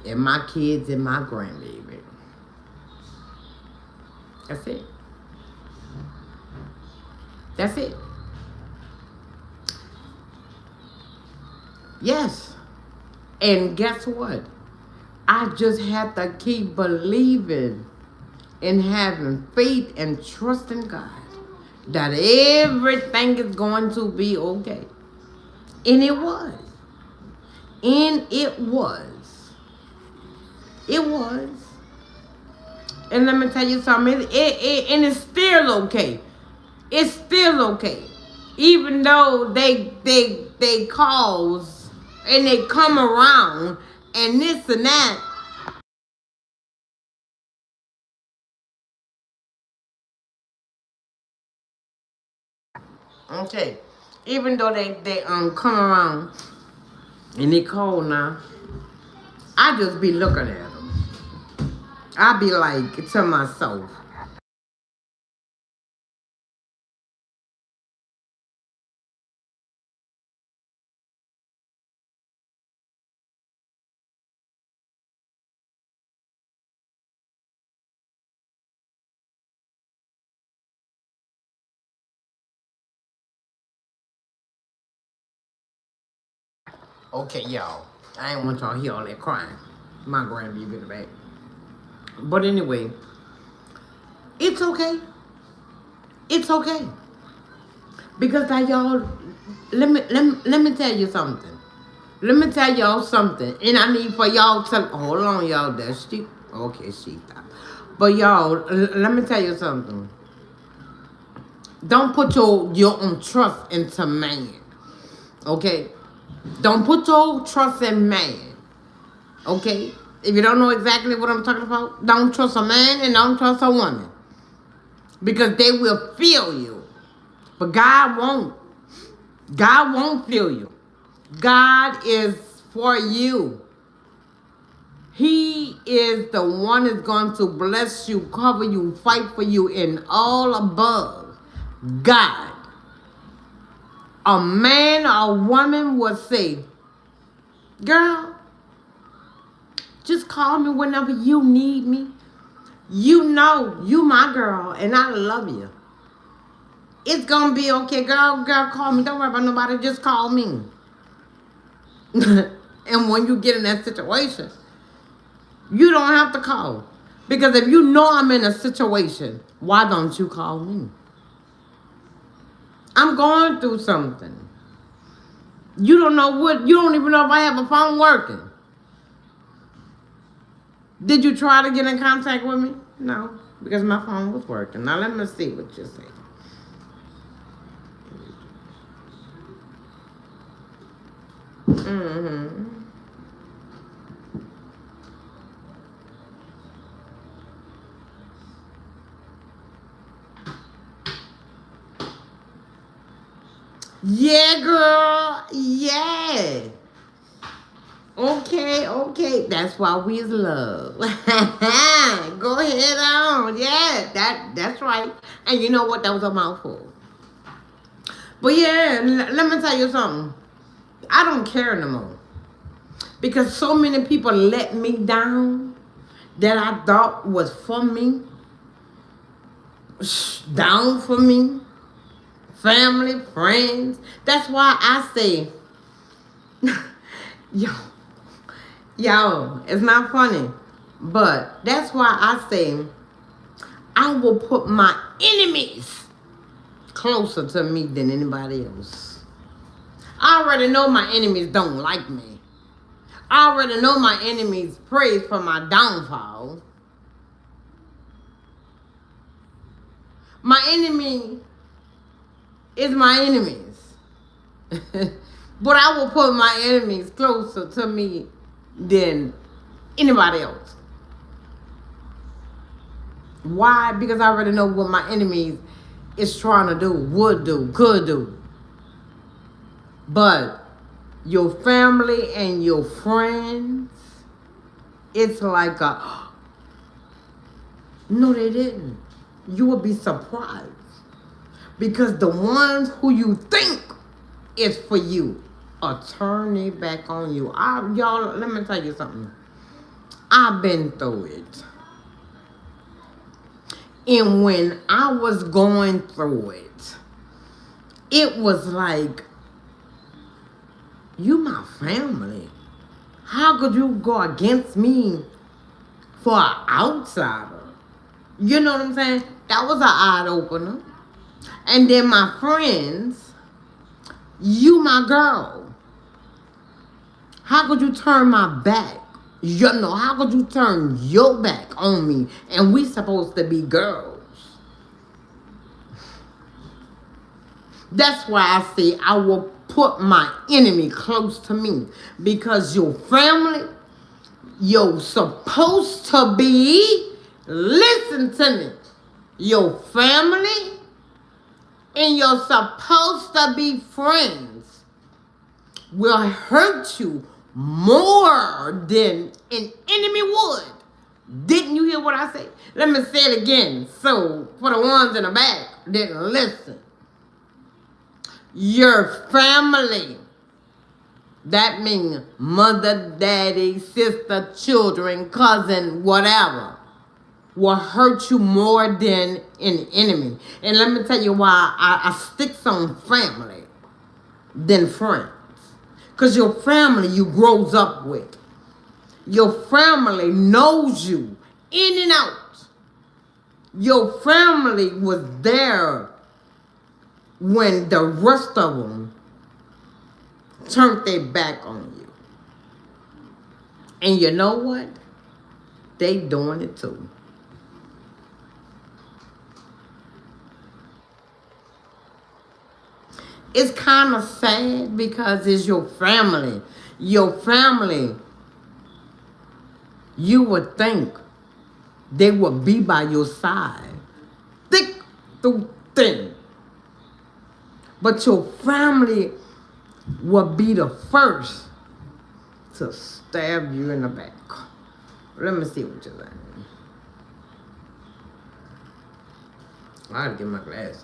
and my kids and my grandbaby. That's it. That's it. Yes. And guess what? I just have to keep believing and having faith and trust in God that everything is going to be okay. And it was. And it was. It was. And let me tell you something. And it's still okay. It's still okay. Even though they cause and they come around and this and that. Okay. Even though they come around and they call now, I just be looking at them. I be like to myself. Okay, y'all. I ain't want y'all to hear all that crying. My grandbaby in the back. But anyway, it's okay. It's okay. Because now y'all, let me tell you something. Let me tell y'all something. And I need for y'all to, hold on y'all, that's she. Okay, she stopped. But y'all, let me tell you something. Don't put your own trust into man. Okay? Don't put your trust in man. Okay? If you don't know exactly what I'm talking about, don't trust a man and don't trust a woman. Because they will feel you. But God won't. God won't feel you. God is for you. He is the one that's going to bless you, cover you, fight for you, in all above. God. A man or a woman will say, girl, just call me whenever you need me. You know you my girl and I love you. It's gonna be okay, girl, call me. Don't worry about nobody, just call me. And when you get in that situation, you don't have to call. Because if you know I'm in a situation, why don't you call me? I'm going through something. You don't know what, you don't even know if I have a phone working. Did you try to get in contact with me? No, because my phone was working. Now let me see what you say. Mm-hmm. Yeah, girl. Yeah. Okay. That's why we is love. Go ahead on. Yeah, that's right. And you know what? That was a mouthful. But yeah, let me tell you something. I don't care no more. Because so many people let me down that I thought was for me. Down for me. Family, friends. That's why I say, yo, it's not funny. But that's why I say, I will put my enemies closer to me than anybody else. I already know my enemies don't like me. I already know my enemies praise for my downfall. My enemy is my enemies. But I will put my enemies closer to me than anybody else. Why? Because I already know what my enemies is trying to do, would do, could do. But your family and your friends, it's like a, no, they didn't. You will be surprised. Because the ones who you think is for you are turning it back on you. Y'all, let me tell you something. I've been through it. And when I was going through it, it was like, you my family. How could you go against me for an outsider? You know what I'm saying? That was an eye opener. And then my friends, you my girl. How could you turn my back? You know, how could you turn your back on me? And we supposed to be girls. That's why I say I will put my enemy close to me. Because your family, you're supposed to be, listen to me, your family and you're supposed to be friends will hurt you more than an enemy would. Didn't you hear what I said? Let me say it again. So, for the ones in the back didn't listen. Your family, that means mother, daddy, sister, children, cousin, whatever, will hurt you more than an enemy. And let me tell you why I stick on family than friends. Because your family you grows up with. Your family knows you in and out. Your family was there when the rest of them turned their back on you. And you know what? They doing it too. It's kind of sad because it's your family. Your family, you would think they would be by your side, thick through thin. But your family will be the first to stab you in the back. Let me see what you're saying. I gotta get my glasses.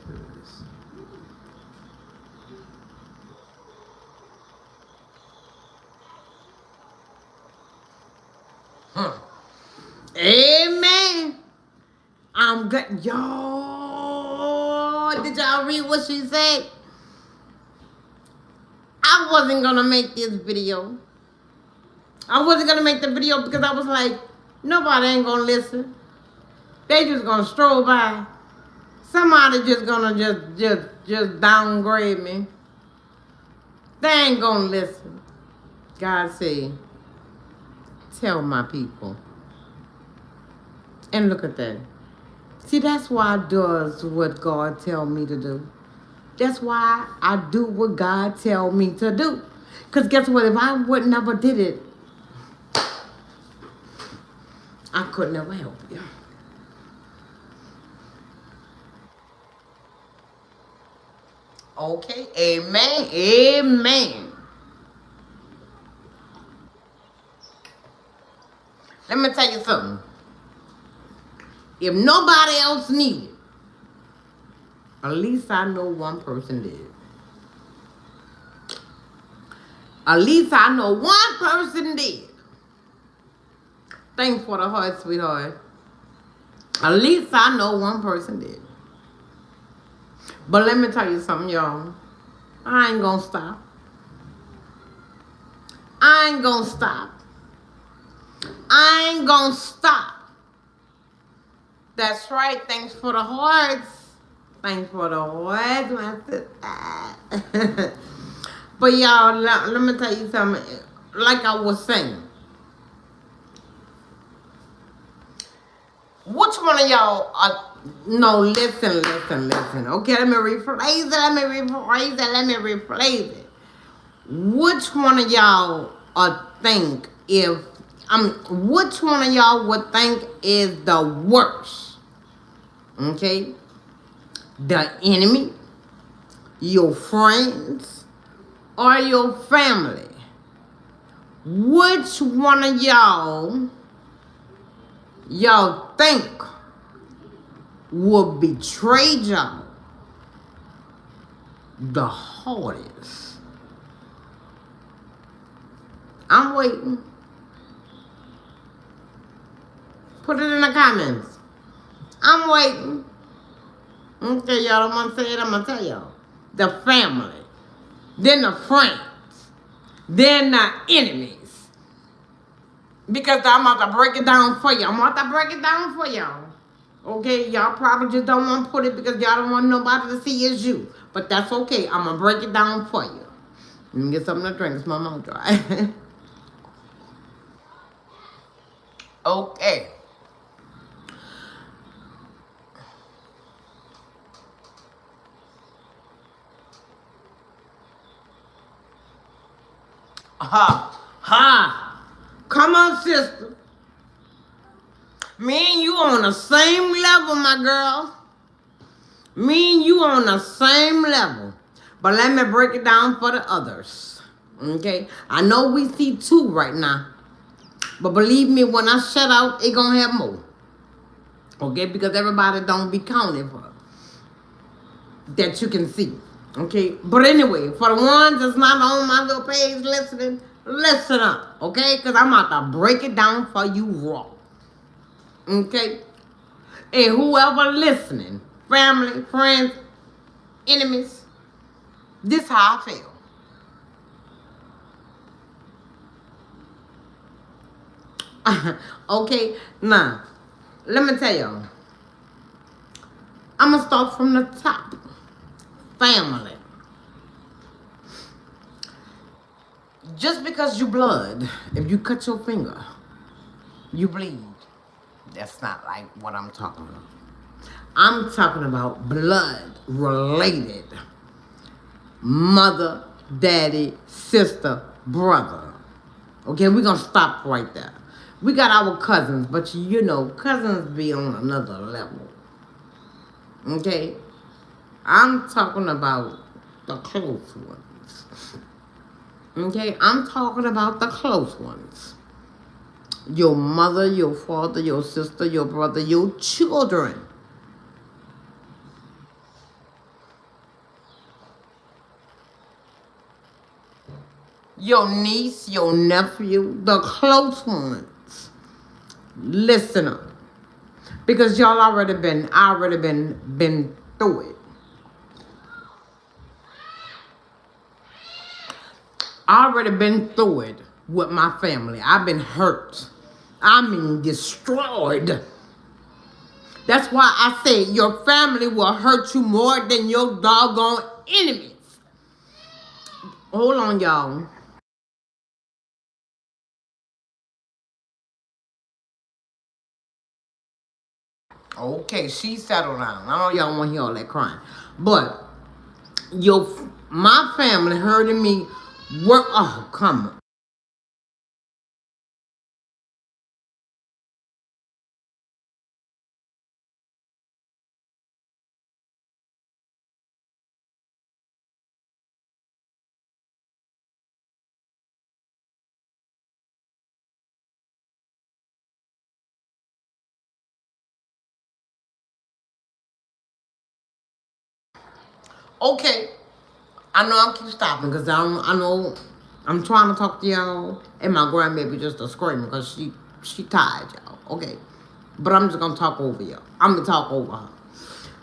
Amen. I'm good. Y'all, did y'all read what she said? I wasn't gonna make this video. I wasn't gonna make the video because I was like, nobody ain't gonna listen. They just gonna stroll by. Somebody just gonna just downgrade me. They ain't gonna listen. God say, tell my people. And look at that. See, that's why I does what God tell me to do. That's why I do what God tell me to do. Because guess what? If I would never did it, I could never help you. Okay, amen, amen. Let me tell you something. If nobody else need it, at least I know one person did. At least I know one person did. Thanks for the heart, sweetheart. At least I know one person did. But let me tell you something, y'all. I ain't gonna stop. I ain't gonna stop. I ain't gonna stop. That's right. Thanks for the hearts. Thanks for the hearts, my sister. But y'all, let me tell you something. Like I was saying, which one of y'all are... No, listen. Okay, let me rephrase it. Which one of y'all think if... which one of y'all would think is the worst? Okay? The enemy, your friends, or your family? Which one of y'all think will betray y'all the hardest? I'm waiting. Put it in the comments. I'm waiting. Okay, y'all don't want to say it, I'm going to tell y'all. The family. Then the friends. Then the enemies. Because I'm about to break it down for you. Okay, y'all probably just don't want to put it because y'all don't want nobody to see it's you. But that's okay. I'm going to break it down for you. Let me get something to drink. It's my mouth dry. Okay. Come on, sister. Me and you on the same level, my girl. Me and you on the same level. But let me break it down for the others. Okay? I know we see 2 right now. But believe me, when I shut out, it gonna have more. Okay? Because everybody don't be counted for that you can see. Okay? But anyway, for the ones that's not on my little page listening, listen up. Okay? Because I'm about to break it down for you raw. Okay? And whoever listening, family, friends, enemies, this how I feel. Okay, now, let me tell y'all. I'm going to start from the top. Family. Just because you blood, if you cut your finger, you bleed. That's not like what I'm talking about. I'm talking about blood related. Mother, daddy, sister, brother. Okay, we're going to stop right there. We got our cousins, but you know, cousins be on another level. Okay? I'm talking about the close ones. Okay? I'm talking about the close ones. Your mother, your father, your sister, your brother, your children. Your niece, your nephew, the close ones. Listen up. Because y'all already been through it. I already been through it with my family. I've been hurt. I mean destroyed. That's why I say your family will hurt you more than your doggone enemies. Hold on, y'all. Okay, she settled down. I know y'all want to hear all that crying. But my family hurting me work. Oh, come on. Okay, I know I keep stopping because I know I'm trying to talk to y'all, and my grandbaby just a screaming because she tired, y'all. Okay, but I'm just gonna talk over y'all. I'm gonna talk over her.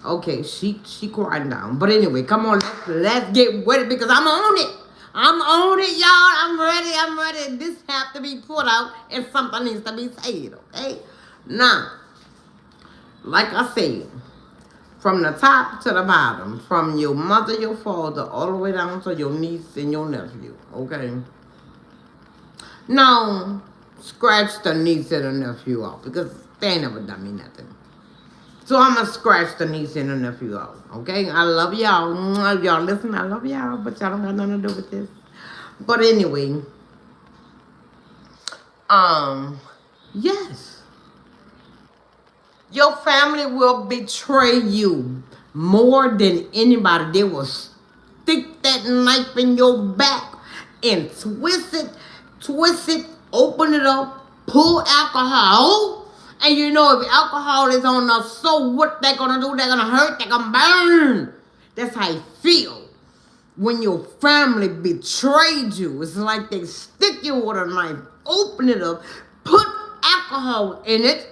Okay, she crying down. But anyway, come on, let's get with it because I'm on it. I'm on it, y'all. I'm ready. I'm ready. This have to be put out, and something needs to be said. Okay, now, like I said. From the top to the bottom, from your mother, your father, all the way down to your niece and your nephew, okay? Now, scratch the niece and the nephew out because they ain't never done me nothing. So I'm going to scratch the niece and the nephew out, okay? I love y'all. If y'all listen, I love y'all, but y'all don't got nothing to do with this. But anyway, yes. Your family will betray you more than anybody. They will stick that knife in your back and twist it, open it up, pull alcohol. And you know if alcohol is on us, so what they're gonna do? They're gonna hurt, they're gonna burn. That's how you feel. When your family betrayed you, it's like they stick you with a knife, open it up, put alcohol in it,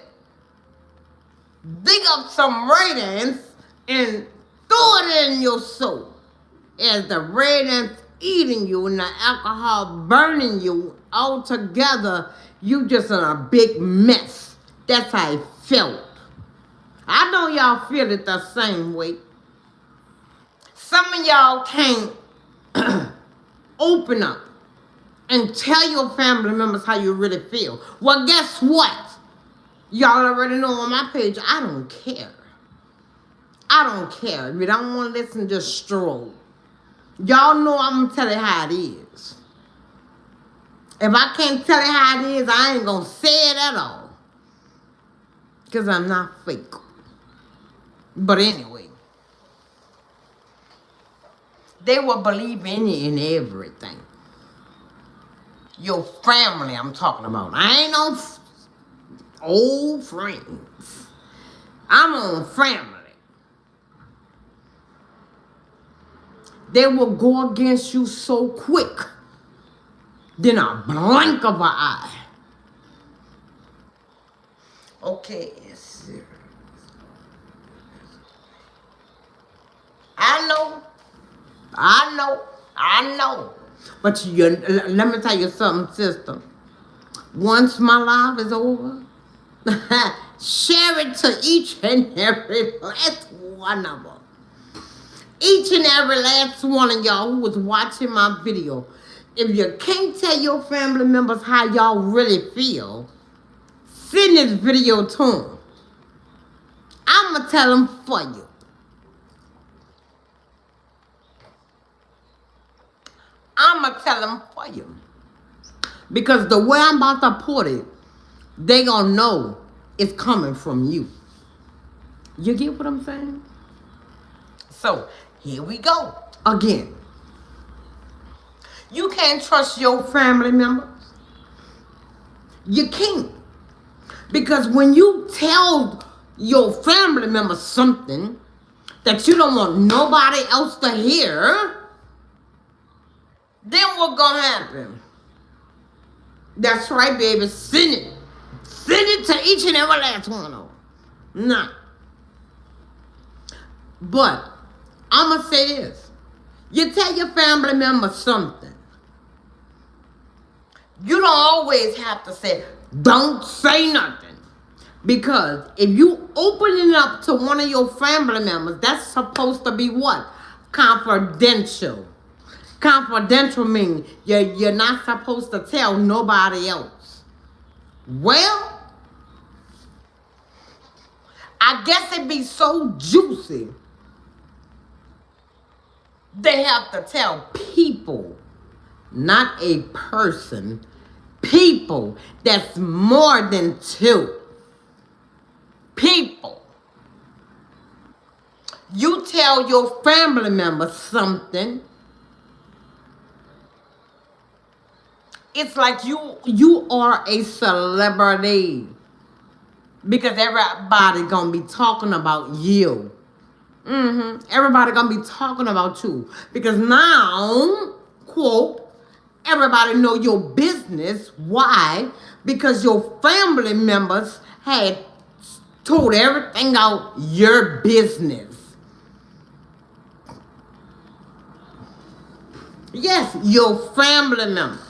dig up some red ants and throw it in your soul. As the red ants eating you and the alcohol burning you all together, you just in a big mess. That's how it felt. I know y'all feel it the same way. Some of y'all can't open up and tell your family members how you really feel. Well, guess what? Y'all already know on my page, I don't care. I don't care. If you don't want to listen, just stroll. Y'all know I'm going to tell you how it is. If I can't tell you how it is, I ain't going to say it at all. Because I'm not fake. But anyway, they will believe in you in everything. Your family I'm talking about. I ain't no old friends. I'm on family. They will go against you so quick. Then a blink of an eye. Okay. I know. I know. But let me tell you something, sister. once my life is over, share it to each and every last one of them. Each and every last one of y'all who was watching my video. If you can't tell your family members how y'all really feel, send this video to them. I'm going to tell them for you. I'm going to tell them for you. Because the way I'm about to put it, they going to know it's coming from you. You get what I'm saying? So, here we go. Again. You can't trust your family members. You can't. Because when you tell your family members something that you don't want nobody else to hear, then what's going to happen? That's right, baby. Send it. Send it to each and every last one of them. Nah. But I'm going to say this. You tell your family members something. You don't always have to say, don't say nothing. Because if you open it up to one of your family members, that's supposed to be what? Confidential. Confidential means you're not supposed to tell nobody else. Well, I guess it be so juicy. They have to tell people, not a person, people that's more than two. People. You tell your family members something, it's like you are a celebrity. Because everybody gonna be talking about you. Everybody gonna be talking about you. Because now, quote, everybody know your business. Why? Because your family members had told everything out your business. Yes, your family members.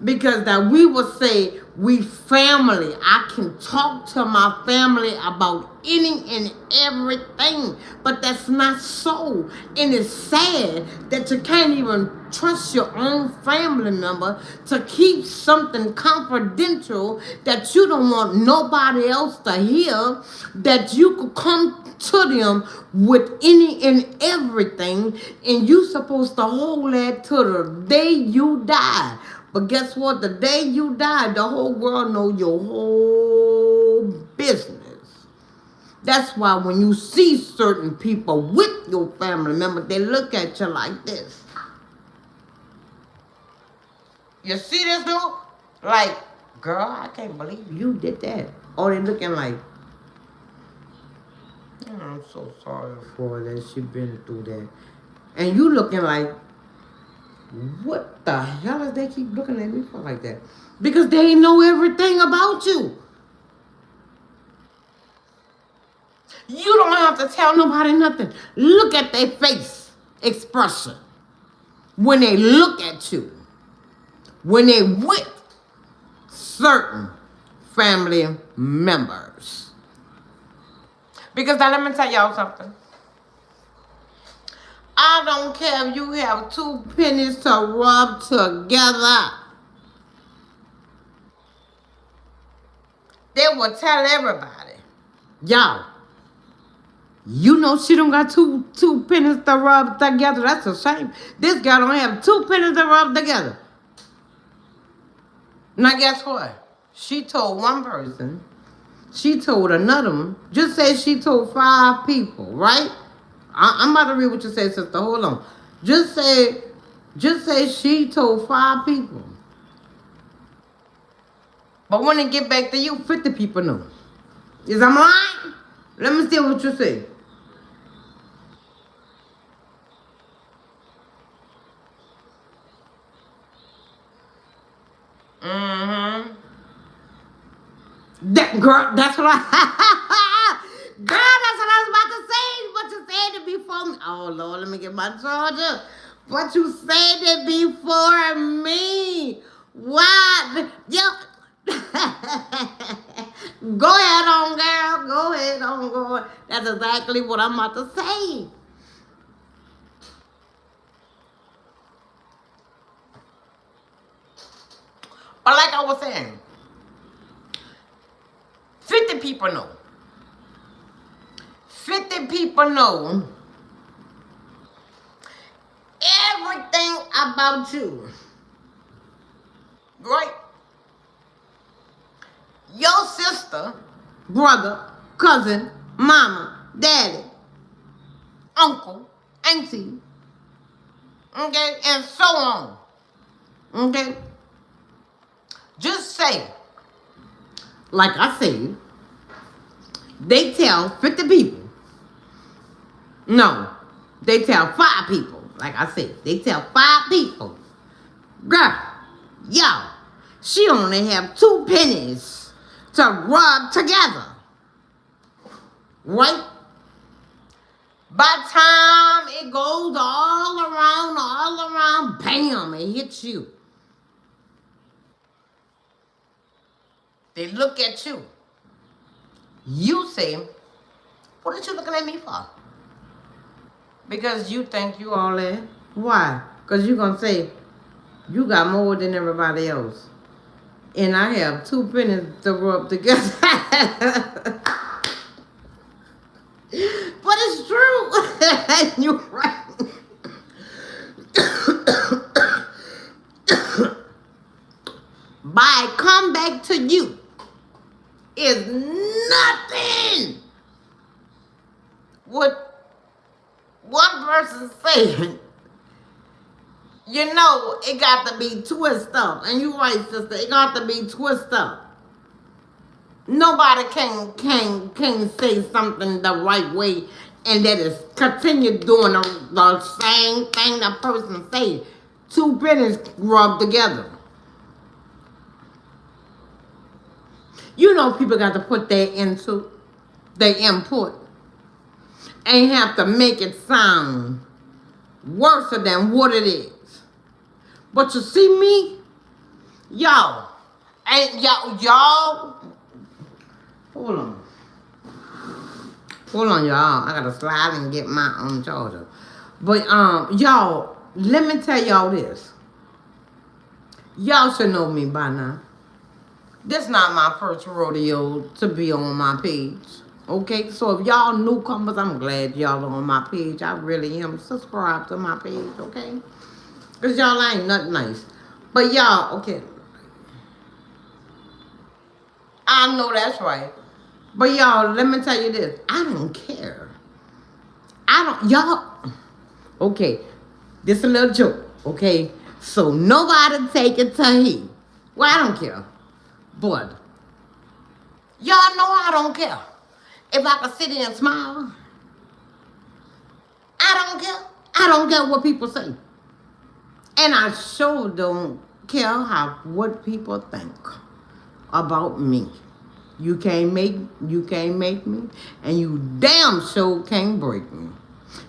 Because that we will say, we family. I can talk to my family about any and everything. But that's not so. And it's sad that you can't even trust your own family member to keep something confidential that you don't want nobody else to hear, that you could come to them with any and everything, and you supposed to hold that to the day you die. But guess what? The day you die, the whole world know your whole business. That's why when you see certain people with your family members, they look at you like this. You see this look? Like, girl, I can't believe you did that. Or they looking like, oh, I'm so sorry for that. She been through that. And you looking like, what the hell is they keep looking at me for like that? Because they know everything about you. You don't have to tell nobody nothing. Look at their face expression when they look at you. When they with certain family members. Because now let me tell y'all something. I don't care if you have two pennies to rub together. They will tell everybody. Y'all, you know she don't got two pennies to rub together. That's a shame. This girl don't have two pennies to rub together. Now guess what? She told one person. She told another one. Just say she told 5 people, right? I'm about to read what you said, sister. Hold on. Just say she told 5 people. But when it get back to you, 50 people know. Is I'm lying? Let me see what you say. That girl, that's what girl, that's what I was about to say. What you said it before me. Oh Lord, let me get my charger. What you said it before me. What? Yo. Go ahead on, girl. Go ahead on, go. That's exactly what I'm about to say. But like I was saying, 50 people know. 50 people know everything about you. Right? Your sister, brother, cousin, mama, daddy, uncle, auntie, okay, and so on. Okay? Just say, like I said, they tell 50 people. No, they tell 5 people. Like I said, they tell 5 people. Girl, yo, she only have 2 pennies to rub together. Right? By the time it goes all around, bam, it hits you. They look at you. You say, what are you looking at me for? Because you think you all that. Why? Because you're going to say, you got more than everybody else. And I have 2 pennies to rub together. But it's true. You're right. By come back to you is nothing. What one person said, you know, it got to be twist up. And you right, sister, it got to be twist up. Nobody can say something the right way and that is continue doing the same thing the person say. 2 pennies rubbed together. You know people got to put their input and have to make it sound worse than what it is. But you see me, y'all, hold on, y'all. I gotta slide and get my charger. But y'all, let me tell y'all this. Y'all should know me by now. This not my first rodeo to be on my page. Okay, so if y'all newcomers, I'm glad y'all are on my page. I really am. Subscribe to my page, okay? Because y'all ain't nothing nice. But y'all, okay. I know that's right. But y'all, let me tell you this. I don't care. Y'all, okay. This a little joke, okay? So nobody take it to heat. Well, I don't care. But y'all know I don't care. If I can sit here and smile, I don't care. I don't care what people say. And I sure don't care what people think about me. You can't make me, and you damn sure can't break me.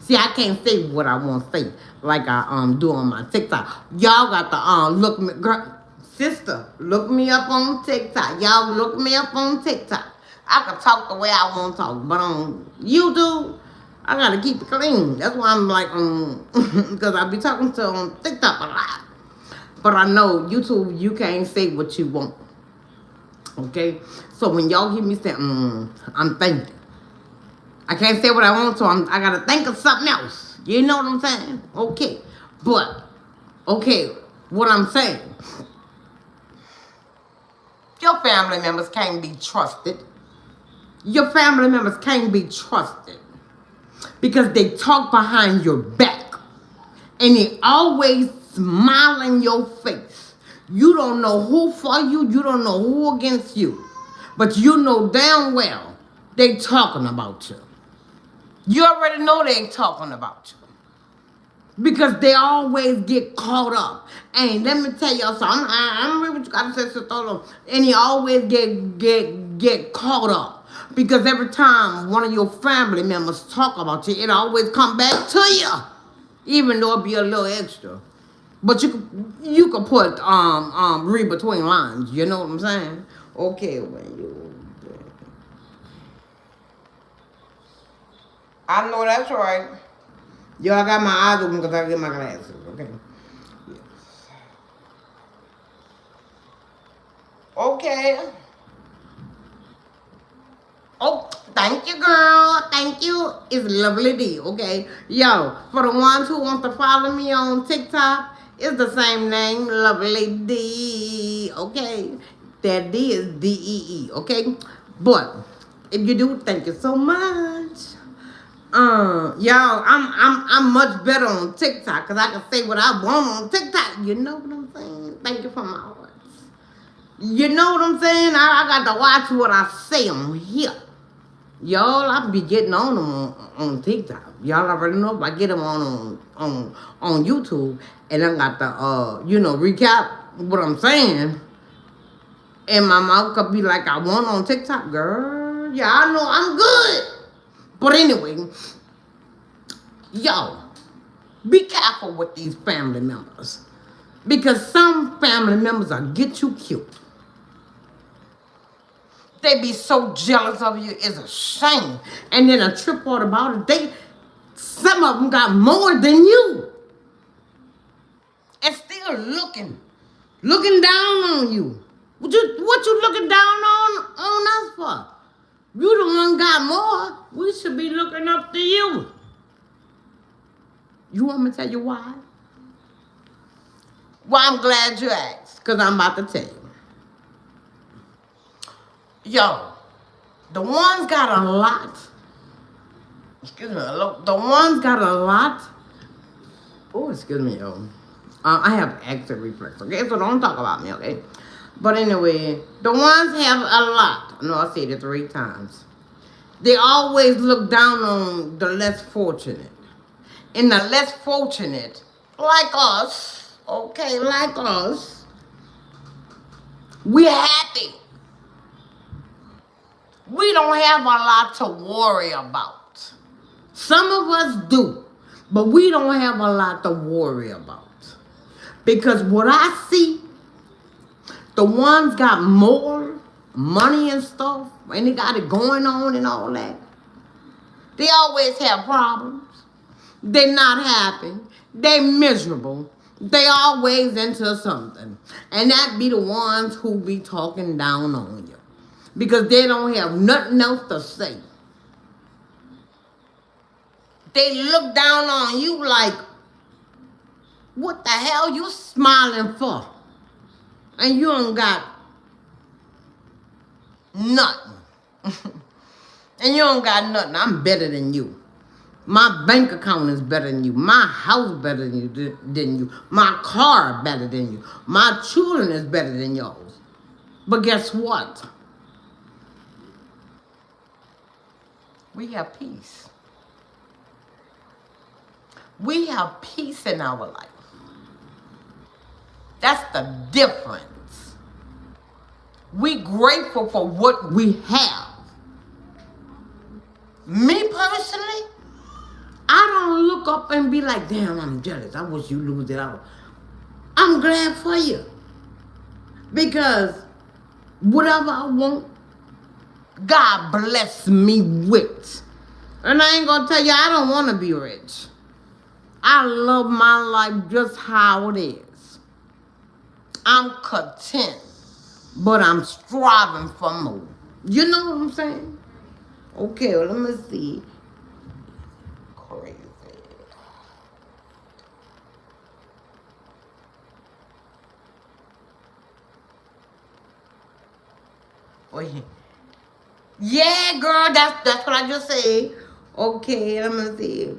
See, I can't say what I want to say like I do on my TikTok. Y'all got to look me, girl, sister, look me up on TikTok. Y'all look me up on TikTok. I can talk the way I want to talk, but on YouTube, I gotta keep it clean. That's why I'm like, because I be talking to on TikTok a lot. But I know YouTube, you can't say what you want. Okay? So when y'all hear me say, I'm thinking. I can't say what I want, so I gotta think of something else. You know what I'm saying? Okay. But, okay, what I'm saying, your family members can't be trusted. Your family members can't be trusted because they talk behind your back and they always smile in your face. You don't know who for you, you don't know who against you, but you know damn well they talking about you. You already know they ain't talking about you because they always get caught up. And let me tell y'all something. I'm really what you gotta say, Sister. And he always get caught up. Because every time one of your family members talk about you, it always come back to you. Even though it be a little extra. But you could put read between lines. You know what I'm saying? Okay, when you. I know that's right. Yo, I got my eyes open because I get my glasses. Okay. Okay. Oh, thank you, girl. Thank you. It's Lovely D. Okay. Yo, for the ones who want to follow me on TikTok, it's the same name, Lovely D. Okay. That D is DEE. Okay. But if you do, thank you so much. Y'all, I'm much better on TikTok because I can say what I want on TikTok. You know what I'm saying? Thank you for my heart. You know what I'm saying? I got to watch what I say on here. Y'all, I be getting on them on TikTok. Y'all already know if I get them on YouTube and I got the recap what I'm saying. And my mouth could be like I want on TikTok, girl. Yeah, I know I'm good. But anyway, y'all, be careful with these family members. Because some family members will get you killed. They be so jealous of you, it's a shame. And then a trip out about it, some of them got more than you. And still looking down on you. What you looking down on us for? You the one got more. We should be looking up to you. You want me to tell you why? Well, I'm glad you asked, because I'm about to tell you. Yo, the ones got a lot. Excuse me, the ones got a lot. Oh, excuse me, yo. I have exit reflex, okay? So don't talk about me, okay? But anyway, the ones have a lot. No, I said it 3 times. They always look down on the less fortunate. And the less fortunate, like us, okay, like us, we're happy. We don't have a lot to worry about. Some of us do, but we don't have a lot to worry about. Because what I see, the ones got more money and stuff, and they got it going on and all that, they always have problems. They're not happy. They miserable. They always into something. And that be the ones who be talking down on you. Because they don't have nothing else to say. They look down on you like, what the hell you smiling for? And you ain't got nothing. And you don't got nothing. I'm better than you. My bank account is better than you. My house better than you. My car better than you. My children is better than yours. But guess what? We have peace. We have peace in our life. That's the difference. We grateful for what we have. Me personally, I don't look up and be like, damn, I'm jealous. I wish you lose it out. I'm glad for you. Because whatever I want, God bless me with. And I ain't going to tell you, I don't want to be rich. I love my life just how it is. I'm content, but I'm striving for more. You know what I'm saying? Okay, well, let me see. Crazy. Wait. Yeah, girl, that's what I just said. Okay, let me see.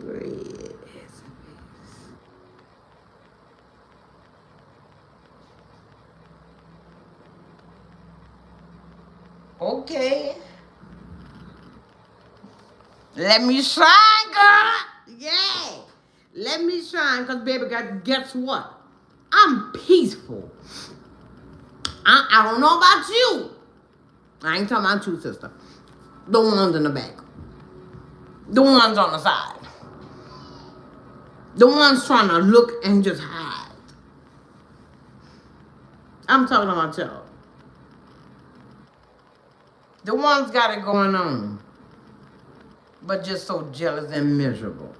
Okay. Let me shine, girl. Yeah. Let me shine, because baby, guess what? I'm peaceful. I don't know about you. I ain't talking about you, sister. The ones in the back. The ones on the side. The ones trying to look and just hide. I'm talking about y'all. The ones got it going on, but just so jealous and miserable.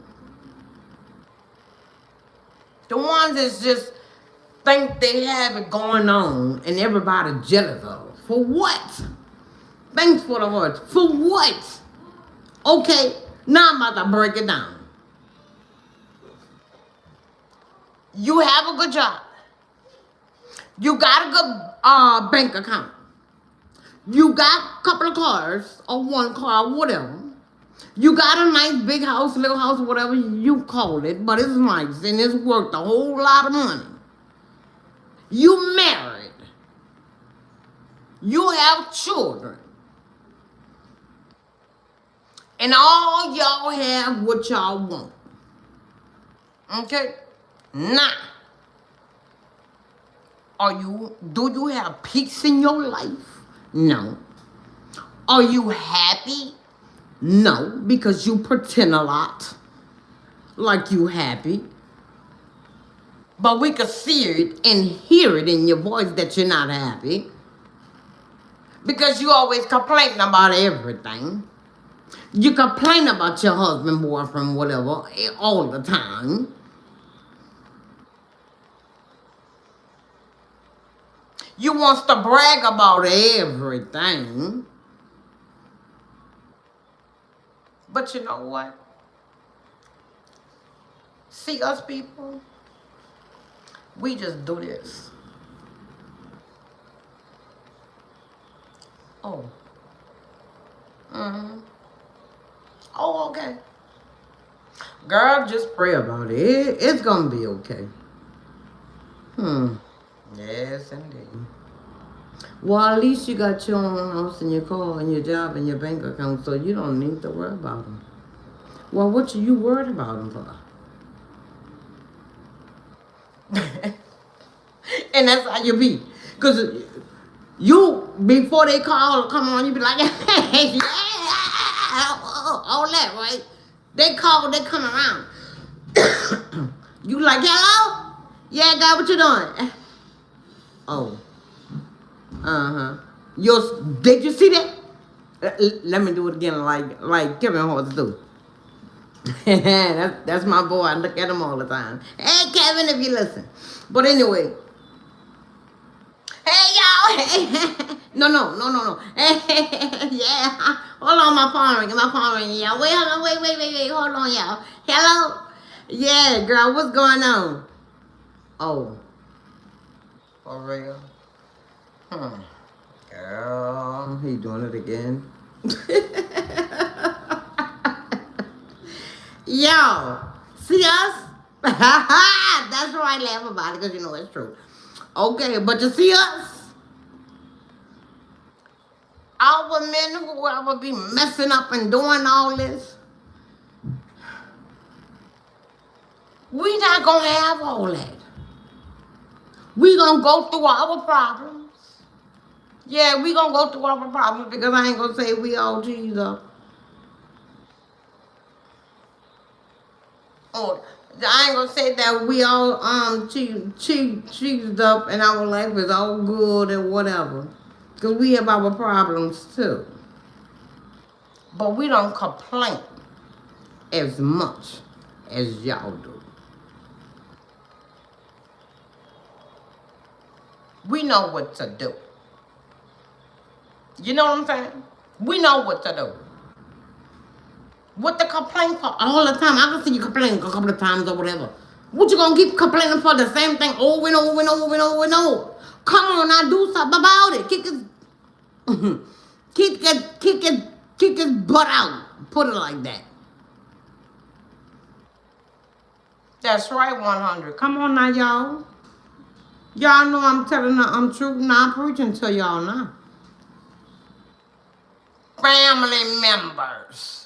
The ones that just think they have it going on and everybody jealous of. For what? Thanks for the words. For what? Okay, now I'm about to break it down. You have a good job. You got a good bank account. You got a couple of cars or one car, whatever. You got a nice big house, little house, whatever you call it, but it's nice and it's worth a whole lot of money. You married. You have children. And all y'all have what y'all want. Okay? Now, do you have peace in your life? No. Are you happy? No, because you pretend a lot like you happy. But we can see it and hear it in your voice that you're not happy. Because you always complain about everything. You complain about your husband, boyfriend, whatever, all the time. You wants to brag about everything. But you know what? See us people, we just do this. Oh. Mm-hmm. Oh, okay. Girl, just pray about it. It's gonna be okay. Yes, indeed. Well, at least you got your own house and your car and your job and your bank account, so you don't need to worry about them. Well, what are you worried about them for? And that's how you be. Because you, before they call or come on, you be like, hey, yeah, all that, right? They call, they come around. You like, hello? Yeah, God, what you doing? Oh. Uh-huh. Did you see that? Let me do it again like Kevin Hart do. that's my boy. I look at him all the time. Hey, Kevin, if you listen. But anyway. Hey, y'all. Hey. No. Hey, yeah. Hold on, my phone ringing, y'all. Wait, hold on. Wait. Hold on, y'all. Hello? Yeah, girl, what's going on? Oh. For real? Girl, he doing it again. Y'all, see us? That's why I laugh about it, because you know it's true. Okay, but you see us? Our men who will be messing up and doing all this, we not going to have all that. We going to go through our problems. Yeah, we going to go through our problems, because I ain't going to say we all cheese up. Oh, I ain't gonna say that we all cheesed up and our life is all good and whatever. Because we have our problems too. But we don't complain as much as y'all do. We know what to do. You know what I'm saying? We know what to do. What the complain for all the time? I can see you complain a couple of times or whatever. What you gonna keep complaining for the same thing over and over and over and over and over? Come on now, do something about it. Kick his butt out. Put it like that. That's right, 100. Come on now, y'all. Y'all know I'm telling the truth. Now I'm preaching to y'all now. Family members.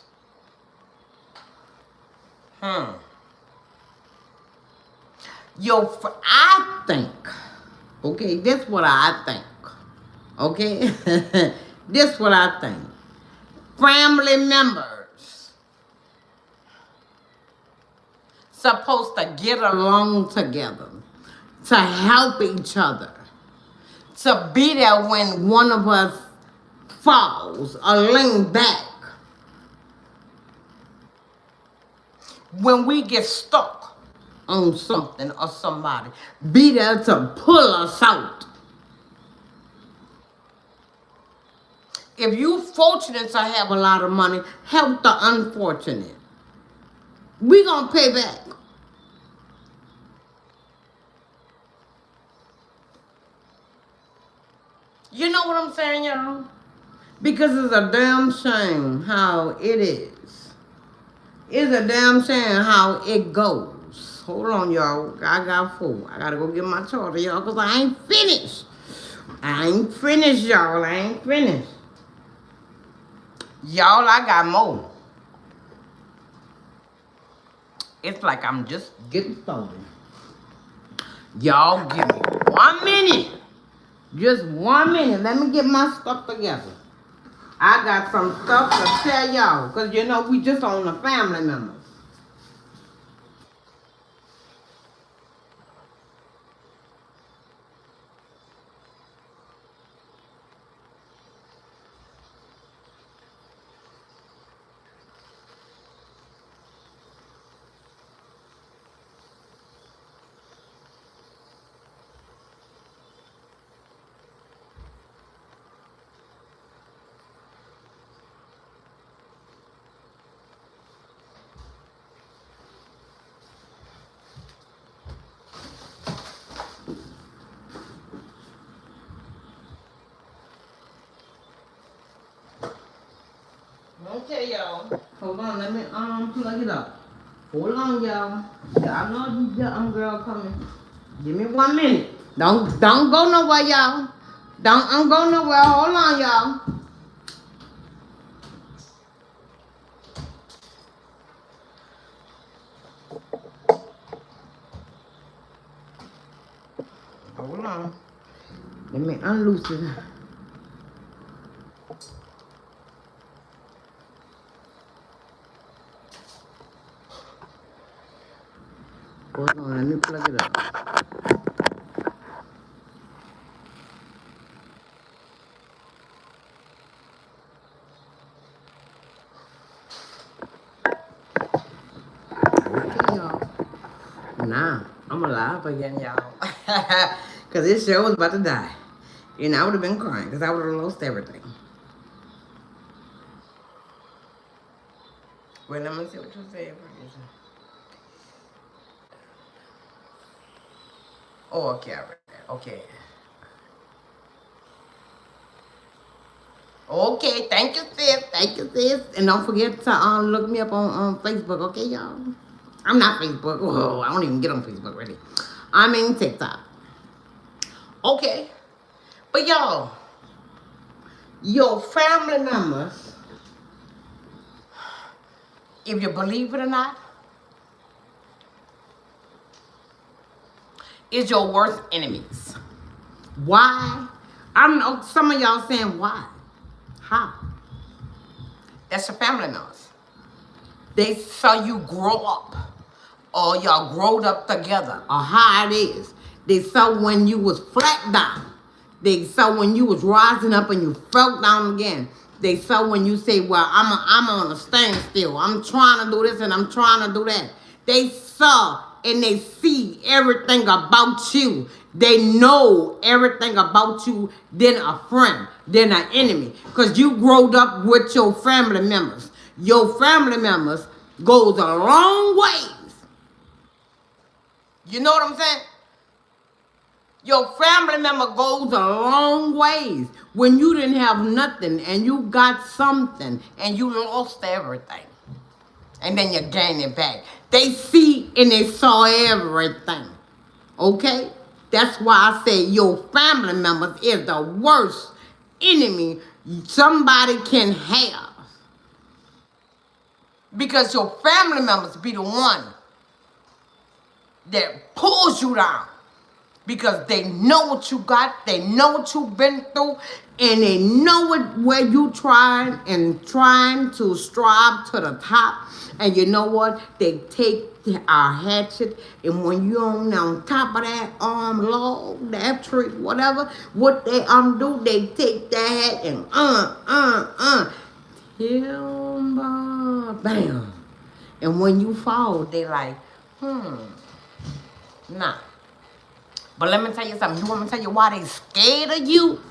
I think, okay, this what I think, okay? This what I think. Family members supposed to get along together, to help each other, to be there when one of us falls or lean back. When we get stuck on something or somebody, be there to pull us out. If you fortunate to have a lot of money, help the unfortunate. We gonna pay back. You know what I'm saying, y'all? Because it's a damn shame how it is. It's a damn shame how it goes. Hold on, y'all. I got food. I gotta go get my charger, y'all, because I ain't finished. I ain't finished, y'all. I ain't finished. Y'all, I got more. It's like I'm just getting started. Y'all give me 1 minute. Just 1 minute. Let me get my stuff together. I got some stuff to tell y'all. Because, you know, we just on the family members. Okay, y'all. Hold on, let me plug it up. Hold on, y'all. Y'all know the girl coming. Give me 1 minute. Don't go nowhere, y'all. Don't go nowhere. Hold on, y'all. Hold on. Let me unloose it. Hold on, let me plug it up. Okay, y'all. Nah, I'm alive again, y'all. Because this show was about to die. And I would have been crying because I would have lost everything. Wait, let me see what you said. Oh, okay, I read that. Okay. Okay, thank you, sis. Thank you, sis. And don't forget to look me up on Facebook, okay, y'all? I'm not Facebook. Oh, I don't even get on Facebook really. I'm in TikTok. Okay. But y'all, your family members, if you believe it or not, is your worst enemies. Why? I don't know. Some of y'all saying why? How? That's your family members. They saw you grow up, or y'all growed up together, or how it is. They saw when you was flat down. They saw when you was rising up and you fell down again. They saw when you say, well, I'm on a standstill. I'm trying to do this and I'm trying to do that. They saw and they see everything about you. They know everything about you than a friend, than an enemy. Because you growed up with your family members. Your family members goes a long ways. You know what I'm saying? Your family member goes a long ways. When you didn't have nothing and you got something and you lost everything. And then you gain it back. They see and they saw everything. Okay? That's why I say your family members is the worst enemy somebody can have. Because your family members be the one that pulls you down. Because they know what you got, they know what you've been through, and they know where you trying to strive to the top. And you know what? They take hatchet, and when you on top of that log, that tree, whatever, what they do, they take that hat and timber, bam. And when you fall, they like, nah. But let me tell you something. You want me to tell you why they scared of you?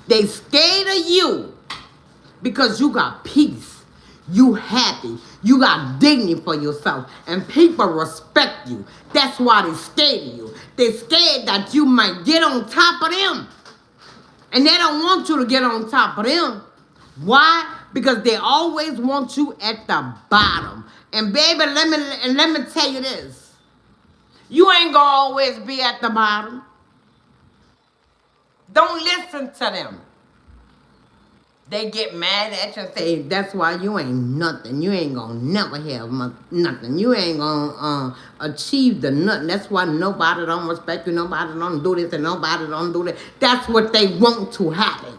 They scared of you because you got peace. You happy. You got dignity for yourself. And people respect you. That's why they scared of you. They scared that you might get on top of them. And they don't want you to get on top of them. Why? Because they always want you at the bottom. And baby, let me tell you this. You ain't gonna always be at the bottom. Don't listen to them. They get mad at you and say, that's why you ain't nothing. You ain't gonna never have nothing. You ain't gonna achieve the nothing. That's why nobody don't respect you. Nobody don't do this and nobody don't do that. That's what they want to happen.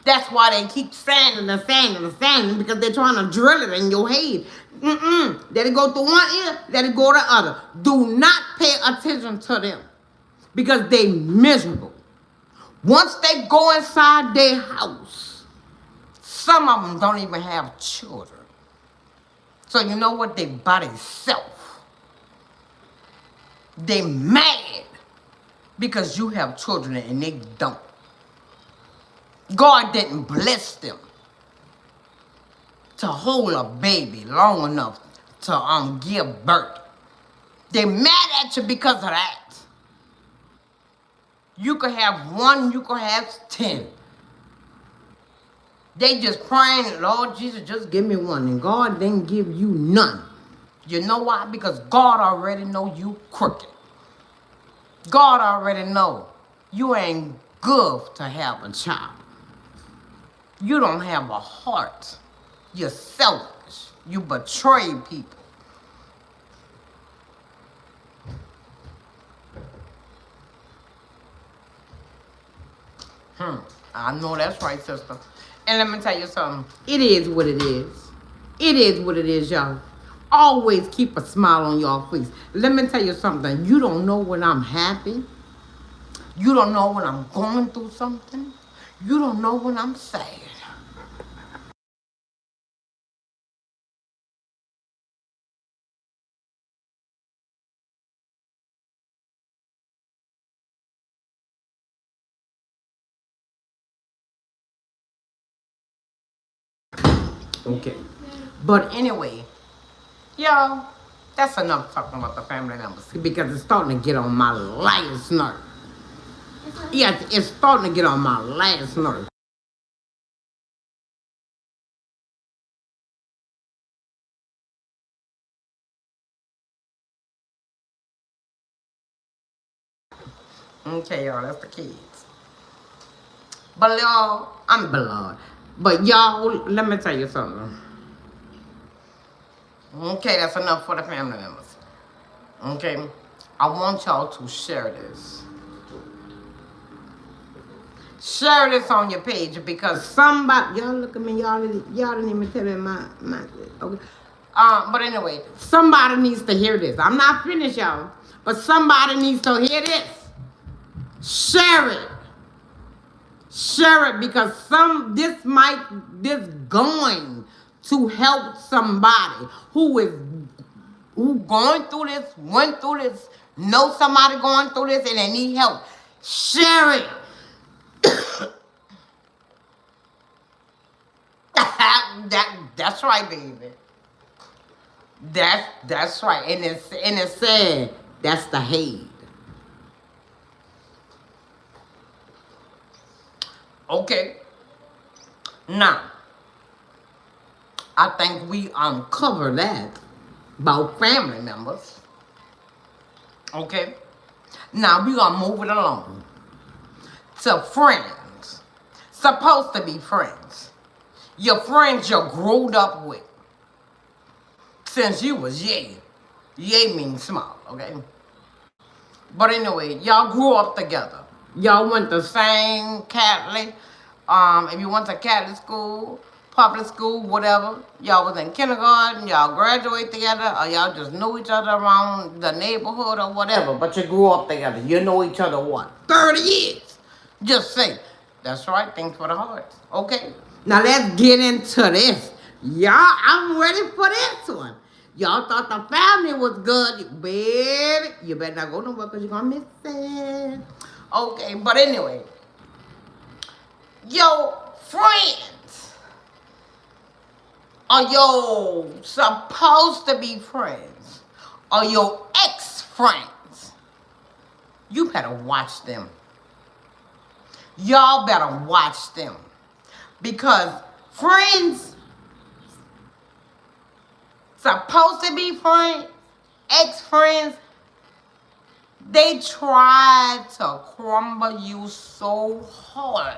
That's why they keep sanding because they're trying to drill it in your head. Let it go through one ear, let it go to the other. Do not pay attention to them because they miserable. Once they go inside their house, some of them don't even have children. So you know what? They by themselves. They mad because you have children and they don't. God didn't bless them to hold a baby long enough to give birth. They mad at you because of that. You could have one, you could have 10. They just praying, Lord Jesus, just give me one. And God didn't give you none. You know why? Because God already know you crooked. God already know you ain't good to have a child. You don't have a heart. You're selfish. You betray people. I know that's right, sister. And let me tell you something. It is what it is. It is what it is, y'all. Always keep a smile on your face. Let me tell you something. You don't know when I'm happy. You don't know when I'm going through something. You don't know when I'm sad. Okay. But anyway, y'all, that's enough talking about the family members because it's starting to get on my last nerve. Yes, it's starting to get on my last nerve. Okay, y'all, that's the kids. But y'all, I'm blood. But y'all, let me tell you something. Okay, that's enough for the family members. Okay, I want y'all to share this. Share this on your page because somebody, y'all look at me, y'all didn't even tell me my okay. But anyway, somebody needs to hear this. I'm not finished, y'all, but somebody needs to hear this. Share it. Share it because this going to help somebody who going through this, went through this, know somebody going through this and they need help. Share it. That's right, baby. That's right. And it's sad. That's the hate. Okay. Now, I think we uncovered that about family members. Okay. Now we gonna move it along to friends. Supposed to be friends. Your friends you growed up with since you was yay. Yay means small, okay? But anyway, y'all grew up together. Y'all went the same Catholic. If you went to Catholic school, public school, whatever. Y'all was in kindergarten, y'all graduate together, or y'all just knew each other around the neighborhood or whatever. But you grew up together. You know each other what? 30 years. Just say, that's right, thanks for the hearts. Okay? Now let's get into this. Y'all, I'm ready for this one. Y'all thought the family was good. Baby, you better not go nowhere because you're going to miss it. Okay, but anyway. Your friends are your supposed to be friends or your ex-friends. You better watch them. Y'all better watch them. Because friends supposed to be friends, ex-friends, they try to crumble you so hard.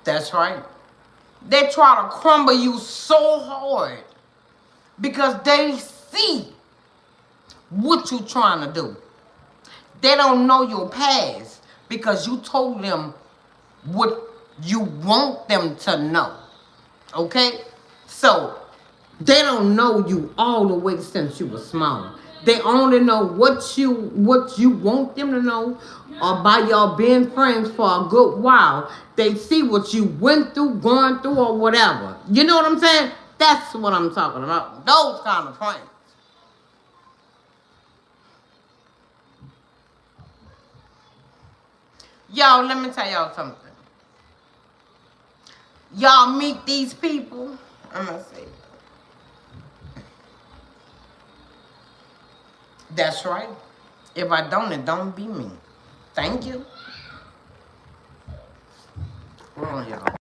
That's right. They try to crumble you so hard because they see what you trying to do. They don't know your past because you told them what you want them to know. Okay? So, they don't know you all the way since you were small. They only know what you want them to know, or by y'all being friends for a good while. They see what you went through, going through, or whatever. You know what I'm saying? That's what I'm talking about. Those kind of friends. Y'all, let me tell y'all something. Y'all meet these people. I'm going to say, that's right. If I don't, it don't be me. Thank you. Hold on, y'all.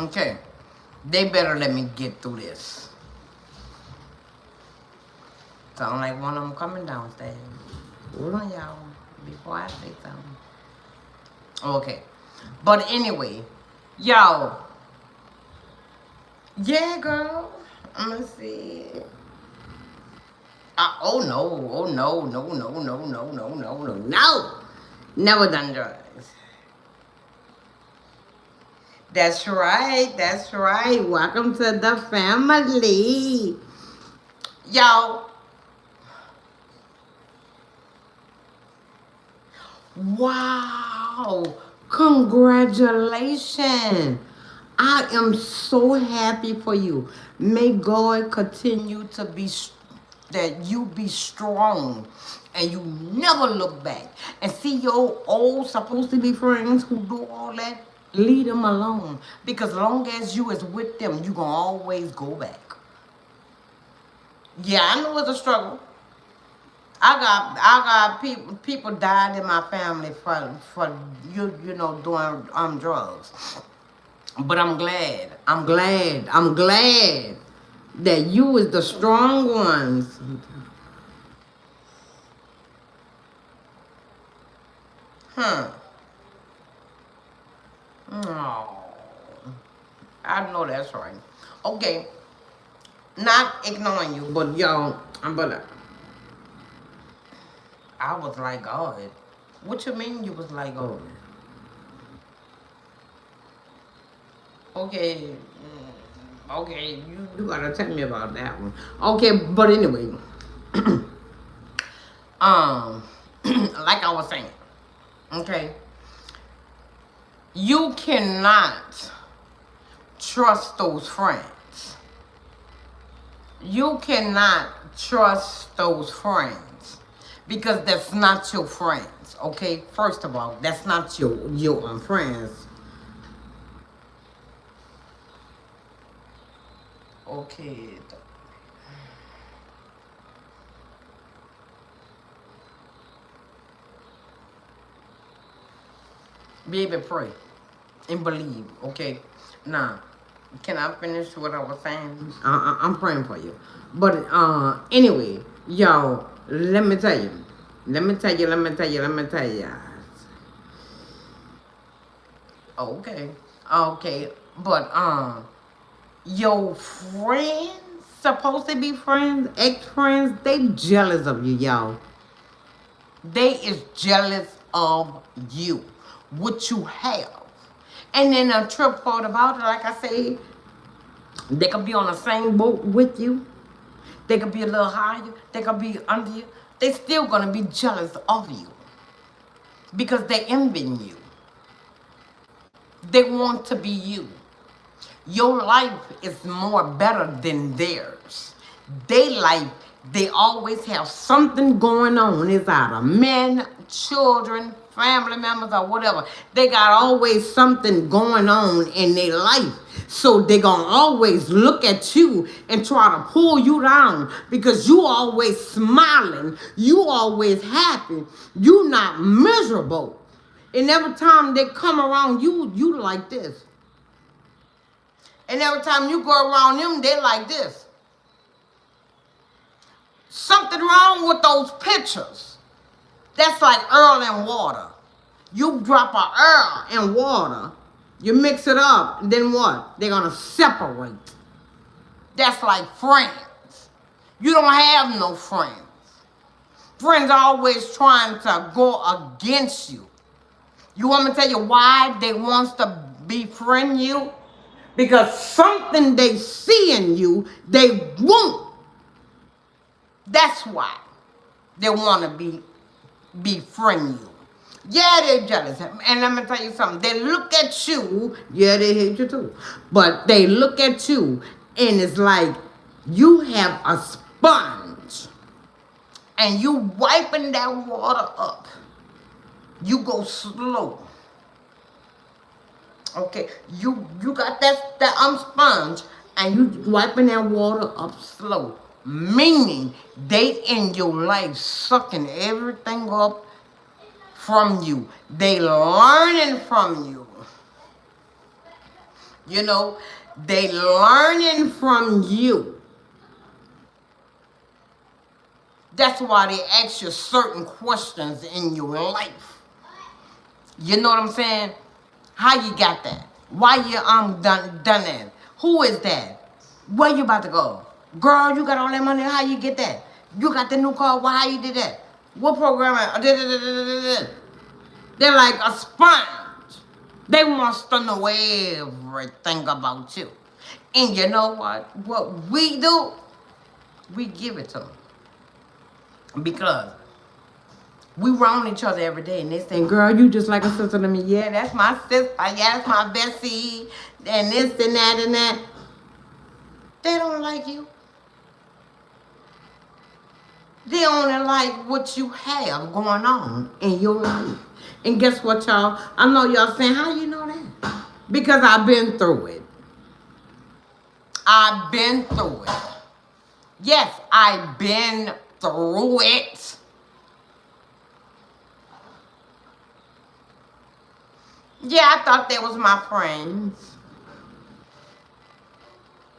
Okay. They better let me get through this. Sound like one of them coming downstairs. Hold on, y'all. Before I say something. Okay. But anyway, y'all. Yeah, girl. I'm gonna see. Oh no, oh no, no, no, no, no, no, no, no, no. Never done drugs. That's right, that's right. Welcome to the family. Y'all. Wow. Congratulations. I am so happy for you. May God continue to be, that you be strong and you never look back. And see your old supposed to be friends who do all that, leave them alone. Because long as you is with them, you gonna always go back. Yeah, I know it's a struggle. I got people died in my family for you know doing drugs. But I'm glad that you is the strong ones. Huh. Oh, I know that's right. Okay. Not ignoring you, but y'all, I was like God. What you mean you was like God? Okay. Okay, you gotta tell me about that one. Okay, but anyway. Like I was saying. Okay. You cannot trust those friends. You cannot trust those friends because that's not your friends. Okay, first of all, that's not your friends. Okay. Baby, pray and believe. Okay. Now, can I finish what I was saying? I'm praying for you. But anyway, y'all, let me tell you. Okay. Okay. But Your friends, supposed to be friends, ex-friends, they jealous of you, y'all. They is jealous of you, what you have. And then a trip part about it, like I say, they could be on the same boat with you. They could be a little higher. They could be under you. They still gonna be jealous of you because they envying you. They want to be you. Your life is more better than theirs. They life, they always have something going on. It's either men, children, family members, or whatever. They got always something going on in their life. So they gonna always look at you and try to pull you down because you always smiling. You always happy. You not miserable. And every time they come around you, you like this. And every time you go around them, they like this. Something wrong with those pictures. That's like Earl and water. You drop a Earl in water, you mix it up, then what? They're going to separate. That's like friends. You don't have no friends. Friends are always trying to go against you. You want me to tell you why they want to befriend you? Because something they see in you, they want. That's why they want to befriend you. Yeah, they're jealous. And let me tell you something. They look at you. Yeah, they hate you too. But they look at you and it's like you have a sponge and you wiping that water up. You go slow. Okay, you got that sponge and you wiping that water up slow. Meaning they in your life sucking everything up from you. They learning from you. You know, they learning from you. That's why they ask you certain questions in your life. You know what I'm saying? How you got that? Why you done that? Who is that? Where you about to go? Girl, you got all that money. How you get that? You got the new car. Why how you did that? What program? They're like a sponge. They want to know everything about you. And you know what? What we do, we give it to them. Because we round each other every day, and they say, girl, you just like a sister to me. Yeah, that's my sister. Yeah, that's my bestie. And this and that and that. They don't like you. They only like what you have going on in your life. And guess what, y'all? I know y'all saying, how you know that? Because I've been through it. I've been through it. Yes, I've been through it. Yeah, I thought they was my friends.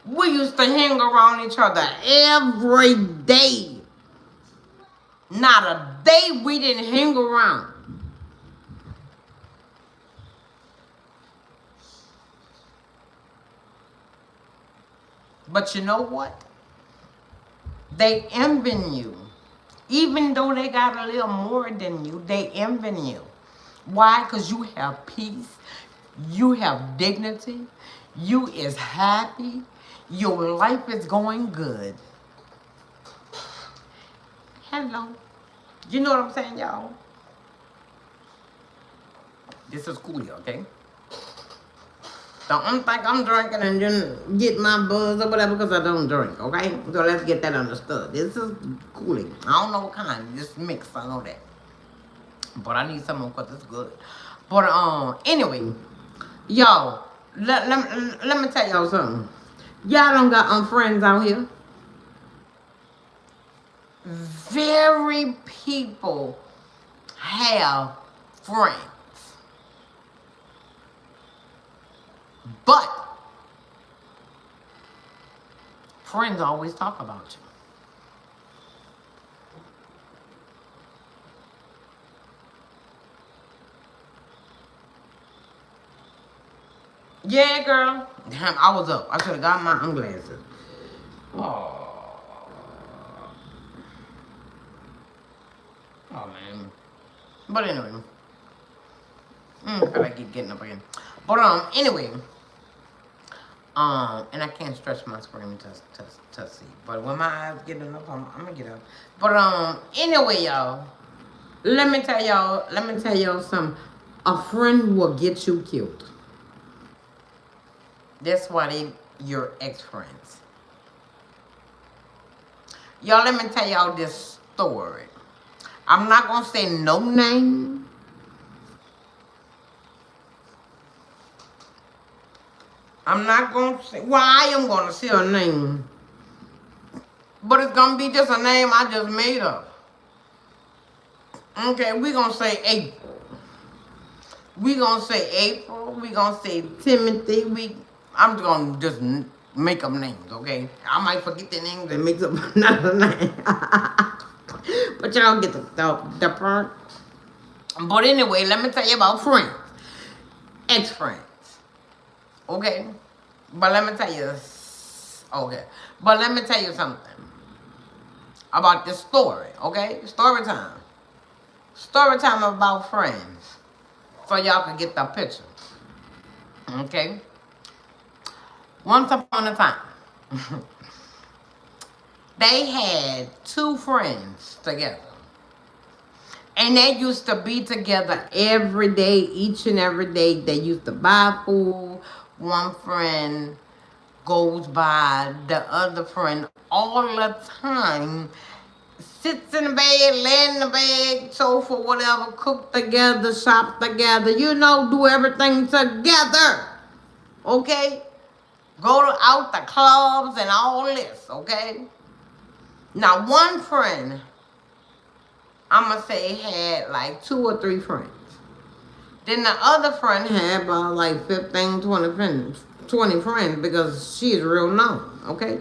We used to hang around each other every day. Not a day we didn't hang around. But you know what? They envy you. Even though they got a little more than you, they envy you. Why? Because you have peace. You have dignity. You is happy. Your life is going good. Hello. You know what I'm saying, y'all? This is Cooley, okay? Don't think I'm drinking and then get my buzz or whatever because I don't drink, okay? So let's get that understood. This is Cooley. I don't know what kind. Just mix, I know that. But I need some more because it's good. But anyway, y'all, let me tell y'all something. Y'all don't got friends out here. Very people have friends. But friends always talk about Yeah, girl. Damn, I was up. I should have got my glasses. Oh, oh man. But anyway, I feel like keep getting up again. But anyway, and I can't stretch my screen to see. But when my eyes get enough, I'm gonna get up. But anyway, y'all, let me tell y'all something. A friend will get you killed. That's why they your ex-friends. Y'all, let me tell y'all this story. I'm not gonna say no name. I'm not gonna say. Well, I am gonna say a name, but it's gonna be just a name I just made up. Okay, we gonna say April. We gonna say April. We gonna say Timothy. I'm gonna just make up names. Okay, I might forget the names and make up another name. But y'all get the point. But anyway, let me tell you about friends, ex-friends. Okay, but let me tell you. Okay, but let me tell you something about this story. Okay, story time. Story time about friends, so y'all can get the picture. Okay. Once upon a time, they had two friends together. And they used to be together every day, each and every day. They used to buy food. One friend goes by, the other friend all the time sits in the bed, lay in the bed, sofa, whatever, cook together, shop together, do everything together. Okay? Go out the clubs and all this, okay? Now, one friend, I'm going to say, had like 2 or 3 friends. Then the other friend had about like 15, 20 friends because she is real known, okay?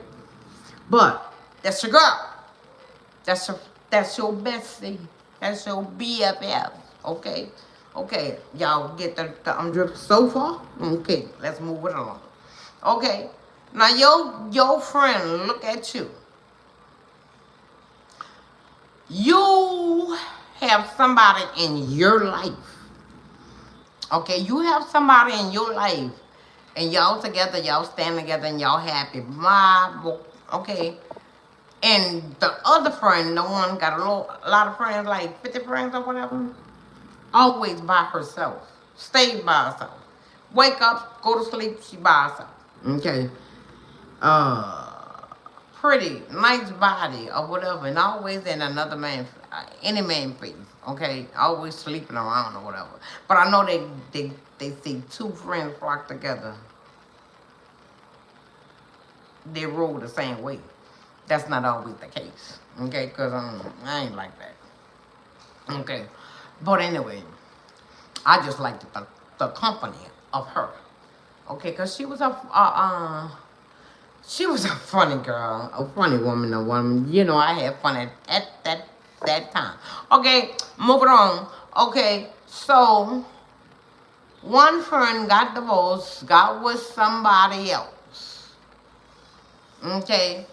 But that's your girl. That's your bestie. That's your BFF, okay? Okay, y'all get the I'm drifting so far? Okay, let's move it along. Okay, now your friend look at you. You have somebody in your life. Okay, you have somebody in your life, and y'all together, y'all stand together, and y'all happy. Okay. And the other friend, the one got a lot of friends, like 50 friends or whatever, always by herself. Stay by herself. Wake up, go to sleep, she by herself. Okay. Pretty, nice body or whatever, and always in another man, any man face. Okay, always sleeping around or whatever. But I know they see 2 friends flock together. They roll the same way. That's not always the case. Okay, because I ain't like that. Okay, but anyway, I just liked the company of her. Okay, because she was a funny girl, a funny woman, a woman. I had fun at that time. Okay, moving on. Okay, so one friend got divorced, got with somebody else. Okay,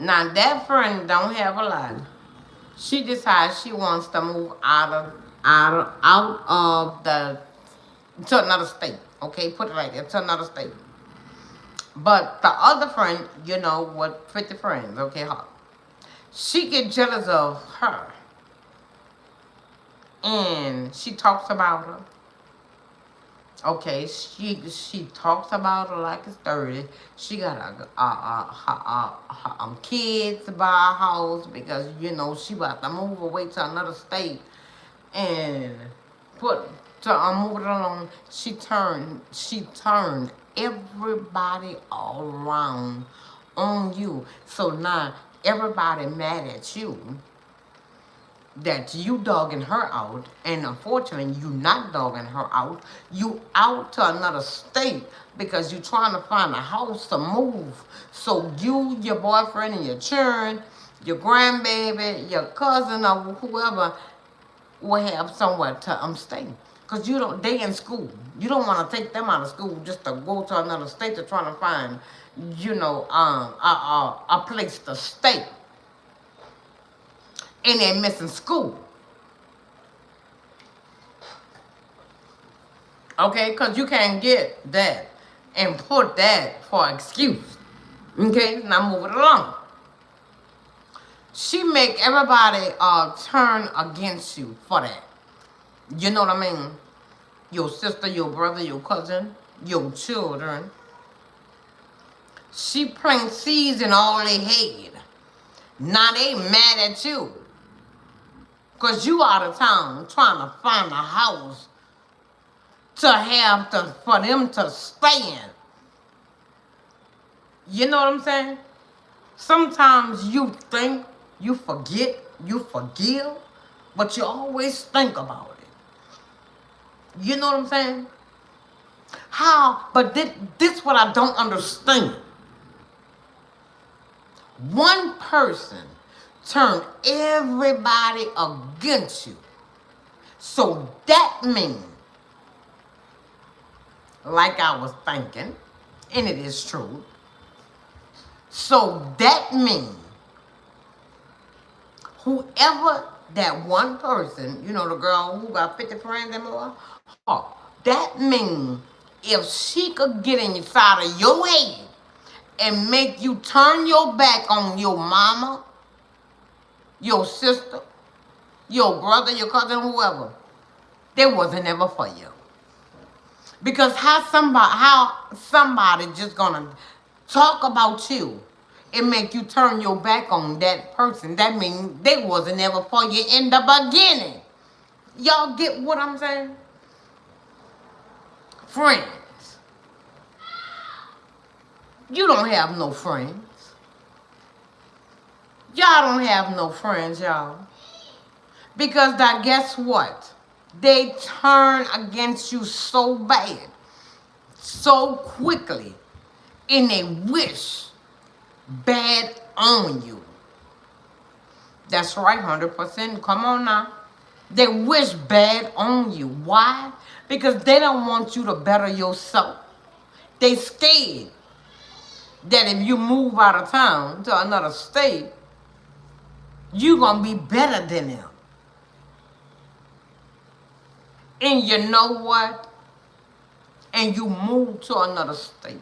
now that friend don't have a lot. She decides she wants to move out of to another state. Okay, put it right there, to another state. But the other friend, what 50 friends, okay, she get jealous of her. And she talks about her. Okay, she talks about her like it's 30. She got kids to buy a house because, she about to move away to another state. And move it along, she turned everybody all around on you. So now everybody mad at you that you dogging her out, and unfortunately you not dogging her out. You out to another state because you trying to find a house to move. So you, your boyfriend, and your children, your grandbaby, your cousin, or whoever will have somewhere to stay. Because you don't, they in school. You don't want to take them out of school just to go to another state to try to find, a place to stay. And they're missing school. Okay, because you can't get that and put that for excuse. Okay, now move it along. She make everybody turn against you for that. You know what I mean? Your sister, your brother, your cousin, your children. She plant seeds in all they head. Now they mad at you. Because you out of town trying to find a house for them to stay in. You know what I'm saying? Sometimes you think, you forget, you forgive, but you always think about it. You know what I'm saying? How? But this what I don't understand. One person turned everybody against you. So that means, like I was thinking, and it is true, so that means whoever that one person, the girl who got 50 friends and more, that means if she could get inside of your head and make you turn your back on your mama, your sister, your brother, your cousin, whoever, they wasn't ever for you. Because how somebody just gonna talk about you and make you turn your back on that person? That means they wasn't ever for you in the beginning. Y'all get what I'm saying? Friends. You don't have no friends. Y'all don't have no friends, y'all. Because that, guess what? They turn against you so bad, so quickly, and they wish bad on you. That's right, 100%. Come on now. They wish bad on you. Why? Because they don't want you to better yourself. They scared that if you move out of town to another state, you're going to be better than them. And you know what? And you move to another state.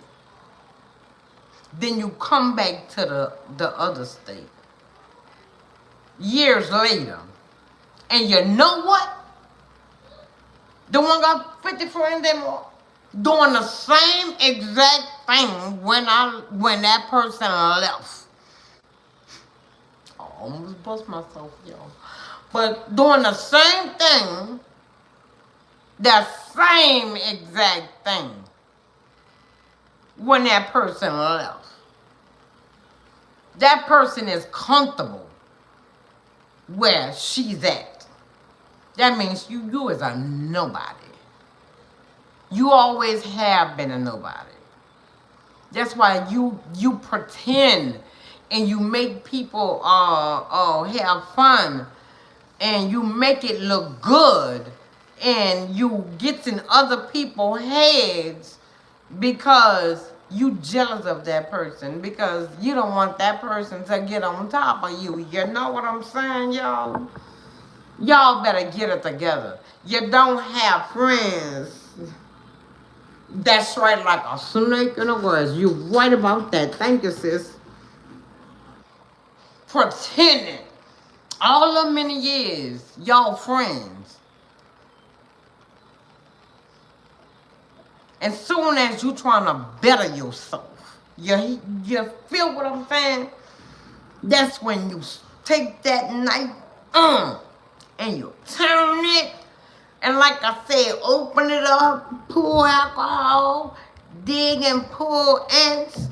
Then you come back to the other state. Years later. And you know what? The one got 50 friends and more. Doing the same exact thing when that person left. I almost bust myself, y'all. But doing the same thing, the same exact thing, when that person left. That person is comfortable where she's at. That means you is a nobody. You always have been a nobody. That's why you pretend and you make people have fun and you make it look good and you get in other people's heads because you jealous of that person, because you don't want that person to get on top of you. You know what I'm saying, y'all? Y'all better get it together. You don't have friends. That's right, like a snake in the grass. You right about that. Thank you, sis. Pretending all the many years, y'all friends. As soon as you trying to better yourself, you feel what I'm saying? That's when you take that knife and you turn it. And like I said, open it up, pour alcohol, dig and pull ants,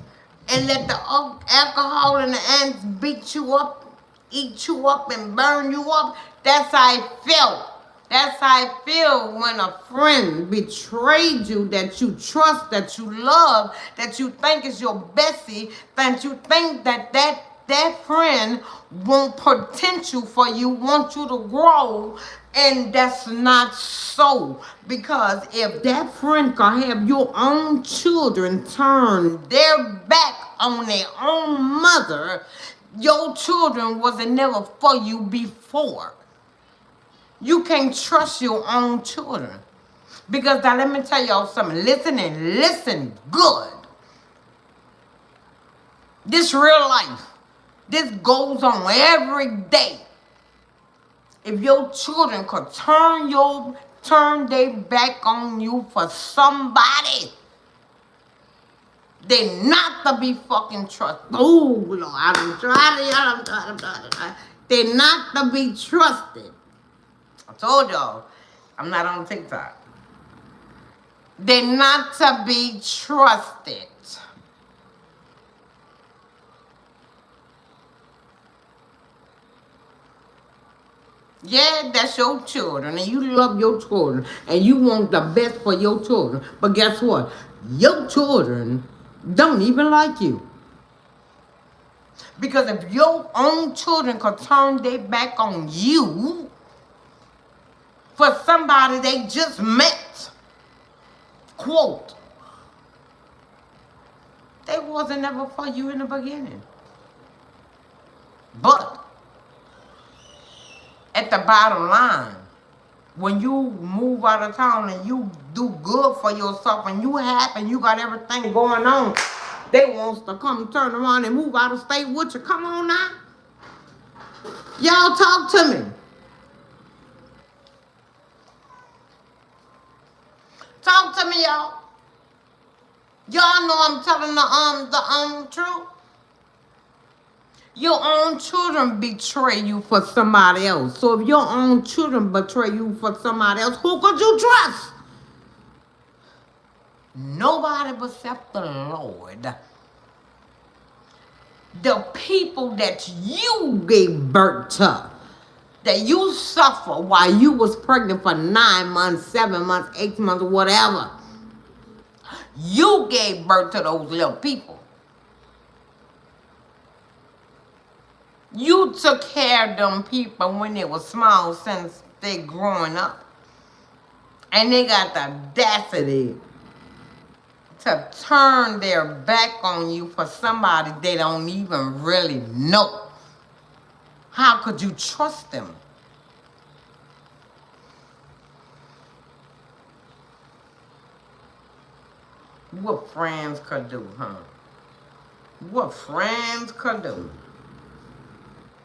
and let the alcohol and the ants beat you up, eat you up, and burn you up. That's how I felt. That's how I feel when a friend betrayed you, that you trust, that you love, that you think is your bestie, that you think that that friend want potential for you, want you to grow, and that's not so. Because if that friend can have your own children turn their back on their own mother, your children wasn't never for you before. You can't trust your own children. Because now let me tell y'all something. Listen and listen good. This real life. This goes on every day. If your children could turn their back on you for somebody, they not to be fucking trusted. Oh Lord, I'm trying. They not to be trusted. I told y'all, I'm not on TikTok. They not to be trusted. Yeah, that's your children, and you love your children, and you want the best for your children. But guess what? Your children don't even like you. Because if your own children could turn their back on you for somebody they just met, quote, they wasn't ever for you in the beginning. But at the bottom line, when you move out of town and you do good for yourself and you happy and you got everything going on, they wants to come turn around and move out of state with you. Come on now. Y'all talk to me. Talk to me, y'all. Y'all know I'm telling the truth. Your own children betray you for somebody else. So if your own children betray you for somebody else, who could you trust? Nobody except the Lord. The people that you gave birth to, that you suffer while you was pregnant for 9 months, 7 months, 8 months, whatever. You gave birth to those little people. You took care of them people when they were small since they growing up. And they got the audacity to turn their back on you for somebody they don't even really know. How could you trust them? What friends could do, huh? What friends could do.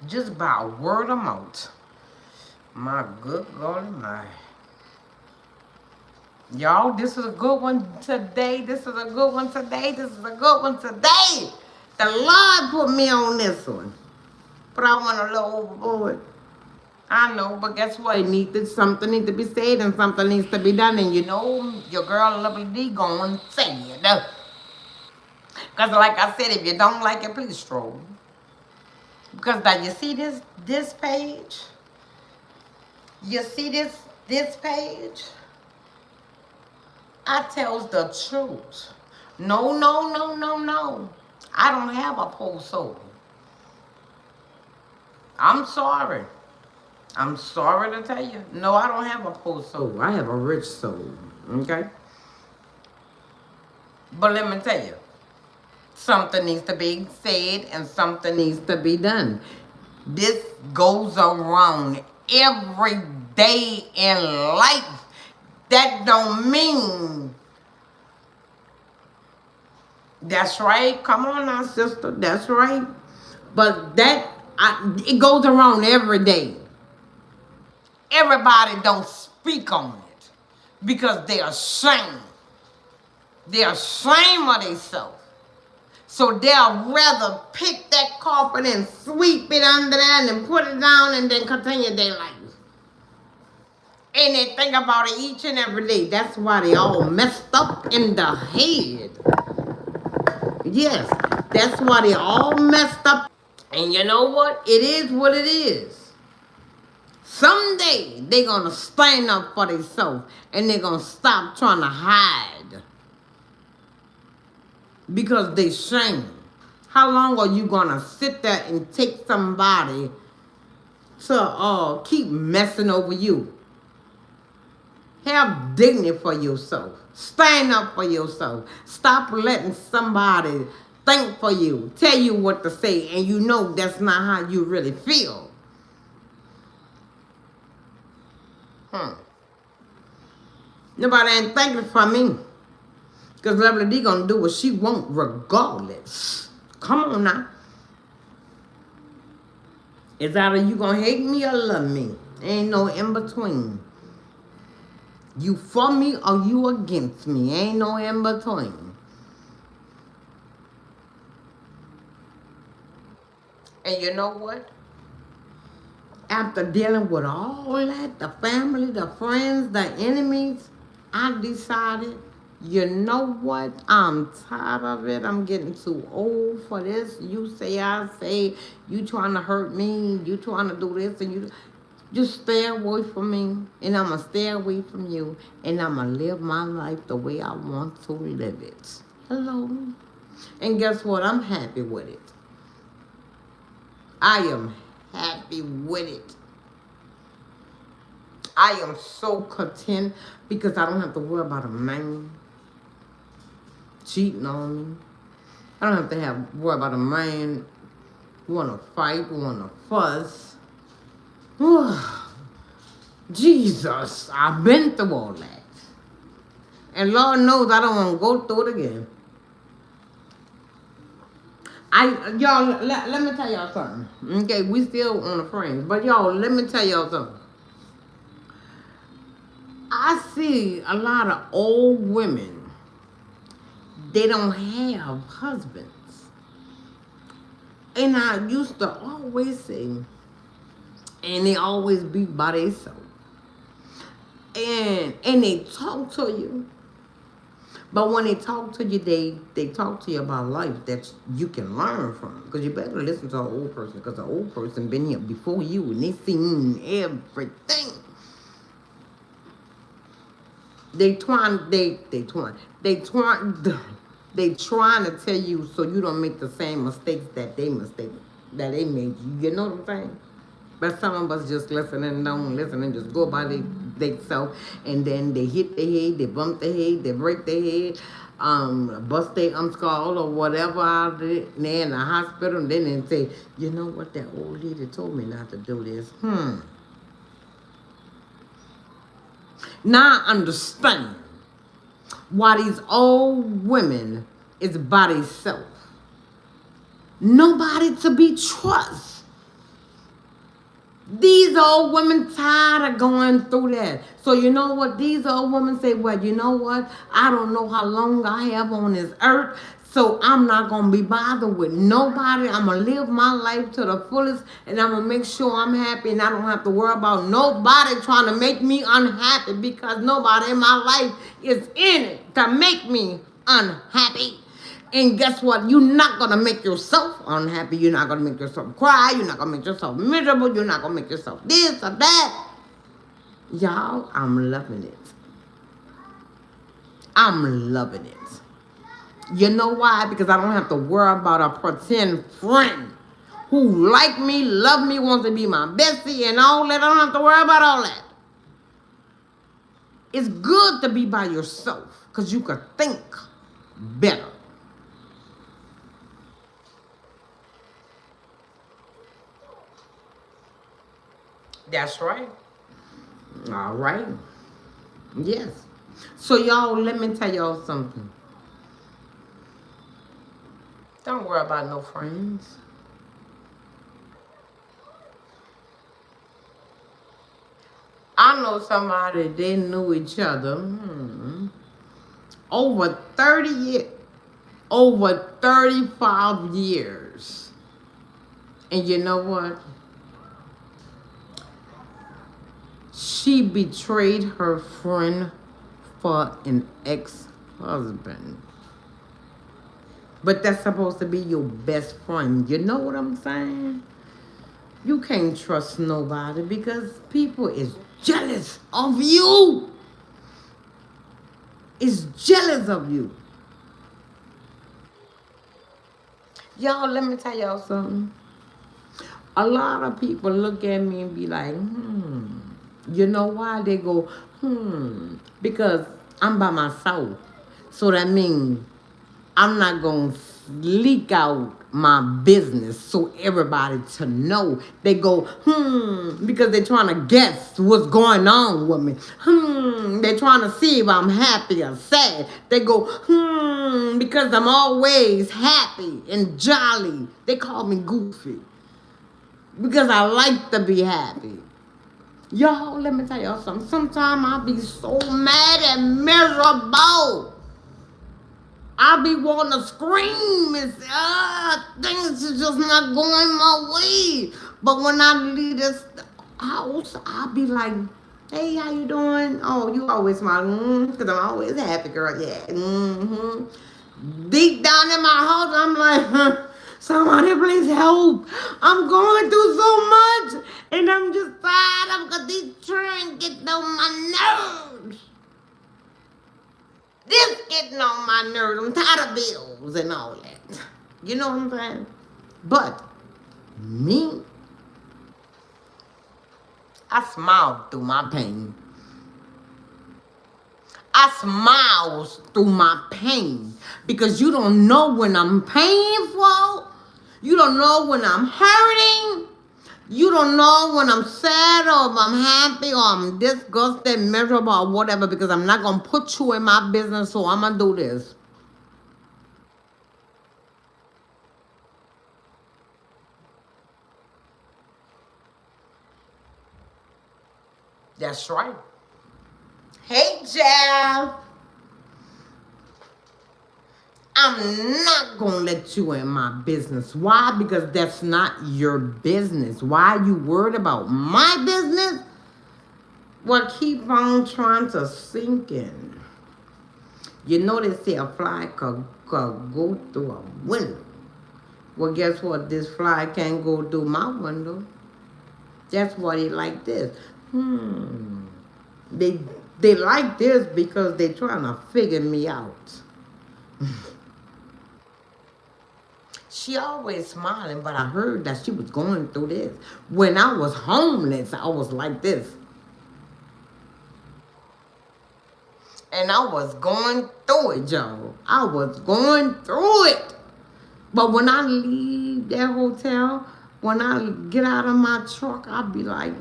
Just by word of mouth. My good God, my. Y'all, this is a good one today. This is a good one today. This is a good one today. The Lord put me on this one. But I went a little overboard. I know, but guess what? Something needs to be said and something needs to be done. And you know, your girl Lovely D going to say it. Because like I said, if you don't like it, please stroll. Because now you see this page? You see this page? I tells the truth. No. I don't have a poor soul. I'm sorry. I'm sorry to tell you. No, I don't have a poor soul. I have a rich soul. Okay? But let me tell you. Something needs to be said and something needs to be done. This goes around every day in life. That don't mean. That's right. Come on now, sister. That's right. But it goes around every day. Everybody don't speak on it because they're ashamed. They're ashamed of themselves. So they'll rather pick that carpet and sweep it under there and put it down and then continue their life. And they think about it each and every day. That's why they all messed up in the head. Yes, that's why they all messed up. And you know what? It is what it is. Someday they're going to stand up for themselves and they're going to stop trying to hide. Because they shame. How long are you gonna sit there and take somebody to keep messing over you? Have dignity for yourself. Stand up for yourself. Stop letting somebody think for you, tell you what to say, and you know that's not how you really feel. Nobody ain't thinking for me. Because Lovely D gonna do what she want regardless. Come on now. It's either you gonna hate me or love me. Ain't no in between. You for me or you against me. Ain't no in between. And you know what? After dealing with all that, the family, the friends, the enemies, I decided, you know what? I'm tired of it. I'm getting too old for this. You say, I say, you trying to hurt me, you trying to do this, and you just stay away from me, and I'm going to stay away from you, and I'm going to live my life the way I want to live it. Hello? And guess what? I'm happy with it. I am happy with it. I am so content because I don't have to worry about a man cheating on me. I don't have to worry about a man who want to fight, who want to fuss. Jesus, I've been through all that. And Lord knows I don't want to go through it again. Y'all, let me tell y'all something. Okay, we still on the friends. But y'all, let me tell y'all something. I see a lot of old women. They don't have husbands. And I used to always say, and they always be by themselves. And they talk to you. But when they talk to you, they talk to you about life that you can learn from. Because you better listen to an old person. Because the old person been here before you. And they seen everything. They trying to tell you so you don't make the same mistakes that they made. You know what I'm saying? But some of us just listen and don't listen and just go by they self, and then they hit their head, they bump their head, they break their head, bust their skull or whatever out there, and they're in the hospital, and then they say, you know what, that old lady told me not to do this. Now I understand why these old women is by themselves. Nobody to be trust. These old women tired of going through that. So you know what? These old women say, well, you know what? I don't know how long I have on this earth, so I'm not going to be bothered with nobody. I'm going to live my life to the fullest, and I'm going to make sure I'm happy, and I don't have to worry about nobody trying to make me unhappy, because nobody in my life is in it to make me unhappy. And guess what? You're not going to make yourself unhappy. You're not going to make yourself cry. You're not going to make yourself miserable. You're not going to make yourself this or that. Y'all, I'm loving it. I'm loving it. You know why? Because I don't have to worry about a pretend friend who like me, love me, wants to be my bestie and all that. I don't have to worry about all that. It's good to be by yourself because you can think better. That's right. All right. Yes. So y'all, let me tell y'all something. Don't worry about no friends. I know somebody, they knew each other over 30 years, over 35 years. And you know what? She betrayed her friend for an ex-husband. But that's supposed to be your best friend. You know what I'm saying? You can't trust nobody because people is jealous of you. Is jealous of you. Y'all, let me tell y'all something. A lot of people look at me and be like, You know why? They go, because I'm by myself. So that means I'm not going to leak out my business so everybody to know. They go, because they're trying to guess what's going on with me. They're trying to see if I'm happy or sad. They go, because I'm always happy and jolly. They call me goofy because I like to be happy. Y'all, let me tell y'all something. Sometimes I'll be so mad and miserable. I be wanting to scream and say, things is just not going my way. But when I leave this house, I'll be like, hey, how you doing? Oh, you always smiling, because I'm always happy, girl. Yeah. Deep down in my heart, I'm like, somebody please help. I'm going through so much, and I'm just tired of these children getting on my nerves. This getting on my nerves. I'm tired of bills and all that. You know what I'm saying? But me, I smile through my pain. I smile through my pain because you don't know when I'm painful. You don't know when I'm hurting. You don't know when I'm sad or if I'm happy or I'm disgusted, miserable or whatever, because I'm not going to put you in my business, so I'm going to do this. That's right. Hey, Jeff. I'm not going to let you in my business. Why? Because that's not your business. Why are you worried about my business? Well, keep on trying to sink in. You know they say a fly could go through a window. Well, guess what? This fly can't go through my window. That's why they like this. They they like this because they trying to figure me out. She always smiling, but I heard that she was going through this. When I was homeless, I was like this. And I was going through it, Joe. I was going through it. But when I leave that hotel, when I get out of my truck, I'll be like,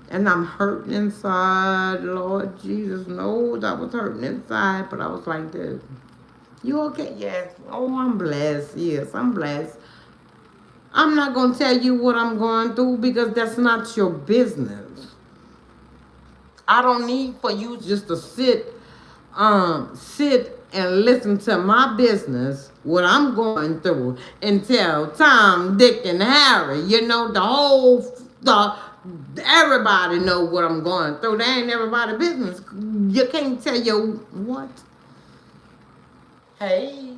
and I'm hurting inside. Lord Jesus knows I was hurting inside, but I was like this. You okay? Yes. Oh, I'm blessed. Yes, I'm blessed. I'm not going to tell you what I'm going through because that's not your business. I don't need for you just to sit and listen to my business, what I'm going through, and tell Tom, Dick, and Harry, everybody know what I'm going through. That ain't everybody's business. You can't tell you what. Hey.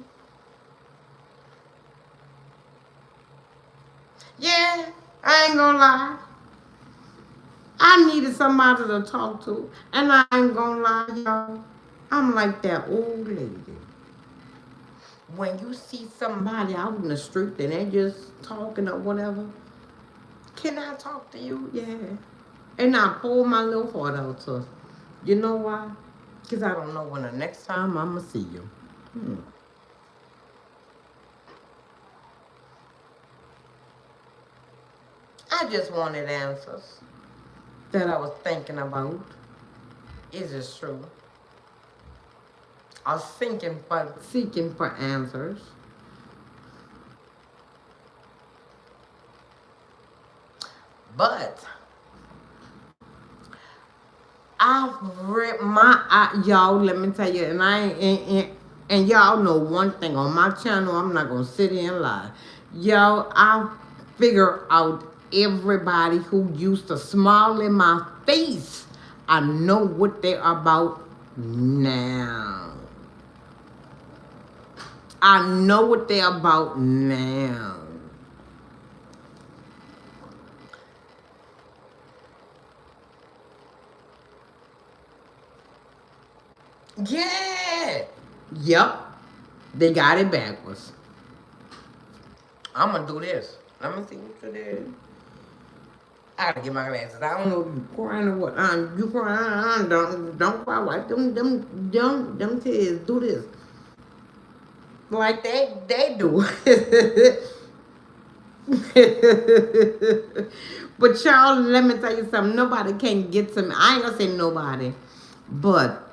Yeah, I ain't gonna lie. I needed somebody to talk to. And I ain't gonna lie, y'all. I'm like that old lady. When you see somebody out in the street and they just talking or whatever, can I talk to you? Yeah. And I pull my little heart out to, you know why? Because I don't know when the next time I'm going to see you. I just wanted answers that I was thinking about. Is this true? I was seeking for answers. But I've read y'all. Let me tell you, and y'all know one thing on my channel. I'm not gonna sit here and lie, y'all. I figure out everybody who used to smile in my face. I know what they're about now. I know what they're about now. Yeah. Yep. They got it backwards. I'm gonna do this. Let me see what you did. I gotta get my glasses. I don't know if you crying or what. You crying? Don't cry. Wipe them tears. Do this like they do. But y'all, let me tell you something. Nobody can get to me. I ain't gonna say nobody, but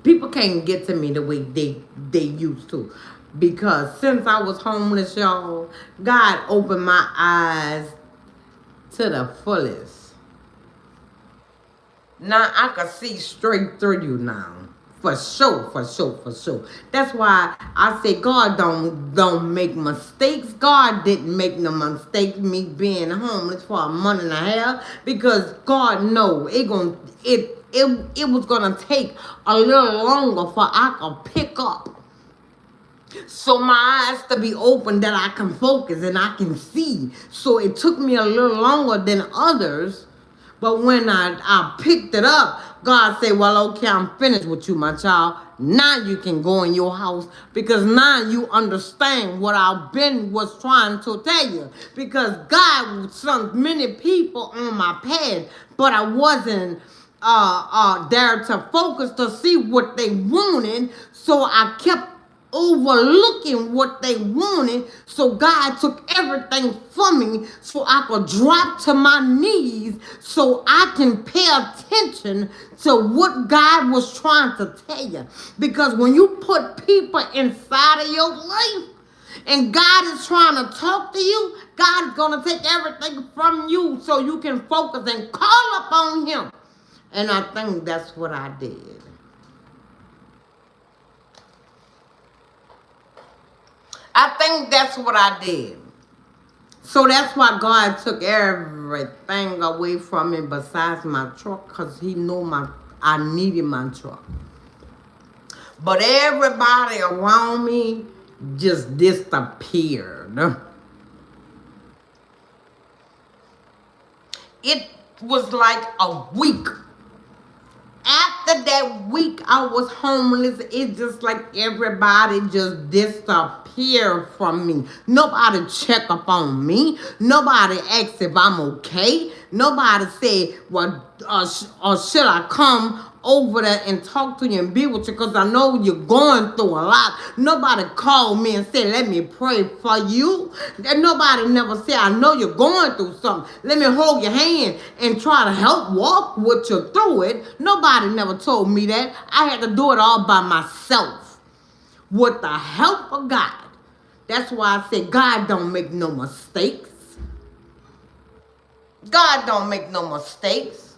people can't get to me the way they used to. Because since I was homeless, y'all, God opened my eyes to the fullest. Now I can see straight through you now. For sure, for sure, for sure. That's why I say God don't make mistakes. God didn't make no mistake me being homeless for a month and a half, because God know it was gonna take a little longer for I could pick up. So my eyes to be open that I can focus and I can see. So it took me a little longer than others. But when I picked it up, God said, well, okay, I'm finished with you, my child. Now you can go in your house, because now you understand what I was trying to tell you. Because God sent many people on my path, but I wasn't there to focus to see what they wanted. So I kept overlooking what they wanted. So God took everything from me so I could drop to my knees so I can pay attention to what God was trying to tell you. Because when you put people inside of your life and God is trying to talk to you, God is going to take everything from you so you can focus and call upon him. And I think that's what I did. I think that's what I did. So that's why God took everything away from me besides my truck, because he knew I needed my truck. But everybody around me just disappeared. It was like a week. After that week I was homeless, it's just like everybody just disappeared from me. Nobody checked up on me. Nobody asked if I'm okay. Nobody said, well, or should I come over there and talk to you and be with you, because I know you're going through a lot. Nobody called me and said, let me pray for you. And nobody never said, I know you're going through something, let me hold your hand and try to help walk with you through it. Nobody never told me that. I had to do it all by myself with the help of God. That's why I said God don't make no mistakes. God don't make no mistakes.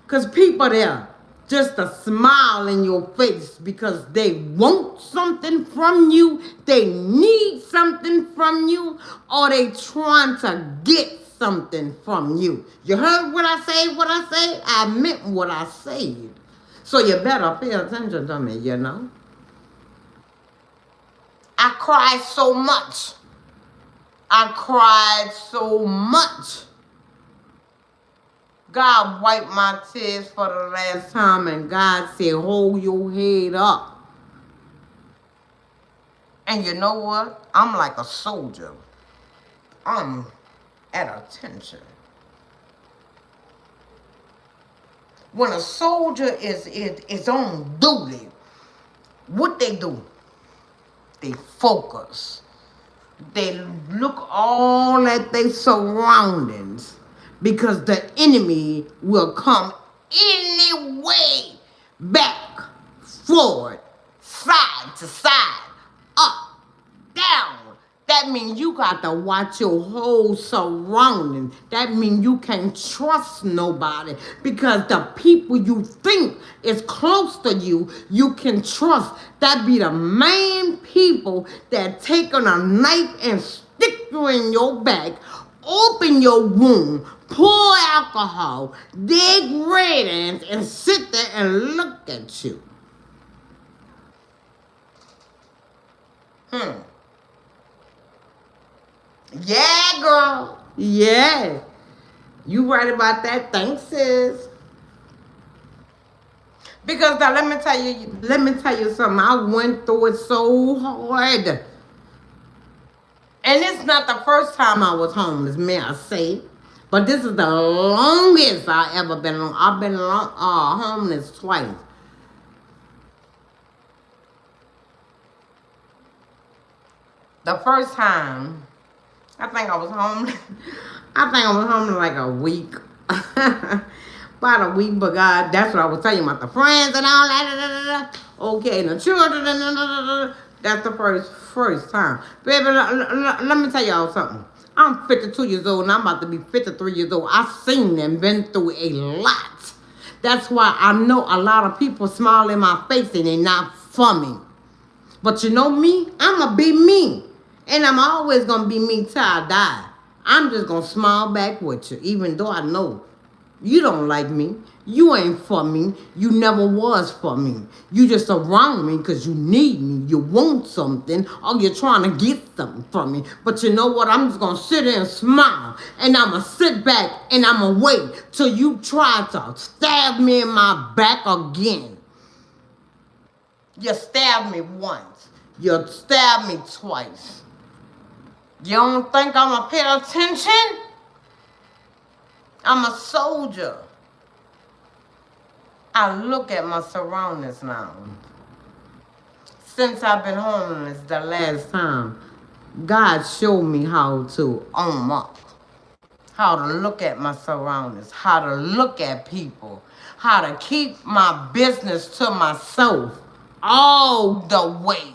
Because people there just a smile in your face because they want something from you, they need something from you, or they trying to get something from you. You heard what I say? What I say? I meant what I said. So you better pay attention to me, you know. I cried so much. I cried so much. God wiped my tears for the last time, and God said, hold your head up. And you know what? I'm like a soldier. I'm at attention. When a soldier is on duty, what they do? They focus. They look all at their surroundings, because the enemy will come any way, back, forward, side to side, up, down. That means you got to watch your whole surroundings. That means you can't trust nobody, because the people you think is close to you, you can trust. That be the main people that take on a knife and stick you in your back, open your wound, pour alcohol, dig red ants, and sit there and look at you. Yeah, girl. Yeah. You right about that. Thanks, sis. Because now, let me tell you something. I went through it so hard. And it's not the first time I was homeless, may I say. But this is the longest I ever been on. I've been homeless twice. The first time, I think I was homeless. I think I was homeless like a week. About a week, but God, that's what I was telling you about the friends and all that. Okay, and the children. That's the first time. Baby, let me tell y'all something. I'm 52 years old and I'm about to be 53 years old. I've seen and been through a lot. That's why I know a lot of people smile in my face and they're not for me. But you know me, I'ma be me. And I'm always gonna be me till I die. I'm just gonna smile back with you, even though I know you don't like me. You ain't for me. You never was for me. You just around me because you need me. You want something or you're trying to get something from me. But you know what? I'm just going to sit there and smile. And I'm going to sit back and I'm going to wait till you try to stab me in my back again. You stabbed me once. You stabbed me twice. You don't think I'm going to pay attention? I'm a soldier. I look at my surroundings now. Since I've been homeless the last time, God showed me how to own up. How to look at my surroundings. How to look at people. How to keep my business to myself all the way.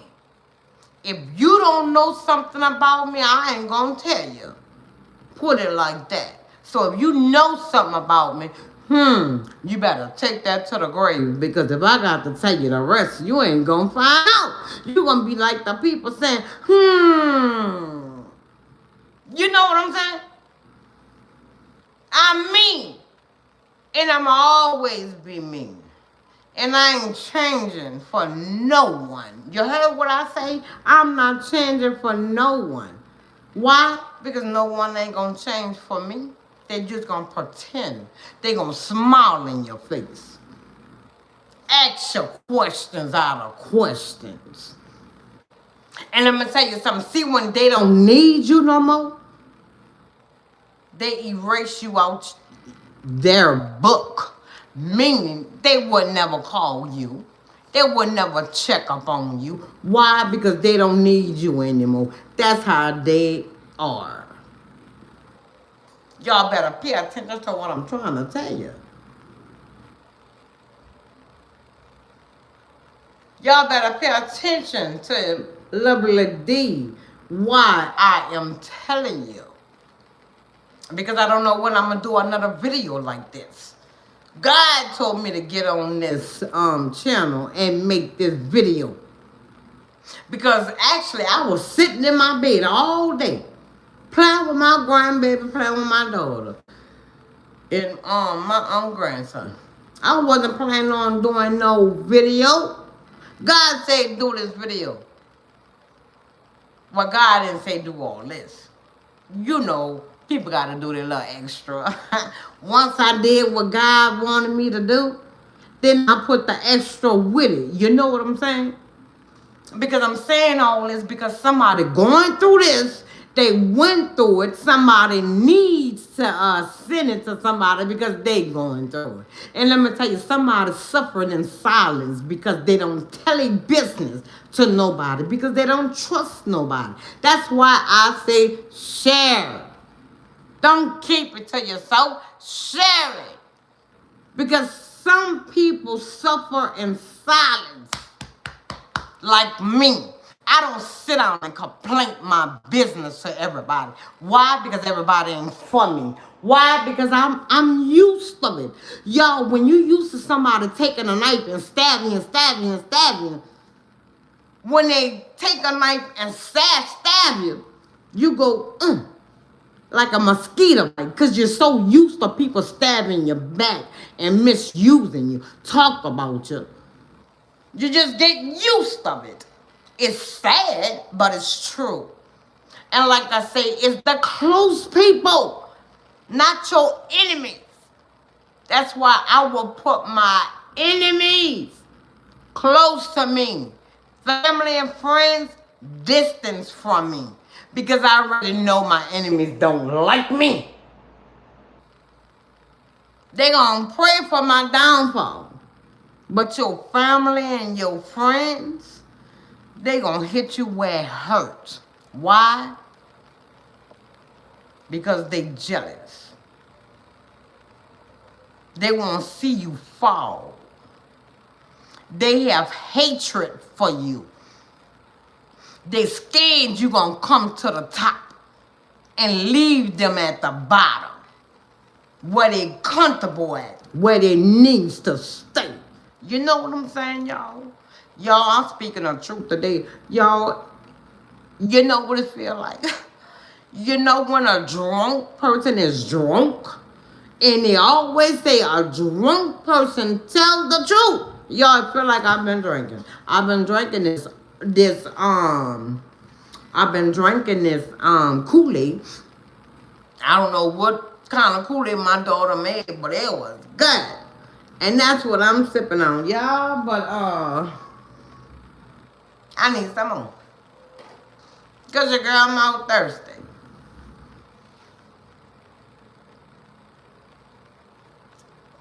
If you don't know something about me, I ain't gonna tell you. Put it like that. So if you know something about me, you better take that to the grave. Because if I got to tell you the rest, you ain't gonna find out. You gonna be like the people saying, You know what I'm saying? I'm me. And I'ma always be me. And I ain't changing for no one. You heard what I say? I'm not changing for no one. Why? Because no one ain't gonna change for me. They just gonna pretend. They gonna smile in your face. Ask your questions out of questions. And let me tell you something. See, when they don't need you no more, they erase you out their book. Meaning they would never call you. They would never check up on you. Why? Because they don't need you anymore. That's how they are. Y'all better pay attention to what I'm trying to tell you. Y'all better pay attention to Lovely D. Why I am telling you. Because I don't know when I'm going to do another video like this. God told me to get on this channel and make this video. Because actually I was sitting in my bed all day. Playing with my grandbaby, playing with my daughter. And my grandson. I wasn't planning on doing no video. God said do this video. Well, God didn't say do all this. You know, people got to do their little extra. Once I did what God wanted me to do, then I put the extra with it. You know what I'm saying? Because I'm saying all this because somebody going through this, they went through it. Somebody needs to send it to somebody because they going through it. And let me tell you, somebody's suffering in silence because they don't tell a business to nobody. Because they don't trust nobody. That's why I say share. Don't keep it to yourself. Share it. Because some people suffer in silence. Like me. I don't sit down and complain my business to everybody. Why? Because everybody ain't for me. Why? Because I'm used to it. Y'all, when you used to somebody taking a knife and stabbing and stabbing and stabbing, when they take a knife and stab you, you go, like a mosquito, because you're so used to people stabbing your back and misusing you, talk about you. You just get used to it. It's sad, but it's true. And like I say, it's the close people, not your enemies. That's why I will put my enemies close to me. Family and friends, distance from me. because I already know my enemies don't like me. They gonna pray for my downfall. But your family and your friends, they gonna hit you where it hurts. Why? Because they jealous. They wanna see you fall. They have hatred for you. They scared you gonna come to the top and leave them at the bottom, where they comfortable at, where they needs to stay. You know what I'm saying, y'all? Y'all, I'm speaking the truth today. Y'all, you know what it feel like? You know when a drunk person is drunk? And they always say a drunk person tell the truth. Y'all, I feel like I've been drinking. I've been drinking Kool-Aid. I don't know what kind of Kool-Aid my daughter made, but it was good. And that's what I'm sipping on, y'all. But I need some more. Cause your girl, I'm out thirsty.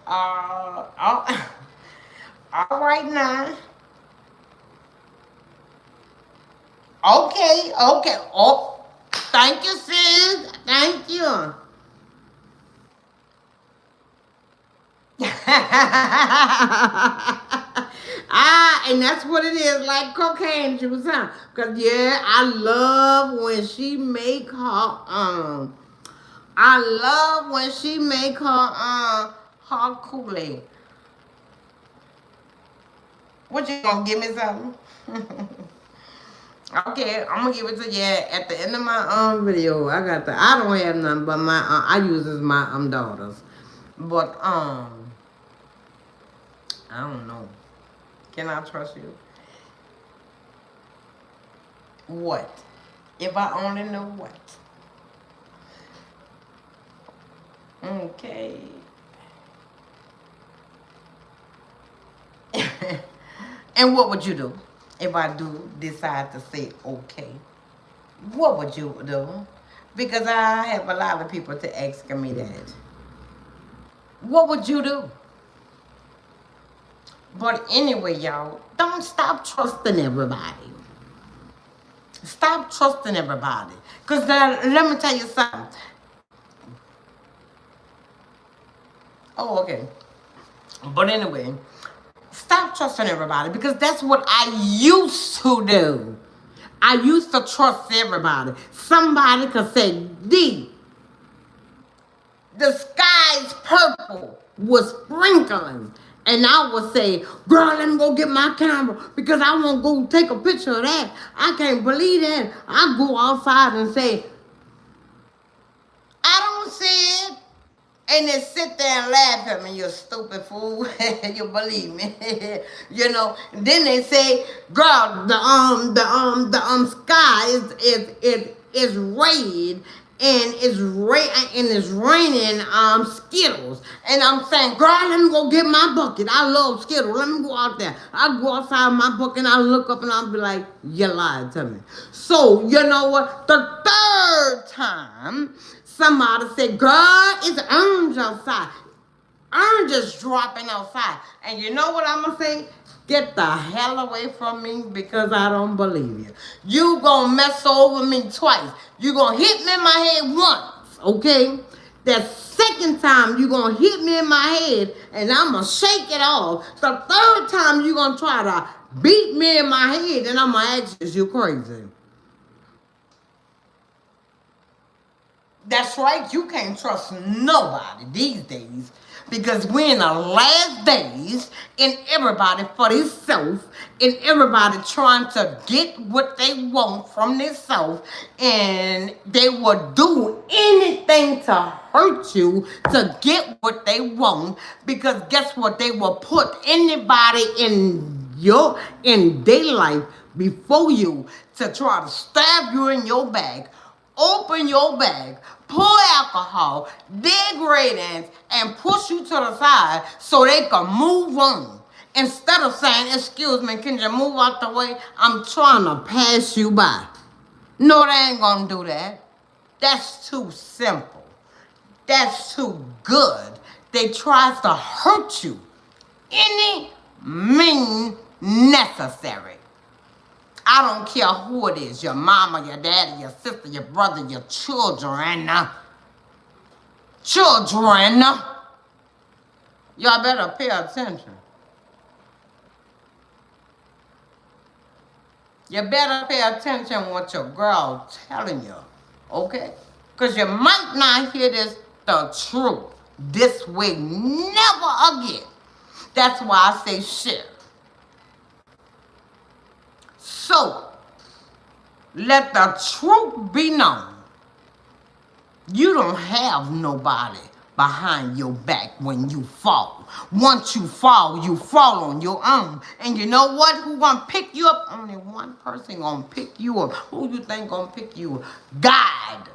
All right now. Okay. Oh, thank you, sis. Thank you. And that's what it is, like cocaine juice, huh? Cause yeah, I love when she make her her Kool-Aid. What, you gonna give me something? Okay, I'm gonna give it to you at the end of my video. I don't have none, but my I use as my daughters. But I don't know. Can I trust you? What? If I only know what? Okay. And what would you do if I do decide to say okay? What would you do? Because I have a lot of people to ask me that. What would you do? But anyway, y'all, don't stop trusting everybody. Stop trusting everybody. Because let me tell you something. Oh, okay. But anyway, stop trusting everybody, because that's what I used to do. I used to trust everybody. Somebody could say, D, the sky's purple was sprinkling. And I would say, girl, let me go get my camera because I want to go take a picture of that. I can't believe that. I go outside and say, I don't see it. And then sit there and laugh at me, you stupid fool. You believe me. You know. Then they say, girl, the sky is red. And it's raining Skittles. And I'm saying, girl, let me go get my bucket. I love Skittles. Let me go out there. I go outside my bucket and I look up and I'll be like, you lied to me. So, you know what? The third time, somebody said, girl, it's orange outside. Orange is dropping outside. And you know what I'm going to say? Get the hell away from me, because I don't believe you. You gonna mess over me twice. You gonna hit me in my head once, okay? The second time you gonna hit me in my head and I'm gonna shake it off. The third time you gonna try to beat me in my head and I'm gonna ask you, is you crazy? That's right, you can't trust nobody these days. Because we're in the last days, and everybody for themselves, and everybody trying to get what they want from themselves, and they will do anything to hurt you to get what they want. Because guess what? They will put anybody in their life before you to try to stab you in your back, open your bag, pour alcohol, dig ratings, and push you to the side so they can move on. Instead of saying, excuse me, can you move out the way? I'm trying to pass you by. No, they ain't gonna do that. That's too simple. That's too good. They tries to hurt you. Any mean necessary. I don't care who it is, your mama, your daddy, your sister, your brother, your children. Children. Y'all better pay attention. You better pay attention what your girl telling you, okay? Because you might not hear this the truth this way never again. That's why I say share. So, let the truth be known. You don't have nobody behind your back when you fall. Once you fall on your own. And you know what? Who gonna pick you up? Only one person gonna pick you up. Who you think gonna pick you up? God.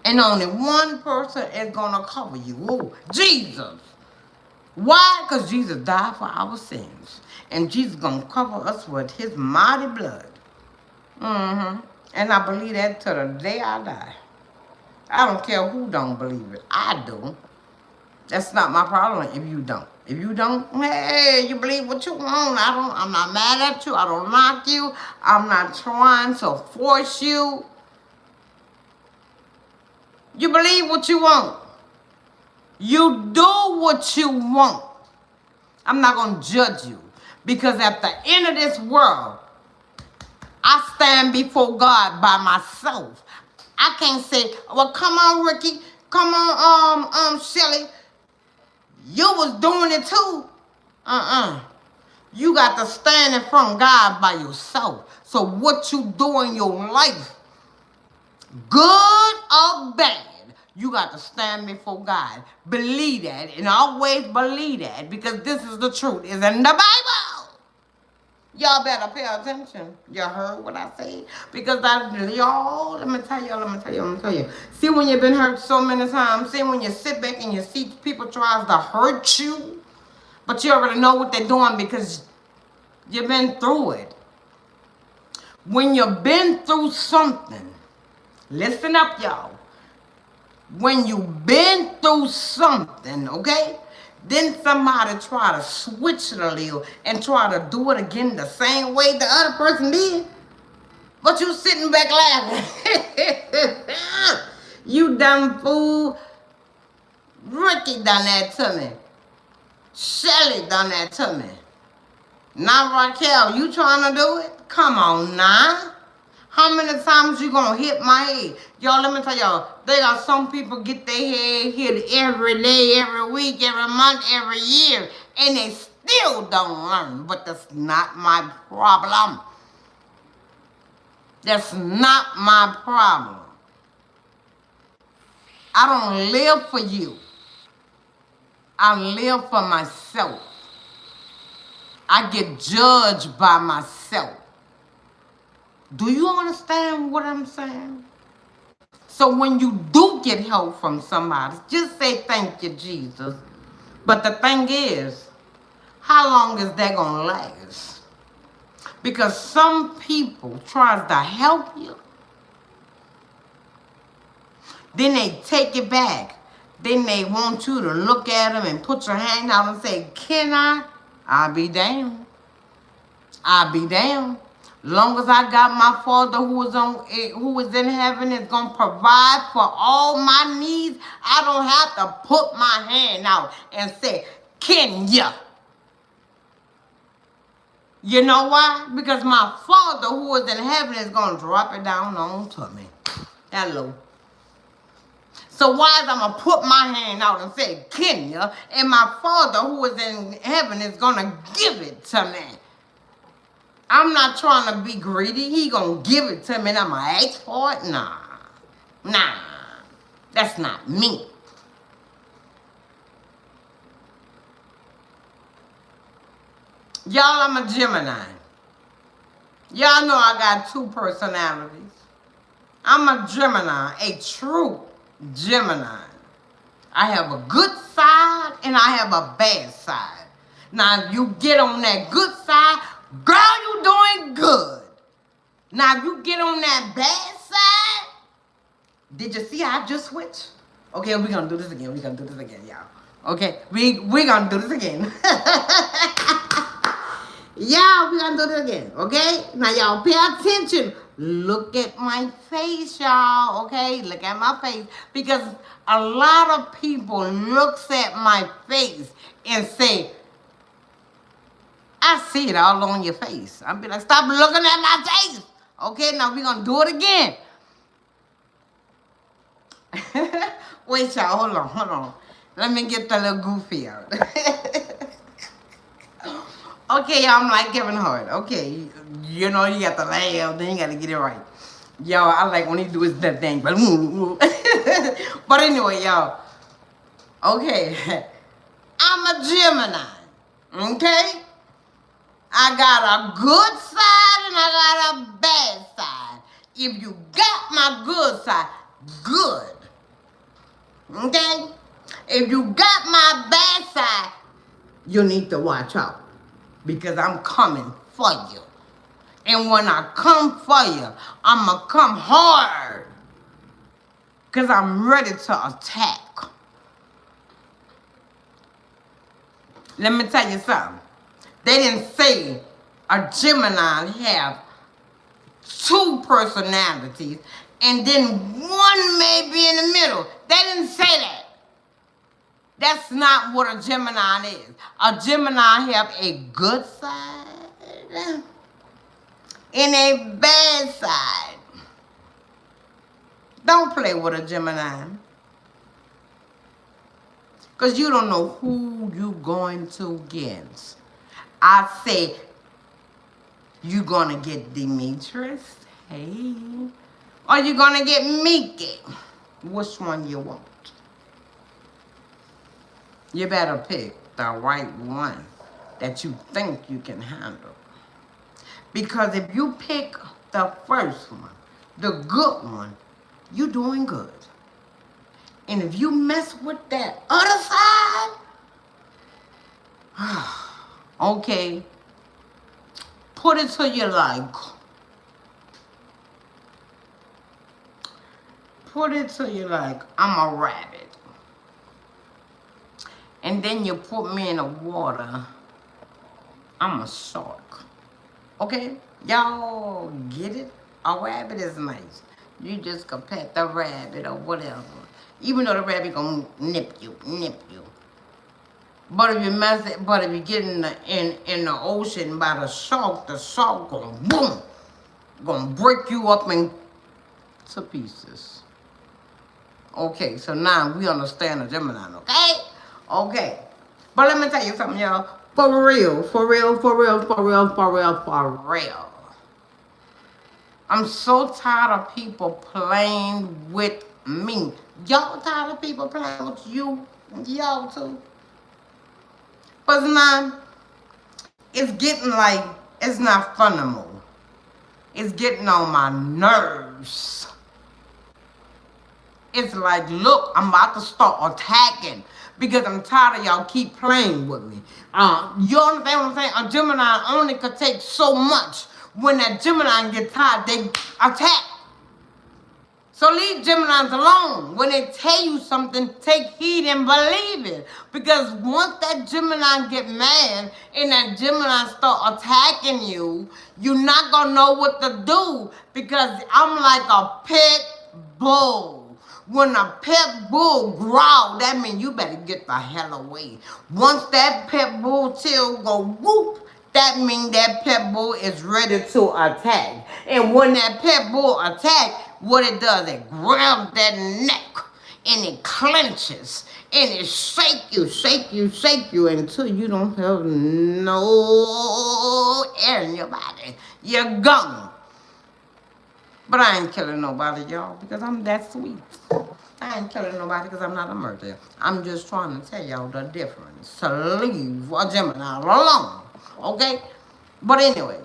And only one person is gonna cover you. Who? Jesus. Why? Because Jesus died for our sins. And Jesus gonna cover us with his mighty blood. And I believe that till the day I die. I don't care who don't believe it. I do. That's not my problem if you don't. If you don't, hey, you believe what you want. I'm not mad at you. I don't knock you. I'm not trying to force you. You believe what you want. You do what you want. I'm not going to judge you. Because at the end of this world, I stand before God by myself. I can't say, well, come on, Ricky. Come on, Shelly. You was doing it too. You got to stand in front of God by yourself. So what you do in your life, good or bad, you got to stand before God. Believe that and always believe that because this is the truth. It's in the Bible. Y'all better pay attention. You heard what I said? Because y'all, let me tell you. See when you've been hurt so many times. See when you sit back and you see people tries to hurt you. But you already know what they're doing because you've been through it. When you've been through something, listen up, y'all. When you've been through something, okay? Then somebody try to switch it a little and try to do it again the same way the other person did. But you sitting back laughing. You dumb fool. Ricky done that to me. Shelly done that to me. Now Raquel, you trying to do it? Come on now. How many times you gonna hit my head? Y'all, let me tell y'all, they got some people get their head hit every day, every week, every month, every year, and they still don't learn. But that's not my problem. That's not my problem. I don't live for you. I live for myself. I get judged by myself. Do you understand what I'm saying? So when you do get help from somebody, just say thank you, Jesus. But the thing is, how long is that going to last? Because some people try to help you. Then they take it back. Then they want you to look at them and put your hand out and say, can I? I'll be damned. I'll be damned. Long as I got my Father who is in heaven is going to provide for all my needs, I don't have to put my hand out and say, can ya? You know why? Because my Father who is in heaven is going to drop it down onto me. Hello. So why is I'm going to put my hand out and say, can ya? And my Father who is in heaven is going to give it to me. I'm not trying to be greedy. He gonna give it to me and I'm gonna ask for it? Nah. That's not me. Y'all, I'm a Gemini. Y'all know I got two personalities. I'm a Gemini, a true Gemini. I have a good side and I have a bad side. Now, if you get on that good side, Girl, you doing good. Now, if you get on that bad side, did you see how I just switched? Okay, we're going to do this again. We're going to do this again, y'all. Okay, we're going to do this again. Y'all, we're going to do this again, okay? Now, y'all, pay attention. Look at my face, y'all, okay? Look at my face. Because a lot of people looks at my face and say, I see it all on your face. I'll be like, stop looking at my face. Okay, now we're going to do it again. Wait, y'all, hold on. Let me get the little goofy out. Okay, y'all, I'm like Kevin Hart. Okay, you know, you got to laugh, then you got to get it right. Y'all, I like when he do his that thing. But anyway, y'all. Okay, I'm a Gemini. Okay? I got a good side and I got a bad side. If you got my good side, good. Okay? If you got my bad side, you need to watch out. Because I'm coming for you. And when I come for you, I'm going to come hard. Because I'm ready to attack. Let me tell you something. They didn't say a Gemini have two personalities and then one may be in the middle. They didn't say that. That's not what a Gemini is. A Gemini have a good side and a bad side. Don't play with a Gemini. Because you don't know who you going to get. I say, you going to get Demetrius, hey, or you going to get Miki. Which one you want? You better pick the right one that you think you can handle. Because if you pick the first one, the good one, you're doing good. And if you mess with that other side, okay, put it to you like, I'm a rabbit. And then you put me in the water, I'm a shark. Okay? Y'all get it? A rabbit is nice. You just can pet the rabbit or whatever. Even though the rabbit gonna nip you. But if you get in the ocean by the shark gonna boom, gonna break you up into pieces. Okay, so now we understand the Gemini, okay? Okay. But let me tell you something, y'all. For real. I'm so tired of people playing with me. Y'all tired of people playing with you? Y'all too? But now, it's getting like, it's not fun no more. It's getting on my nerves. It's like, look, I'm about to start attacking. Because I'm tired of y'all keep playing with me. You understand what I'm saying? A Gemini only could take so much. When that Gemini gets tired, they attack. So leave Geminis alone. When they tell you something, take heed and believe it. Because once that Gemini get mad and that Gemini start attacking you, you're not going to know what to do. Because I'm like a pit bull. When a pit bull growl, that means you better get the hell away. Once that pit bull tail go whoop, that means that pit bull is ready to attack. And when that pit bull attack, what it does, it grabs that neck and it clenches and it shake you until you don't have no air in your body. You're gone. But I ain't killing nobody, y'all, because I'm that sweet. I ain't killing nobody because I'm not a murderer. I'm just trying to tell y'all the difference. To leave a Gemini alone, okay? But anyway,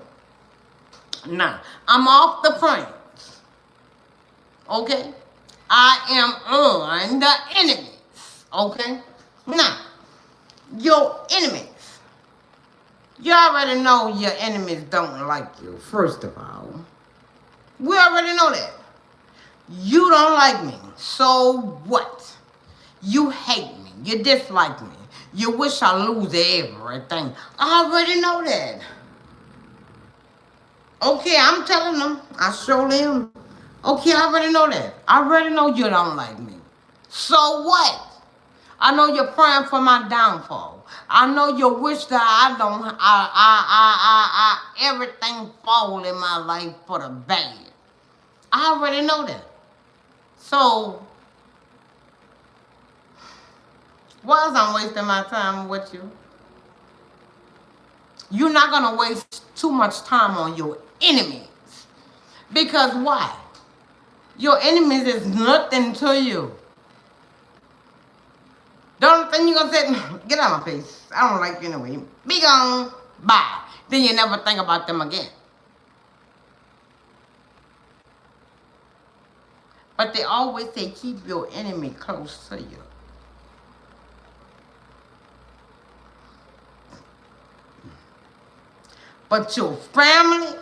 now, I'm off the friends, okay? I am on the enemies, okay? Now, your enemies, You already know your enemies don't like you, first of all. We already know that. You don't like me. So what? You hate me. You dislike me. You wish I lose everything. I already know that. Okay, I'm telling them. I show them. Okay, I already know that. I already know you don't like me. So what? I know you're praying for my downfall. I know you wish that everything fall in my life for the bad. I already know that. So, why is I'm wasting my time with you? You're not going to waste too much time on your enemies. Because why? Your enemies is nothing to you. The only thing you're going to say, get out of my face. I don't like you anyway. Be gone. Bye. Then you never think about them again. But they always say keep your enemy close to you. But your family,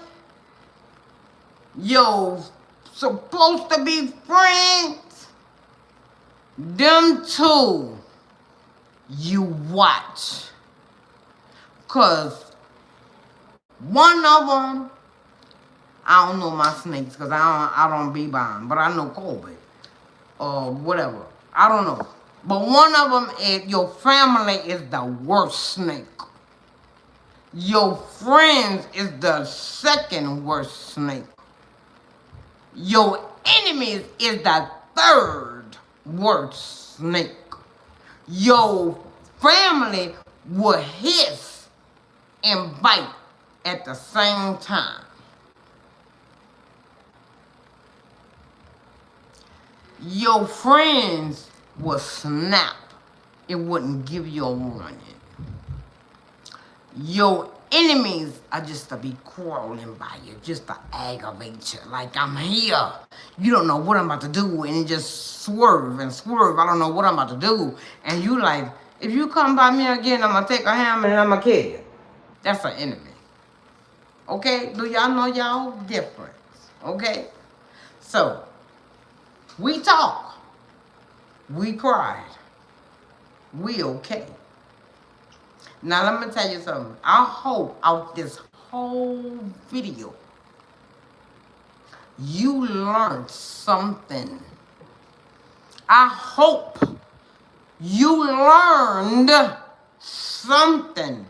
your supposed to be friends, them two, you watch. Because one of them, I don't know my snakes because I don't be by them, but I know Kobe or whatever. I don't know. But one of them is your family is the worst snake. Your friends is the second worst snake. Your enemies is the third worst snake. Your family will hiss and bite at the same time. Your friends will snap. It wouldn't give you a warning. Your enemies are just to be crawling by you, just to aggravate you. Like, I'm here. You don't know what I'm about to do. And you just swerve and swerve. I don't know what I'm about to do. And you like, if you come by me again, I'm going to take a hammer and I'm going to kill you. That's an enemy. Okay? Do y'all know y'all difference? Okay? So, we talk. We cried. We okay. Now, let me tell you something. I hope out this whole video, you learned something. I hope you learned something.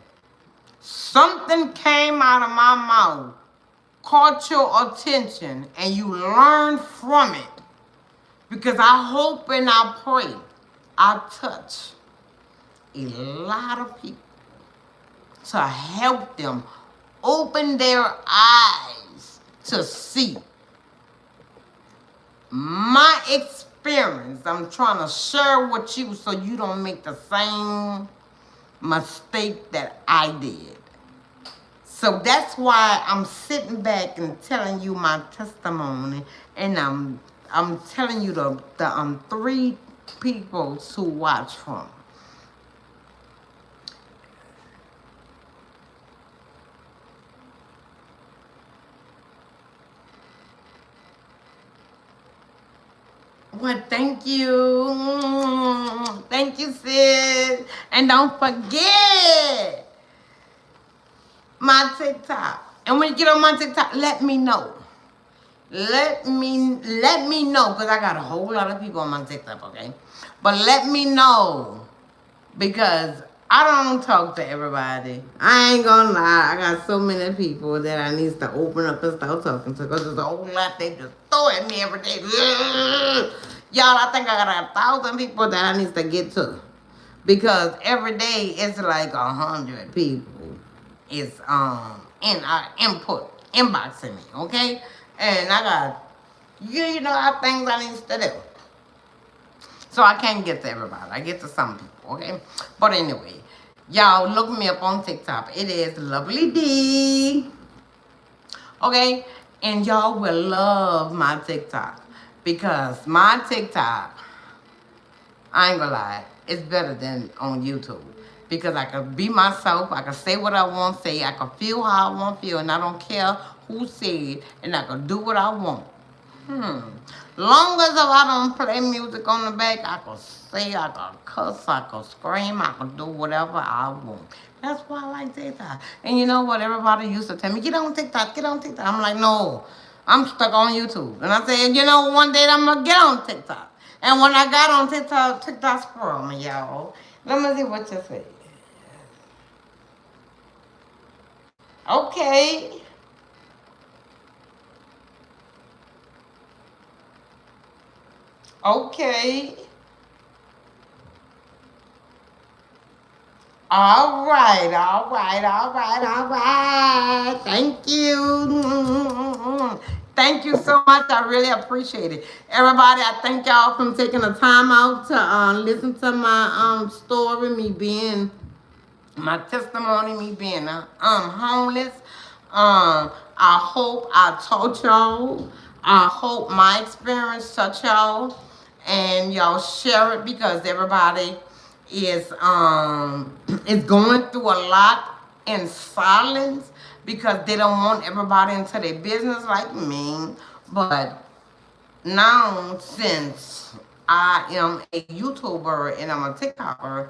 Something came out of my mouth, caught your attention, and you learned from it. Because I hope and I pray I touch a lot of people to help them open their eyes to see my experience. I'm trying to share with you so you don't make the same mistake that I did. So that's why I'm sitting back and telling you my testimony, and I'm telling you the 3 people to watch from. Well, thank you. Thank you, sis. And don't forget my TikTok. And when you get on my TikTok, let me know. Let me know, because I got a whole lot of people on my TikTok, okay? But let me know, because I don't talk to everybody. I ain't gonna lie. I got so many people that I need to open up and start talking to, because there's a whole lot they just throw at me every day. Y'all, I think I got 1,000 people that I need to get to, because every day it's like 100 people is in our inboxing me, okay? And I got, you know, I have things I need to do. So I can't get to everybody. I get to some people, okay? But anyway, y'all look me up on TikTok. It is Lovely D. Okay? And y'all will love my TikTok. Because my TikTok, I ain't gonna lie, it's better than on YouTube. because I can be myself. I can say what I want to say. I can feel how I want to feel, and I don't care who said, and I can do what I want. Long as if I don't play music on the back, I can say, I can cuss, I can scream, I can do whatever I want. That's why I like TikTok. And you know what? Everybody used to tell me, get on TikTok, get on TikTok. I'm like, no, I'm stuck on YouTube. And I said, you know, one day I'm going to get on TikTok. And when I got on TikTok, TikTok spoiled me, y'all. Let me see what you say. Okay. Okay. All right, all right, all right, all right. Thank you. Thank you so much. I really appreciate it. Everybody, I thank y'all for taking the time out to listen to my story, me being my testimony, me being homeless. I hope I taught y'all. I hope my experience touched y'all, and y'all share it because everybody is going through a lot in silence because they don't want everybody into their business like me. But now, since I am a YouTuber and I'm a TikToker,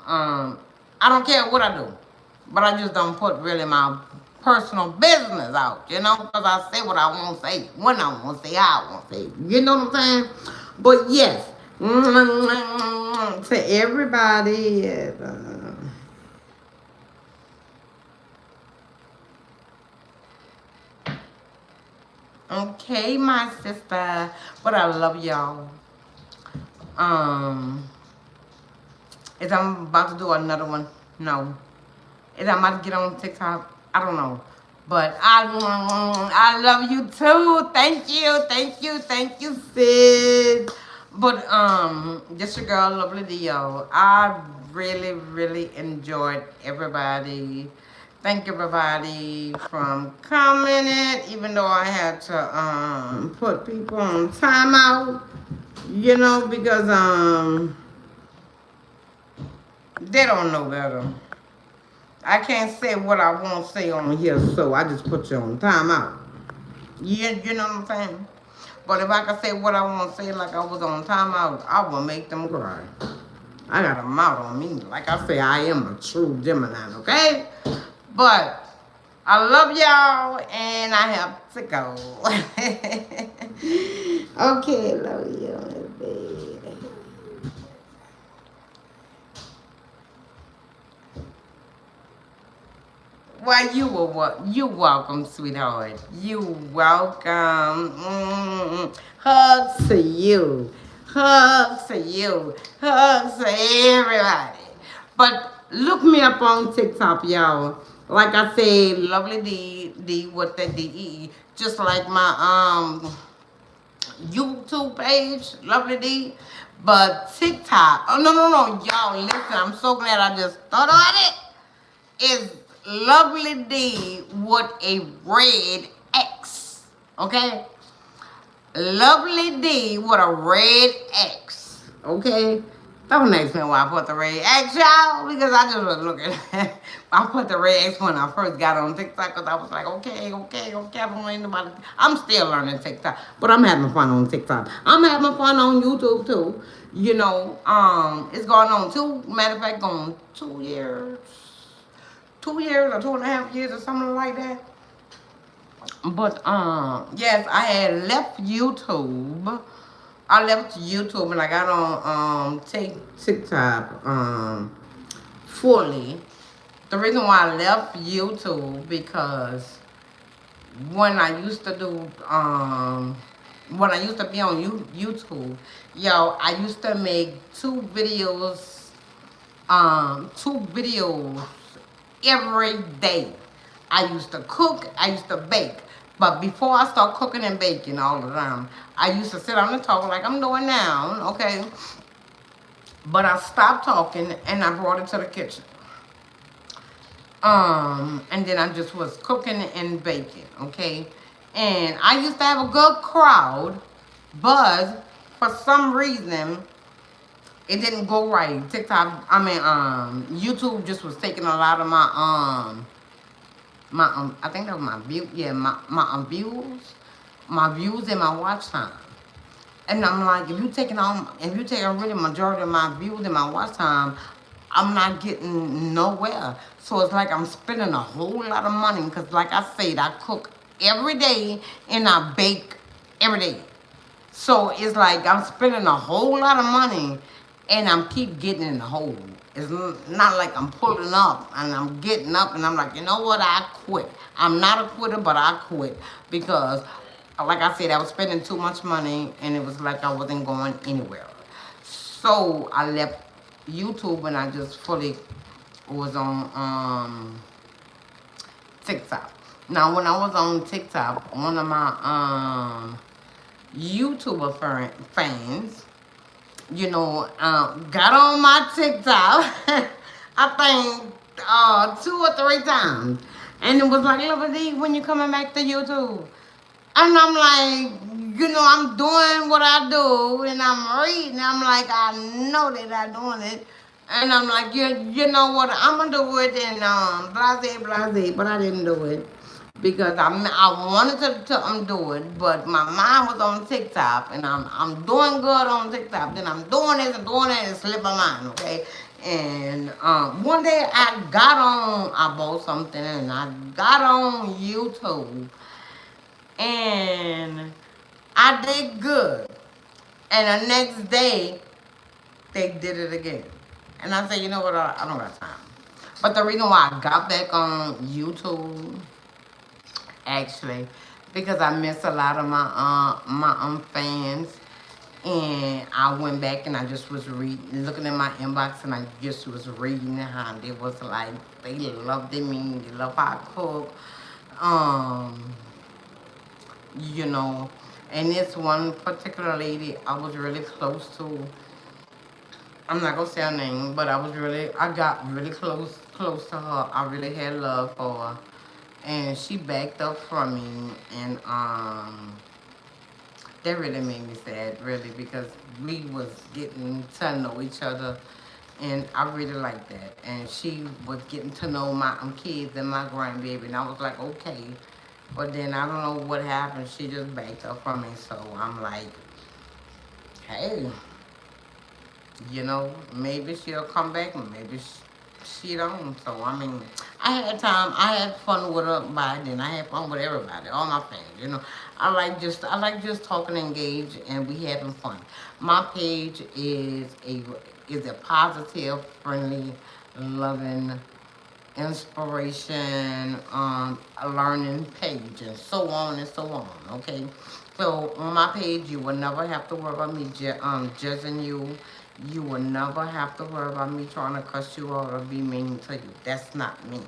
I don't care what I do, but I just don't put really my personal business out, because I say what I want to say, when I want to say, how I want to say. You know what I'm saying? But yes, to everybody. Okay, my sister, but I love y'all. Um, is I'm about to do another one? No. Is I'm about to get on TikTok? I don't know. But I love you too. Thank you, sis. But just your girl, Lovely Dio. I really, really enjoyed everybody. Thank everybody from commenting, even though I had to put people on timeout, because they don't know better. I can't say what I want to say on here, so I just put you on timeout. You know what I'm saying? But if I could say what I want to say like I was on timeout, I will make them cry. I got a mouth on me. Like I say, I am a true Gemini, okay? But I love y'all, and I have to go. Okay, love you, baby. Why you welcome, sweetheart. You welcome. Hugs to you. Hugs to you. Hugs to everybody. But look me up on TikTok, y'all. Like I said, Lovely D with the DE. Just like my YouTube page, Lovely D. But TikTok. Oh no, y'all listen. I'm so glad I just thought of it. Is Lovely D with a red X. Okay? Lovely D with a red X. Okay? Don't ask me why I put the red X, y'all, because I just was looking. I put the red X when I first got on TikTok because I was like, okay. I don't know anybody. I'm still learning TikTok, but I'm having fun on TikTok. I'm having fun on YouTube too. It's going on matter of fact, going 2 years. 2 years or 2.5 years or something like that. But yes, I had left YouTube. I left YouTube and I got on TikTok fully. The reason why I left YouTube because when I used to do when I used to be on YouTube, I used to make two videos every day. I used to cook, I used to bake. But before I start cooking and baking all the time, I used to sit on the talk like I'm doing now, okay? But I stopped talking and I brought it to the kitchen. And then I just was cooking and baking, okay? And I used to have a good crowd, but for some reason, it didn't go right. TikTok, I mean, YouTube just was taking a lot of my I think that was my view, yeah, my views and my watch time. And I'm like, if you taking really majority of my views and my watch time, I'm not getting nowhere. So it's like I'm spending a whole lot of money because, like I said, I cook every day and I bake every day. So it's like I'm spending a whole lot of money and I'm keep getting in the hole. It's not like I'm pulling up and I'm getting up and I'm like, you know what, I quit. I'm not a quitter, but I quit because, like I said, I was spending too much money and it was like I wasn't going anywhere. So I left YouTube and I just fully was on TikTok. Now, when I was on TikTok, one of my YouTuber fans, got on my TikTok, I think 2 or 3 times. And it was like, Lil D, when you coming back to YouTube? And I'm like, I'm doing what I do, and I'm reading. I'm like, I know that I'm doing it. And I'm like, you know what, I'm going to do it, and blase, but I didn't do it. Because I wanted to do it, but my mind was on TikTok, and I'm doing good on TikTok. Then I'm doing this and doing that, and slip my mind, okay? And one day I bought something, and I got on YouTube, and I did good. And the next day, they did it again. And I said, you know what, I don't got time. But the reason why I got back on YouTube, actually, because I missed a lot of my fans, and I went back and I just was looking at my inbox, and I just was reading how they was like, they loved me, they love how I cook, you know. And this one particular lady I was really close to. I'm not gonna say her name, but I got really close to her. I really had love for her, and she backed up from me, and that really made me sad, really, because we was getting to know each other, and I really liked that. And she was getting to know my kids and my grandbaby, and I was like, okay. But then I don't know what happened. She just backed up from me, so I'm like, hey, maybe she'll come back, maybe she don't. So, I mean, I had time. I had fun with her, but then I had fun with everybody, all my fans. I like just talking, engaged, and we having fun. My page is a positive, friendly, loving, inspiration, a learning page, and so on and so on. Okay, so on my page, you will never have to worry about me judging you. You will never have to worry about me trying to cuss you out or be mean to you. That's not me.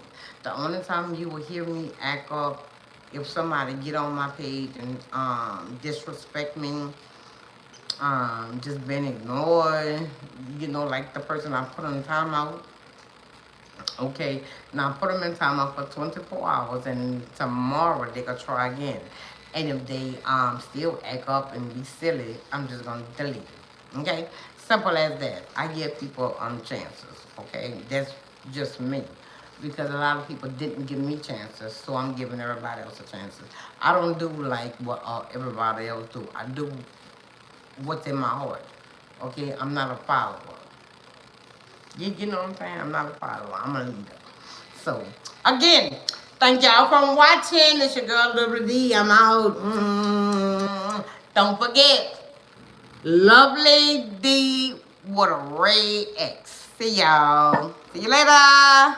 The only time you will hear me act up if somebody get on my page and disrespect me, just being ignored, like the person I put on timeout. Okay, now put them in timeout for 24 hours, and tomorrow they could try again. And if they still act up and be silly, I'm just gonna delete it. Okay, simple as that. I give people chances. Okay, that's just me, because a lot of people didn't give me chances, so I'm giving everybody else a chance. I don't do like what everybody else do. I do what's in my heart. Okay, I'm not a follower. You know what I'm saying? I'm not a follower. I'm a leader. So, again, thank y'all for watching. It's your girl, Lil D. I'm out. Don't forget, Lovely D with a Ray X. See y'all. See you later.